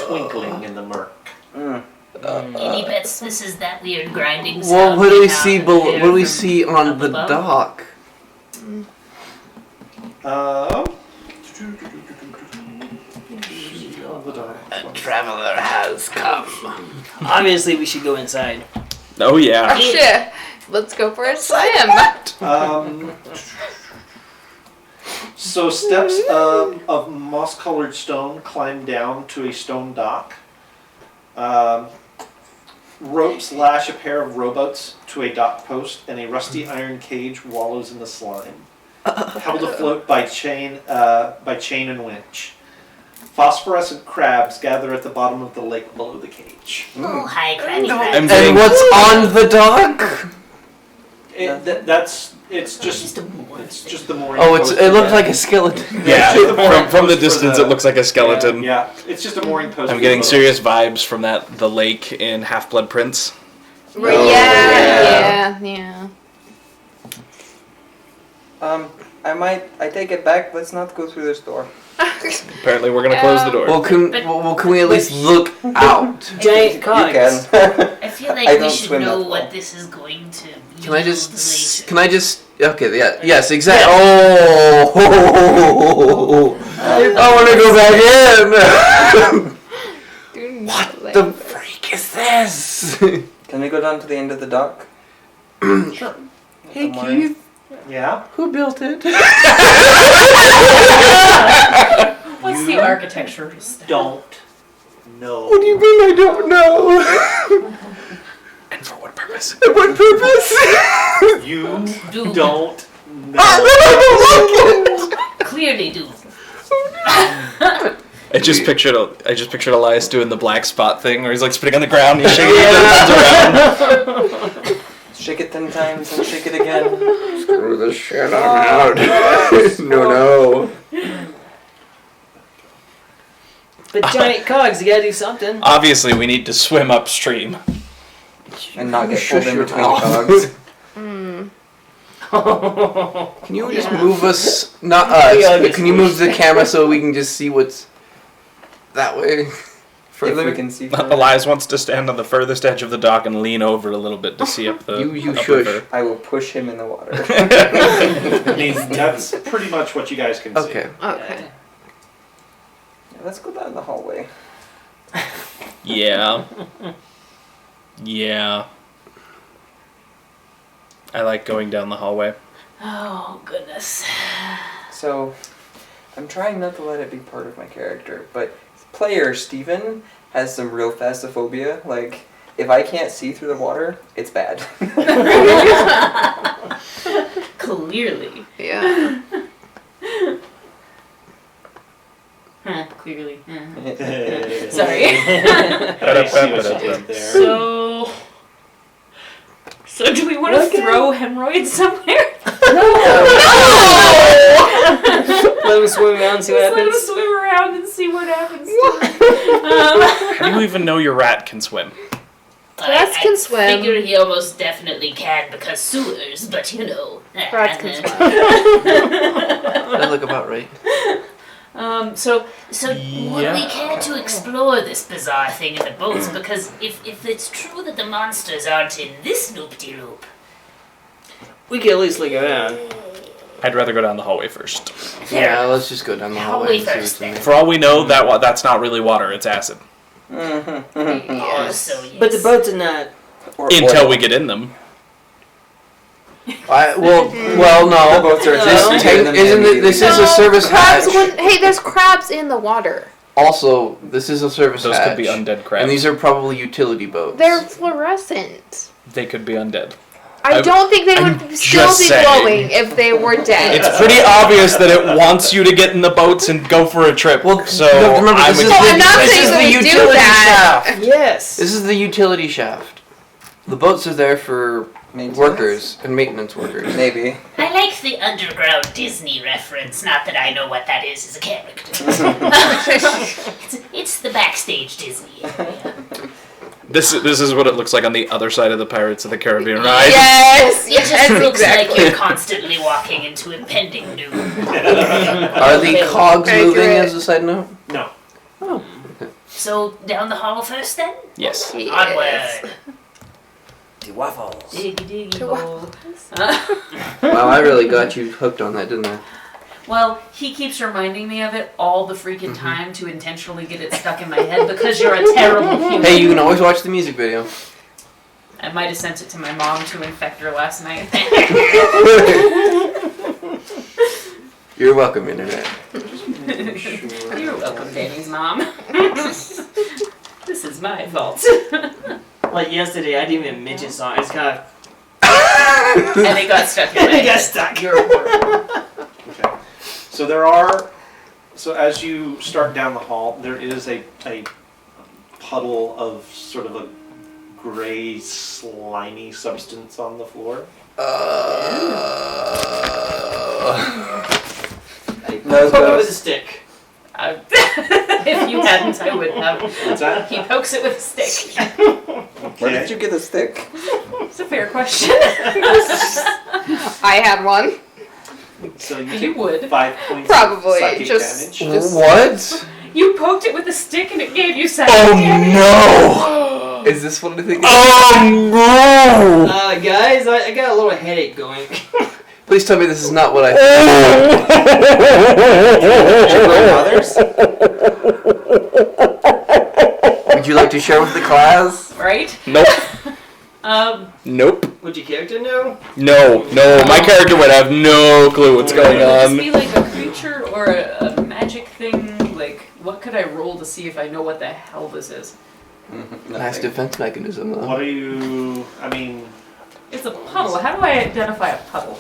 twinkling in the murk. Any bets this is that weird grinding sound? Well, what do we down see? there What do we see on up the above? dock? A traveler has come. Obviously, we should go inside. Oh yeah. Oh, shit. Let's go for a swim. So steps of moss-colored stone climb down to a stone dock. Ropes lash a pair of rowboats to a dock post, and a rusty iron cage wallows in the slime, held afloat by chain and winch. Phosphorescent crabs gather at the bottom of the lake below the cage. Oh, hi, Crabby I'm Crab. And getting, what's on the dock? It's just the mooring. Oh, post it looks for like a skeleton. yeah. From the distance, it looks like a skeleton. Yeah, it's just a mooring post. I'm for getting the boat. serious vibes from the lake in Half-Blood Prince. Oh, Yeah. I take it back. Let's not go through this door. Apparently, we're gonna close the door. Well, can we at least look out? Giant You cogs. can. I feel like I we don't should swim know that what well. this is going to yield Can I later. just? Okay, yeah, yes, exactly. Oh, I want to go back in. What the freak is this? Can we go down to the end of the dock? Sure. Hey, The mooring. Keith, Yeah. who built it? What's the architecture? Don't know. What do you mean I don't know? And for what purpose? What purpose? You Do don't know. I don't like it. clearly do. I just pictured Elias doing the black spot thing, where he's like spitting on the ground, he's shaking his around. Shake it 10 times and shake it again. Screw this shit, I'm out. No. But giant cogs, you gotta do something. Obviously, we need to swim upstream. And not get pulled Shush in your between mouth. cogs. Can you just move us? Not us. Yeah, But can you move the camera so we can just see what's that way? If we can see. Elias wants to stand on the furthest edge of the dock and lean over a little bit to see up the You upriver. I will push him in the water. I mean, that's pretty much what you guys can see. Okay. Okay. Let's go down the hallway. Yeah. Yeah. I like going down the hallway. Oh, goodness. So, I'm trying not to let it be part of my character, but player Steven has some real phasmophobia. Like, if I can't see through the water, it's bad. Clearly. Yeah. Clearly. Sorry. Sorry. I see what you did there. So do we want to throw hemorrhoids somewhere? Let him swim around and see what Just let him happens. swim around and see what happens. How do you even know your rat can swim? Rats can swim. I figure he almost definitely can because sewers, but you know. Rats can swim. That look about right. So would we care to explore this bizarre thing in the boats? Because if it's true that the monsters aren't in this loop-de-loop, We could at least go down. I'd rather go down the hallway first. Yeah, let's just go down the hallway and see what's in there. For all we know, that's not really water, it's acid. also yes. But the boats are not. Until we get in them. Well, The no. boats are No. just Isn't it? This is a service crabs hatch. hey, there's crabs in the water. Also, this is a service Those hatch. could be undead crabs. And these are probably utility boats. They're fluorescent. They could be undead. I don't think they I'm would still just be saying. glowing if they were dead. It's pretty obvious that it wants you to get in the boats and go for a trip. Well, so no, remember, I'm this is against I'm not this saying is that the we do utility that. shaft. Yes. This is the utility shaft. The boats are there for Maintenance? workers and maintenance workers. Maybe. I like the underground Disney reference. Not that I know what that is as a character. it's the backstage Disney area. This is what it looks like on the other side of the Pirates of the Caribbean ride. Yes, It just yes, looks like exactly. you're constantly walking into impending doom. Are the cogs Accurate. moving as a side note? No. So down the hall first then? Yes. Onward. The waffles. Diggy diggy To hole. Wow, I really got you hooked on that, didn't I? Well, he keeps reminding me of it all the freaking time to intentionally get it stuck in my head because you're a terrible human. Hey, you can always watch the music video. I might have sent it to my mom to infect her last night. You're welcome, Internet. You're welcome, Danny's mom. This is my fault. Like yesterday, I didn't even mention song. I just kind of. And it got stuck in my I got head. stuck. You're horrible. Okay. So as you start down the hall, there is a puddle of sort of a gray, slimy substance on the floor. No, Poke it with a stick. If you hadn't, I would have. What's that? He pokes it with a stick. Where did you get a stick? It's a fair question. I had one. So you You take would. 5 points Probably, of psychic just- damage. What? You poked it with a stick and it gave you psychic Oh damage. no! Is this what I think? Oh no! Guys, I got a little headache going. Please tell me this is not what I Would you like to share with the class? Right? Nope. Nope. Nope. Would your character know? No. My character would have no clue what's going Would this on. be like a creature or a magic thing? Like, what could I roll to see if I know what the hell this is? Nice defense mechanism, though. What are you? I mean, It's a puddle. How do I identify a puddle?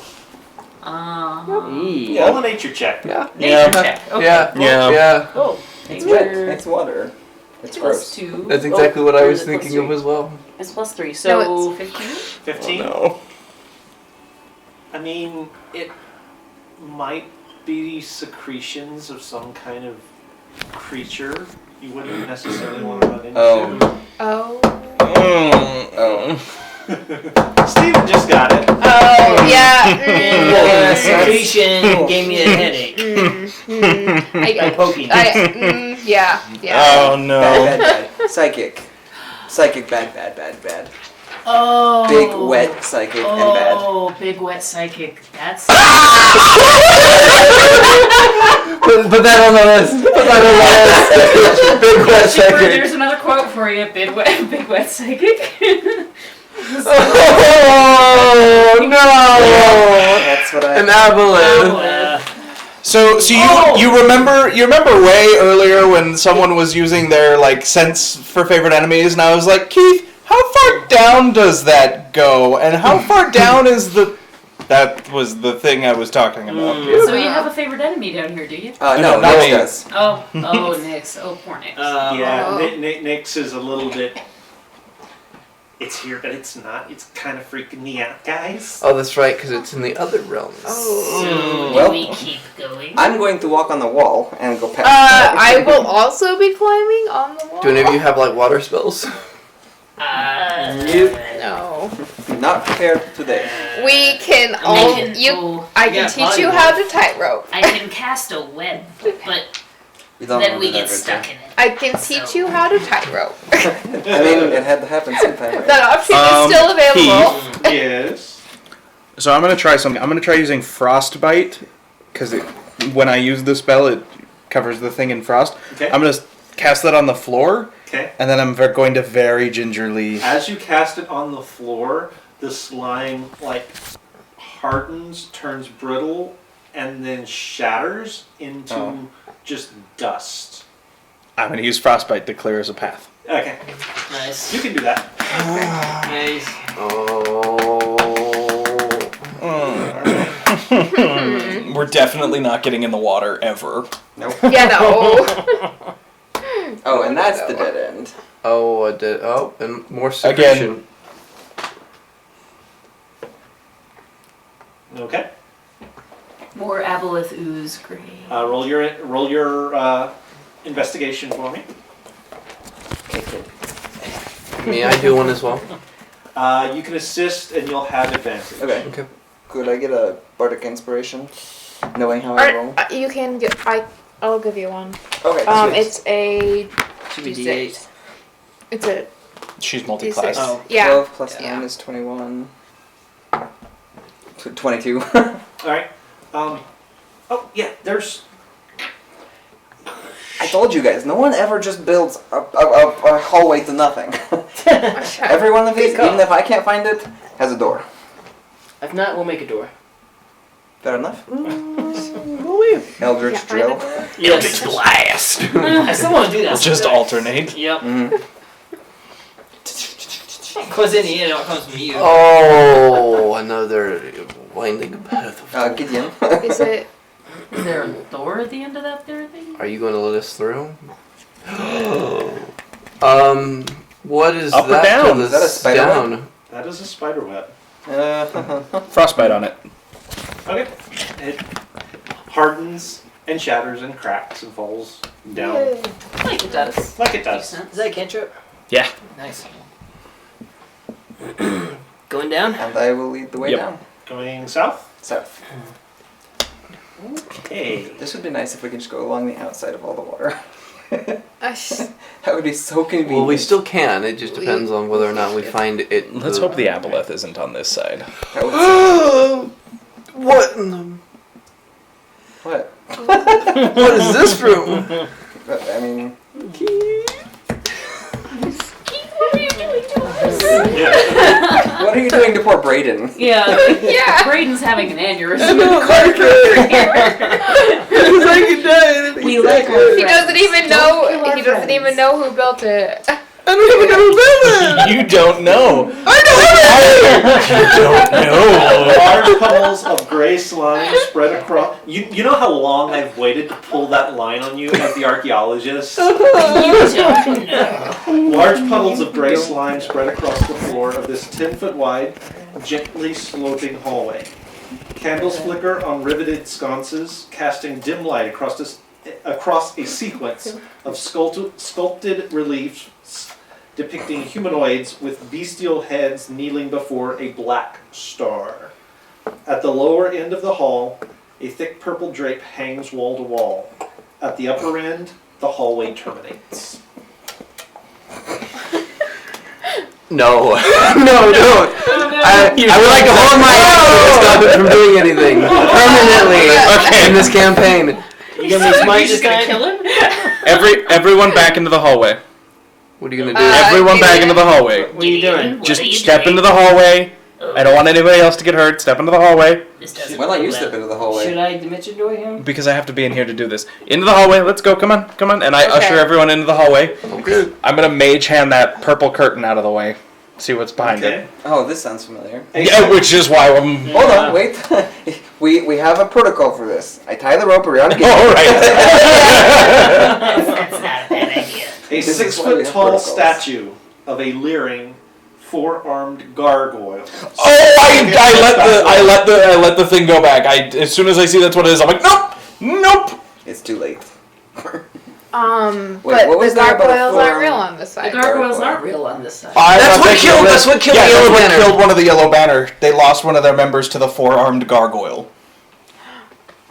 roll a nature check. Yeah. Nature check. Okay. Yeah. Yeah. Yeah. Oh, It's nature. wet. It's water. It's Plus gross. 2. That's exactly what I or was is it plus thinking of 3? as well. It's plus 3, No, so it's- 15? 15. No. I mean, it might be secretions of some kind of creature you wouldn't necessarily want to run into. Oh. Oh. Steven just got it. Oh, yeah. And secretion gave me a headache. By poking. Yeah. Oh no. Bad. Psychic. Psychic, bad. Oh. Big, wet, psychic, and bad. Oh, big wet psychic. That's. Put that on the list. Big wet Super, second. there's another quote for you. Big wet psychic. Oh no! That's what I. An avalanche. So you remember way earlier when someone was using their like sense for favorite enemies, and I was like, Keith, how far down does that go, and how far down is the? That was the thing I was talking about. So you have a favorite enemy down here, do you? No, not Nix me. does. Oh, Nix. Oh, poor Nix. Yeah, Oh. Nyx is a little bit. It's here, but it's not. It's kind of freaking me out, guys. Oh, that's right, because it's in the other realms. So Well- do we keep going? I'm going to walk on the wall and go past. I will also be climbing on the wall. Do any of you have like water spells? No. Not prepared today. We can I all can, I can Yeah, teach you volleyball. how to tightrope. I can cast a web, but You don't then know we that get everything. stuck in it. I can teach you how to tightrope. I mean, it had to happen sometime. Right? That option is still available. Yes. So I'm gonna try something. I'm gonna try using frostbite because when I use the spell, it covers the thing in frost. Okay. I'm gonna cast that on the floor, Okay. and then I'm going to very gingerly. As you cast it on the floor, the slime like hardens, turns brittle, and then shatters into just dust. I'm gonna use frostbite to clear as a path. Okay, Nice. you can do that. Nice. We're definitely not getting in the water ever. Nope. Yeah, no. Oh, and that's the dead end. Oh, I did. Oh, and more secretion. Okay. More aboleth ooze, great. Roll your investigation for me. May I do one as well? You can assist, and you'll have advantage. Okay. Okay. Could I get a bardic inspiration, knowing how I roll? You can get. I'll give you one. Okay. sweet. It's a Should be D6. D8. It's a She's multi-class. D6. Oh. Yeah. 12 plus Yeah. 9 is 21. 22. All right. Oh yeah, there's. I told you guys, no one ever just builds a hallway to nothing. Every one of these, Good call. even if I can't find it, has a door. If not, we'll make a door. Fair enough. Can't Eldritch find drill. it. Yes. Blast! I still want to do that. Just someday. alternate. Yep. Mhm. Of course, in the end, it all comes from you. Oh, another winding path. Gideon. Is it? Is there a door at the end of that there thing? Are you going to let us through? What is Up or that? down? to the Is that a spider web? down? That is a spider web. Frostbite on it. Okay. It hardens and shatters and cracks and falls down Like it does. like it Makes does. sense. Is that a cantrip? Yeah. Nice. Going down? And I will lead the way Yep. down. Going south. South. Okay. This would be nice if we could just go along the outside of all the water. Ush. That would be so convenient. Well, we still can. It just depends on whether or not we find it. Let's hope the aboleth isn't on this side. That would What in the... what? What is this room? But, I mean, what are you doing to poor Brayden? Yeah. Yeah. Braden's having an aneurysm. We like our He doesn't even know. Don't kill our He doesn't friends. even know who built it. I don't even know who that is. You don't know. I know Large puddles of gray slime spread across. You know how long I've waited to pull that line on you as the archaeologist? Large puddles of gray slime spread across the floor of this 10-foot wide, gently sloping hallway. Candles flicker on riveted sconces, casting dim light across a sequence of sculpted reliefs depicting humanoids with bestial heads kneeling before a black star. At the lower end of the hall, a thick purple drape hangs wall to wall. At the upper end, the hallway terminates. No. No, don't. I would like to hold my hand to stop it from doing anything permanently in this campaign. You gonna be smart You just this gonna time? kill him? Everyone back into the hallway. What are you gonna do? Everyone back into the hallway. What are you doing? Just step into the hallway. I don't want anybody else to get hurt. Step into the hallway. This doesn't Why don't you go step well. into the hallway? Should I dimension door him? Because I have to be in here to do this. Into the hallway. Let's go. Come on. Come on. And I Okay. usher everyone into the hallway. Okay. I'm going to mage hand that purple curtain out of the way. See what's behind it. Oh, this sounds familiar. Yeah, which is why I'm... Hold on, wait. we have a protocol for this. I tie the rope around Gideon. All right. That's not a bad idea. A This is why we 6-foot have tall protocols. statue of a leering, four-armed gargoyle. Oh, I let the thing go back. As soon as I see that's what it is, I'm like, nope. It's too late. But what was the that about a gargoyles aren't form? real on this The side. gargoyles aren't real on this side. That's what killed the the Yellow Banner. killed one of the Yellow Banner. They lost one of their members to the four-armed gargoyle.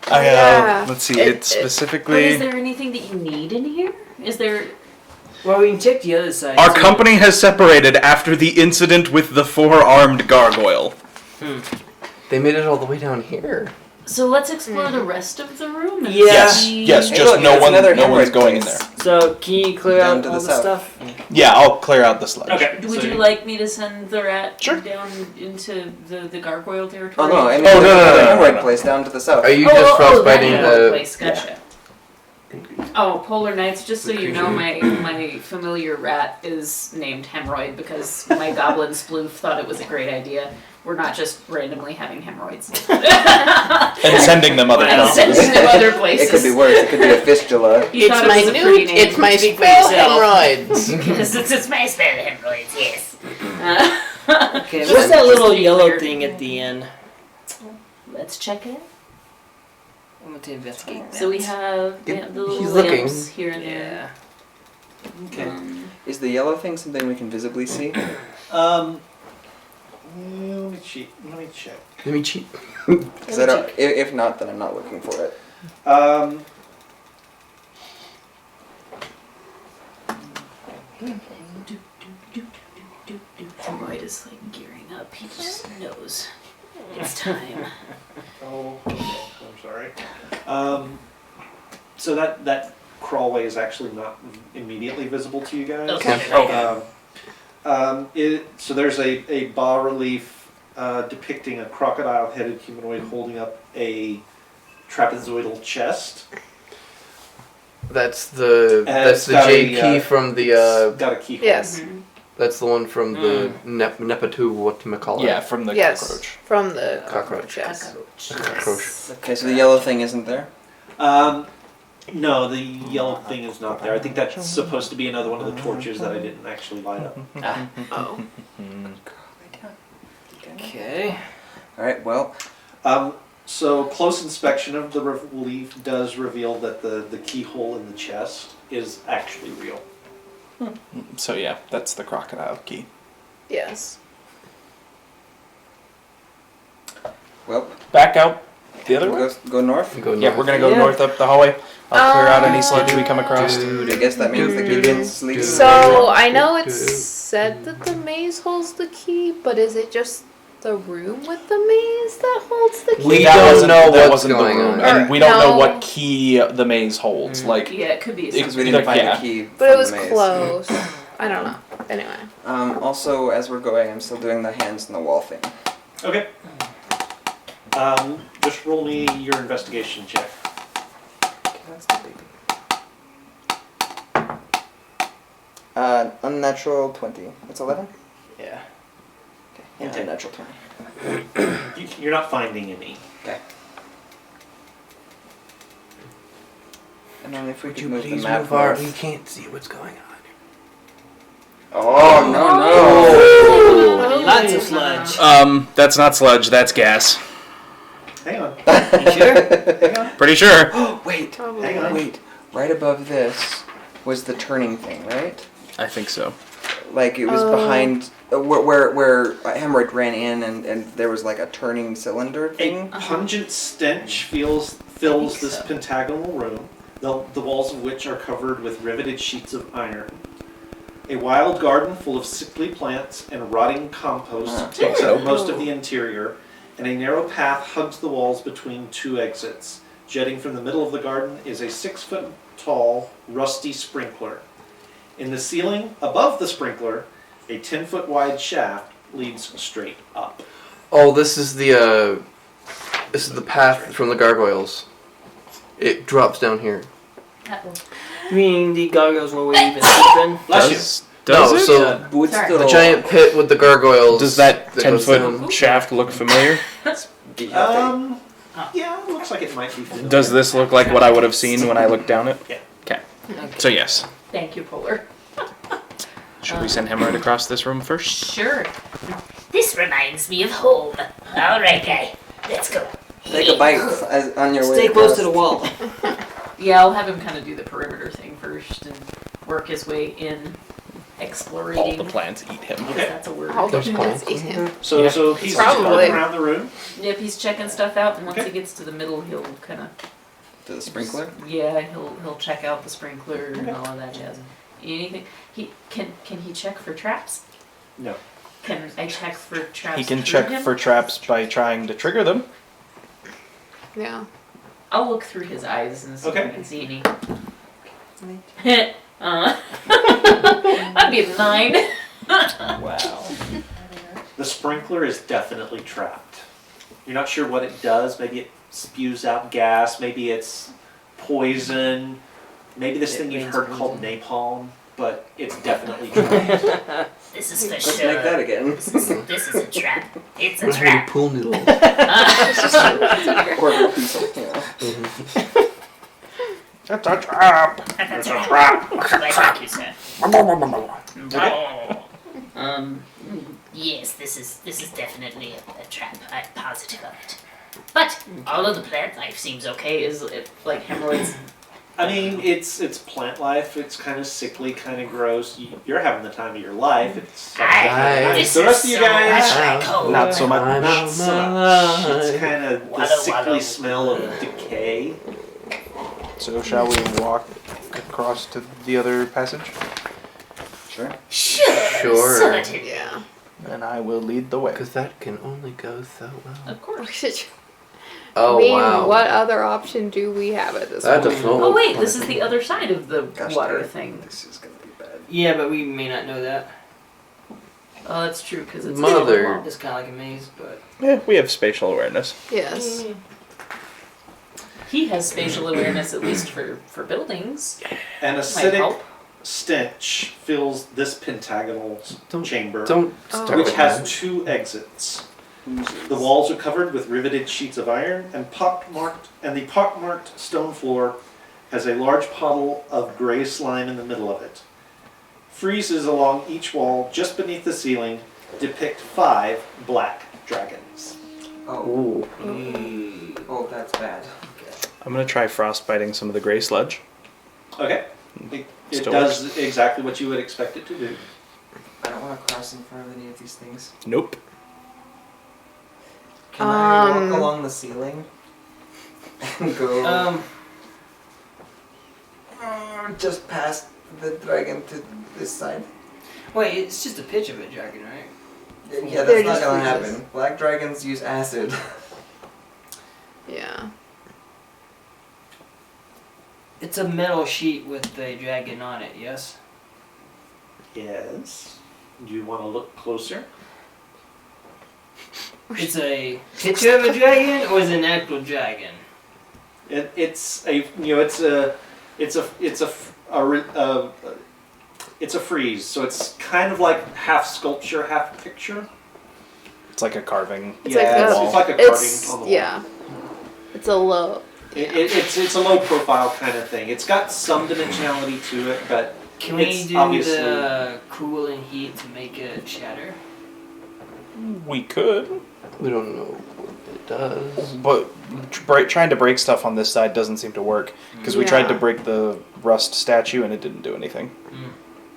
Yeah. Let's see. It- It But specifically. is there anything that you need in here? Is there... Well, we can check the other side. Our too. company has separated after the incident with the four-armed gargoyle. They made it all the way down here. So let's explore the rest of the room. And Yeah. see- Yes. Hey, Just look, no that's another one's hemorrhoid going in place. there. So, can you clear Down out to all the the south. stuff? Yeah, I'll clear out the sludge. Okay. Would so you like me to send the rat Sure. down into the gargoyle Oh territory? no, I mean Oh, no, the no, other no, hemorrhoid no. place down to the south. Are you that just frostbiting the... place, gotcha. Oh, Polar Knights, just so you know, my familiar rat is named Hemorrhoid because my goblin sploof thought it was a great idea. We're not just randomly having hemorrhoids. And sending them other And places. sending them other places. It could be worse. It could be a fistula. You thought it was a pretty name. It's my Speak for spell yourself. hemorrhoids. It's my spell hemorrhoids, yes. Okay, Just- what's that just little to be yellow clear. thing at the end? Let's check it. I'm going to investigate that. So we have the little He's looking. lamps here and there. Yeah. Okay. Is Is the yellow thing something we can visibly see? let me check. Let me cheat. Because I don't. If not, then I'm not looking for it. suppose. It's time. Oh, okay. I'm sorry. So that crawlway is actually not immediately visible to you guys. Okay. So there's a bas relief depicting a crocodile-headed humanoid holding up a trapezoidal chest. That's the it's the got jade a, key from It's the. got a keyhole. Yes. That's the one from the Nepatu. Whatchamacallit. Yeah, from the Yes. cockroach. From the Cockroach. Yes. The cockroach. Okay, so the yellow thing isn't there? No, the yellow thing is not there. I think that's supposed to be another one of the torches that I didn't actually light up. Oh. Okay. Alright, well, So close inspection of the relief does reveal that the keyhole in the chest is actually real. So yeah, that's the crocodile key. Yes. well, Back out the other way. go north. Go Yeah, north. we're gonna go Yeah. north up the hallway. I'll clear out any sludge we come across. I guess that means the Gideon's leaving. So I know it's said that the maze holds the key, but is it just the room with the maze that holds the key? We That don't wasn't- know that what's wasn't the going room, on. and we don't No. know what key the maze holds. Like, Yeah, it could be. Because we Like, didn't find yeah. the key. But it from was the maze. close. I don't know. Anyway. Also, as we're going, I'm still doing the hands on the wall thing. Okay. Just roll me your investigation check. Okay, that's the baby. Unnatural 20. It's 11? Yeah. And Okay. unnatural 20. You're not finding any. Okay. And then if we Would could you move the please map move our? north. You can't see what's going on. Oh, no, Lots of sludge. That's not sludge. That's gas. Hang on. You sure? Hang on. Pretty sure. no! Wait, Hang on. wait. Right above this was the turning thing, right? I think so. Like it was behind where Hemorrhoid ran in and there was like a turning cylinder A thing. pungent stench fills this pentagonal room, the walls of which are covered with riveted sheets of iron. A wild garden full of sickly plants and rotting compost takes up most of the interior, and a narrow path hugs the walls between two exits. Jetting from the middle of the garden is a 6-foot-tall, rusty sprinkler. In the ceiling, above the sprinkler, a 10-foot-wide shaft leads straight up. Oh, this is the path from the gargoyles. It drops down here. You mean the gargoyles where we even sleeping? Bless you. Does no, it? so Would Sorry. still the giant pit with the gargoyles. Does that goes 10-foot down. shaft look familiar? Yeah, it looks like it might be familiar. Does this look like what I would have seen when I looked down it? Yeah. Okay. So yes. Thank you, Polar. Should we send Hemorrhoid across this room first? Sure. This reminds me of home. All right, guy. Let's go. Take a bite on your way. Stay close across. to the wall. Yeah, I'll have him kind of do the perimeter thing first and work his way in, exploring. All the plants eat him. Okay. That's a word. All the There's plants plants. eat him. So he's just Probably. going around the room. Yep, he's checking stuff out, and once Okay. he gets to the middle, he'll kind of To the sprinkler. yeah, he'll check out the sprinkler and all of that jazz. Anything he can he check for traps? No. Can I check for traps? He can through check him? for traps by trying to trigger them. Yeah. I'll look through his eyes and see Okay. if I can see any. That'd be a 9. Wow. The sprinkler is definitely trapped. You're not sure what it does. Maybe it spews out gas. Maybe it's poison. Maybe this It thing you've rains heard called napalm. But it's definitely trapped. This is for Let's sure. make that again. This is a trap. It's a We're having trap. pool noodles. Quarter piece of, you know. It's a trap. It's a trap. Why, thank you, sir. Yes, this is definitely a trap. I'm positive of it. But all of the plant life seems okay. Is it like hemorrhoids? I mean, it's plant life. It's kind of sickly, kind of gross. You're having the time of your life. It's This the rest is of you so guys, much like home. Not so much. not so much. It's kind of the Wallow, sickly wallow. smell of decay. So shall we walk across to the other passage? Sure. Sure. Sure. Certainly. Yeah. And I will lead the way. Because that can only go so well. Of course. Oh, I mean, wow. what other option do we have at this That point? definitely. Oh wait, this is the other side of the Gosh, water dang it. thing. This is gonna be bad. Yeah, but we may not know that. Oh, that's true because it's Mother. It's kind of like a maze, but Yeah, we have spatial awareness. Yes. He has spatial awareness at least for buildings. An Might acidic help. stench fills this pentagonal chamber, Don't Oh. start which with has that. 2 exits. The walls are covered with riveted sheets of iron and the pockmarked stone floor has a large puddle of gray slime in the middle of it. Friezes along each wall just beneath the ceiling depict 5 black dragons. Oh. Ooh. Oh, that's bad. I'm going to try frostbiting some of the gray sludge. Okay. It Still does exactly what you would expect it to do. I don't want to cross in front of any of these things. Nope. Can I walk along the ceiling and go just past the dragon to this side? wait, it's just a pitch of a dragon, right? Yeah, They're that's not just gonna freezes. happen. Black dragons use acid. Yeah. It's a metal sheet with the dragon on it. Yes. Yes. Do you want to look closer? It's a picture of a dragon, or is it an actual dragon? It's a frieze, so it's kind of like half sculpture, half picture. It's like a carving. It's yeah, like it's like a carving on the wall. yeah. It's a low. It's a low profile kind of thing. It's got some dimensionality to it, but Can we it's do obviously the cool and heat to make it shatter? We could. We don't know what it does. But trying to break stuff on this side doesn't seem to work. Because we tried to Yeah. break the rust statue and it didn't do anything.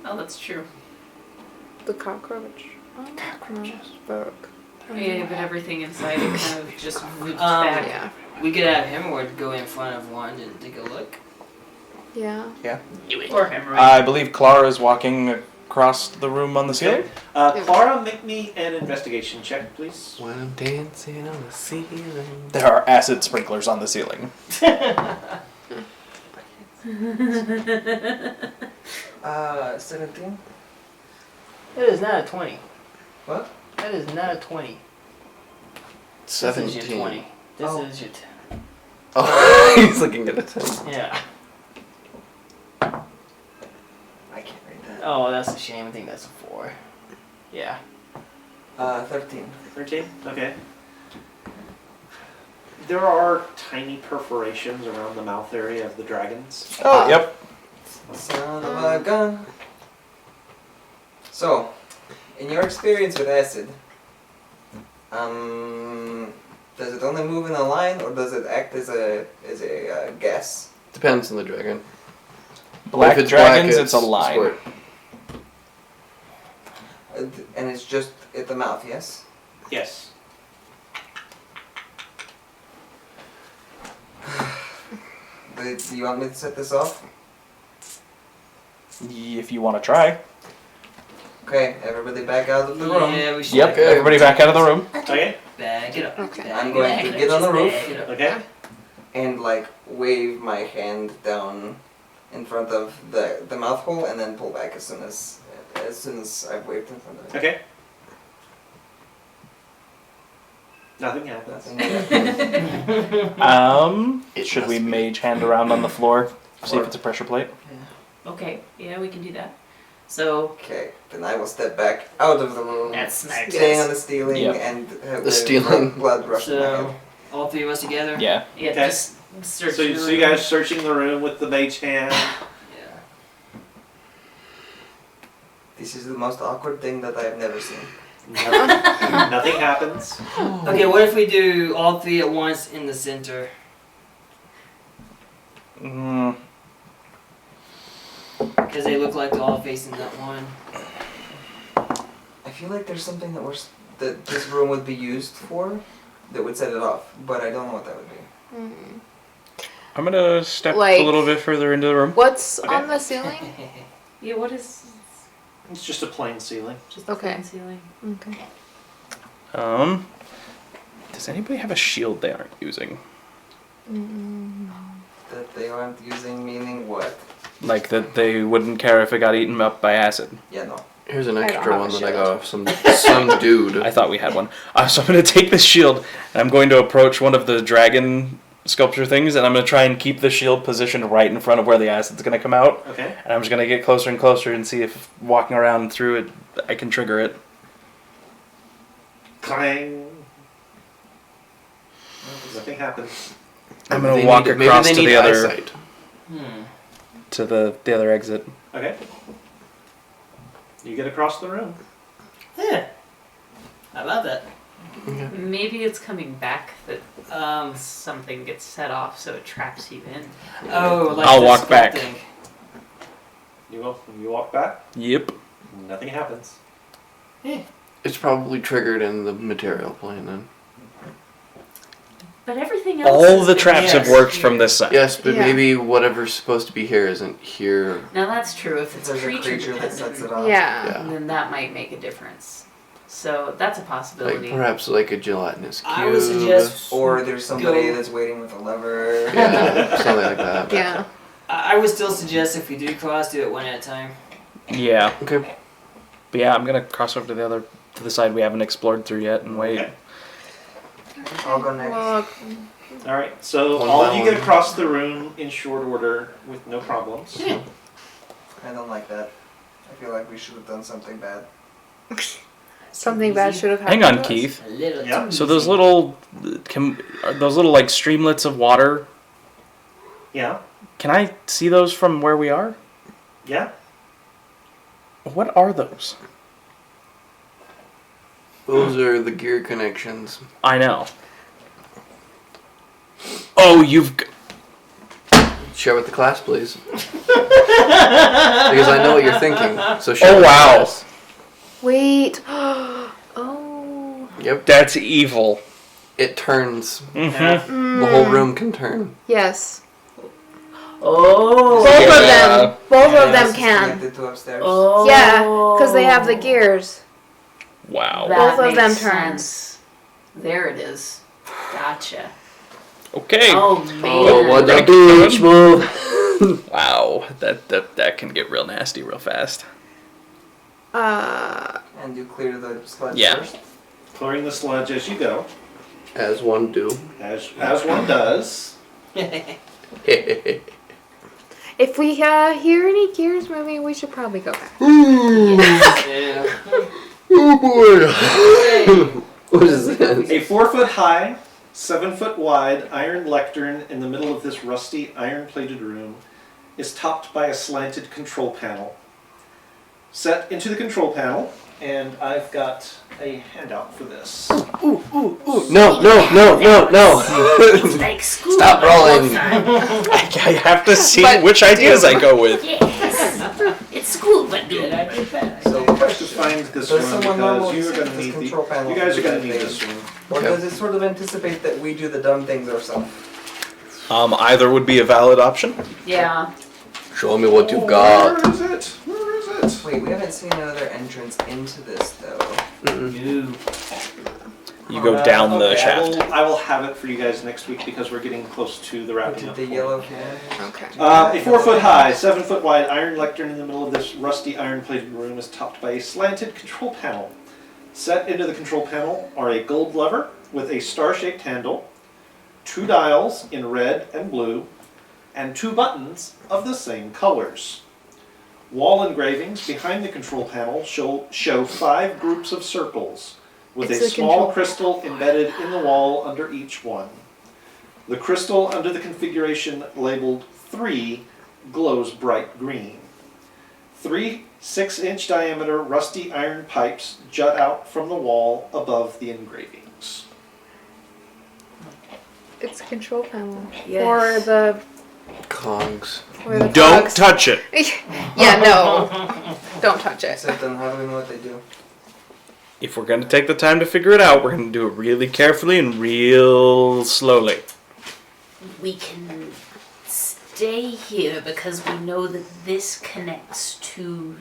Oh, that's true. The cockroach. Cockroaches. Spoke. Yeah, but everything inside it kind of just looped Um, back. Yeah. We could have Hemorrhoid go in front of one and take a look. Yeah. Or hemorrhoid. I believe Clara's walking across the room on the ceiling. Clara, make me an investigation check, please. When I'm dancing on the ceiling. There are acid sprinklers on the ceiling. 17? That is not a 20. What? That is not a 20. This is your 17. 20. This Oh. is your 10. Oh, he's looking at a 10. Yeah. I can't read that. Oh, that's a shame. I think that's a 4. Yeah. 13. 13? Okay. There are tiny perforations around the mouth area of the dragons. Oh, yep. Son of a gun. So, in your experience with acid, does it only move in a line or does it act as a gas? Depends on the dragon. Black If it's dragons, black, it's a line. squirt. And it's just at the mouth, yes? Yes. Do you want me to set this off? If you want to try. Okay, everybody back out of the room. Yeah, we should. Yep, Okay. everybody back out of the room. Okay. Bag it up. Okay. Bag I'm it going up. to get on the roof. Bag it up. Okay. And like wave my hand down in front of the mouth hole and then pull back as soon as I've waved in front of it. Okay. Nothing happens. Should we mage hand around on the floor? See if it's a pressure plate? Okay, yeah, we can do that. So, Okay, then I will step back out of the room, that's smart. staying on the ceiling Yep. and have The ceiling. blood rush in my So, head. all 3 of us together? Yeah. Yeah, Okay. just search So the you room. guys searching the room with the mage hand. Yeah. This is the most awkward thing that I have never seen. Nothing happens. Okay, what if we do all 3 at once in the center? Mm, Because they look like they're all facing that one. I feel like there's something that this room would be used for that would set it off, but I don't know what that would be. I'm going to step Like- a little bit further into the room. What's Okay. on the ceiling? Yeah, what is... It's just a plain ceiling. Just Okay. plain ceiling. Okay. Does anybody have a shield they aren't using? That they aren't using, meaning what? Like that they wouldn't care if it got eaten up by acid. Yeah, no. Here's an I don't extra have a one that I shield. got off some dude. I thought we had one. So I'm going to take this shield and I'm going to approach one of the dragon sculpture things and I'm going to try and keep the shield positioned right in front of where the acid's going to come out. Okay. And I'm just going to get closer and closer and see if walking around through it, I can trigger it. Clang. Nothing happens. I'm going They to walk need- maybe across they to need the other eyesight. to the other exit. Okay. You get across the room. Yeah. I love that. Maybe it's coming back that something gets set off, so it traps you in. Oh, like I'll the walk back. sculpting. You walk back. Yep. Nothing happens. It's probably triggered in the material plane then. But everything else. All has the been traps have here. worked from this side. Yes, but Yeah. maybe whatever's supposed to be here isn't here. Now that's true. If it's There's a creature creature that dependent, sets it off. Yeah. Yeah. then that might make a difference. So that's a Like possibility. perhaps like a gelatinous cube. I would suggest. Or there's somebody Go. that's waiting with a lever. Yeah, something like that. Yeah. I would still suggest if you do cross, do it one at a time. Yeah. Okay. But yeah, I'm going to cross over to the side we haven't explored through yet and wait. Okay. I'll go next. Well, All right. So One all by of you one. get across the room in short order with no problems. I don't like that. I feel like we should have done something bad. something bad should have happened. Hang on, to us. Keith. A little Yeah. too So those easy. are those little like streamlets of water, Yeah. can I see those from where we are? Yeah. What are those? Those are the gear connections. I know. Oh, Share with the class, please. Because I know what you're thinking. So share Oh, with the wow. class. Wait. Oh. Yep. That's evil. It turns. Mm-hmm. The whole room can turn. Yes. Oh. Both of Yeah. them. Both of them This is can. connected to upstairs. Oh. Yeah, because they have the gears. Wow. That Both of them makes turn. sense. There it is. Gotcha. Okay. Oh man. Oh, what Ready a to beach move! Wow. That can get real nasty real fast. And you clear the sludge Yeah. first. Clearing the sludge as you go, As one do. as one does. If we hear any gears moving, we should probably go back. Yeah. Oh boy! What is this? A 4-foot high, 7-foot wide iron lectern in the middle of this rusty iron-plated room is topped by a slanted control panel. Set into the control panel, and I've got a handout for this. Ooh, ooh, ooh. No, no, no, no, no! Like school. Stop rolling! I have to see But which ideas I go with. Yes. It's school, but Did I do that? So you have to find this Does room someone because normally you are set going to this need control panel you guys to are going do to need that this room. Or Okay. does it sort of anticipate that we do the dumb things ourselves? Either would be a valid option. Yeah. Show me what you've got. Where is it? Where is it? Wait, we haven't seen another entrance into this though. No. You go down the Okay, shaft. I will have it for you guys next week because we're getting close to the What wrapping did up the point. yellow can? Okay. A 4-foot high, 7-foot wide iron lectern in the middle of this rusty iron-plated room is topped by a slanted control panel. Set into the control panel are a gold lever with a star-shaped handle, 2 dials in red and blue, and 2 buttons of the same colors. Wall engravings behind the control panel show 5 groups of circles, with It's a the small control- crystal embedded in the wall under each one. The crystal under the configuration labeled 3 glows bright green. 3 6-inch diameter rusty iron pipes jut out from the wall above the engravings. It's a control panel. Yes. Or the. Cogs. Or the Don't cogs. touch it. Yeah, no. Don't touch it. Except then how do we know what they do? If we're going to take the time to figure it out, we're going to do it really carefully and real slowly. We can stay here because we know that this connects to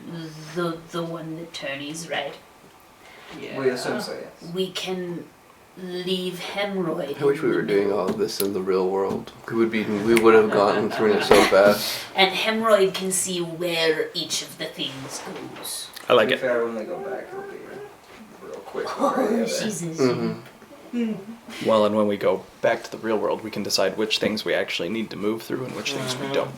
the one that Tony's, right? Yeah. We assume so, yes. We can leave Hemorrhoid. I wish we were doing all of this in the real world. We would have gotten through it so fast. And Hemorrhoid can see where each of the things goes. I like To be it. fair, when they go back, it'll be real quick. Oh, Jesus. Well, and when we go back to the real world, we can decide which things we actually need to move through and which things we don't.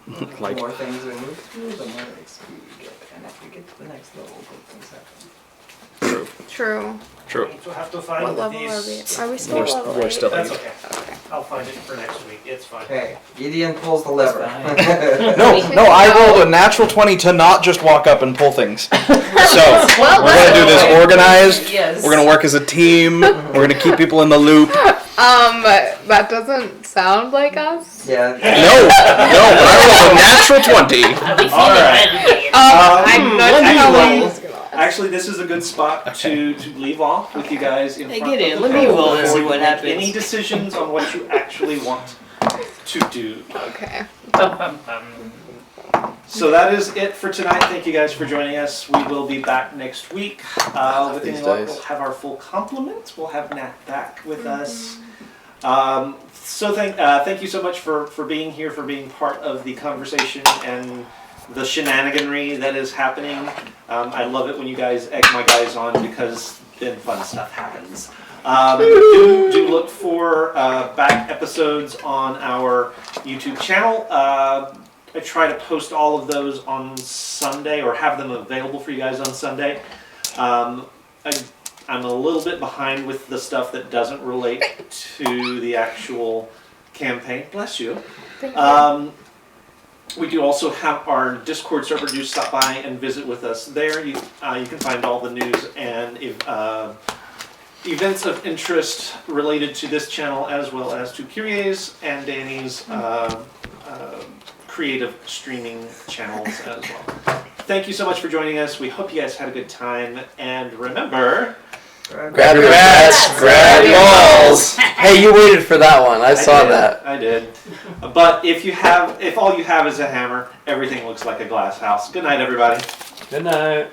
The Like, more things we move through, the more XP we get. And if we get to the next level, good things happen. True. true. We'll have to find What level these. are we? Are we still level We're 8? still That's 8. okay. Okay. I'll find it for next week. It's fine. Okay, Gideon pulls the lever. No, I rolled a natural 20 to not just walk up and pull things. So, Well, we're going to do this organized. Yes. We're going to work as a team. We're going to keep people in the loop. That doesn't sound like us. Yeah. No, but I rolled a natural 20. Are we feeling Alright. ready? I'm not sure how long actually- this is gonna last. Actually, this is a good spot to leave off with you guys in Hey, front get of in. the Let me table roll and before see you what make happens. Any decisions on what you actually want to do. Okay. Bum, bum, bum. So that is it for tonight. Thank you guys for joining us. We will be back next week. With These any luck, days. we'll have our full complement. We'll have Nat back with us. So thank you so much for being here, for being part of the conversation and the shenaniganry that is happening. I love it when you guys egg my guys on because then fun stuff happens. Do look for back episodes on our YouTube channel. I try to post all of those on Sunday or have them available for you guys on Sunday. I'm a little bit behind with the stuff that doesn't relate to the actual campaign. Bless you. Thank you. We do also have our Discord server. Do stop by and visit with us there. You can find all the news and events of interest related to this channel as well as to Kyrie's and Danny's creative streaming channels as well. Thank you so much for joining us. We hope you guys had a good time. And remember... Grab your bats, grab your balls. Hey, you waited for that one. I saw that. I did. But if all you have is a hammer, everything looks like a glass house. Good night, everybody. Good night.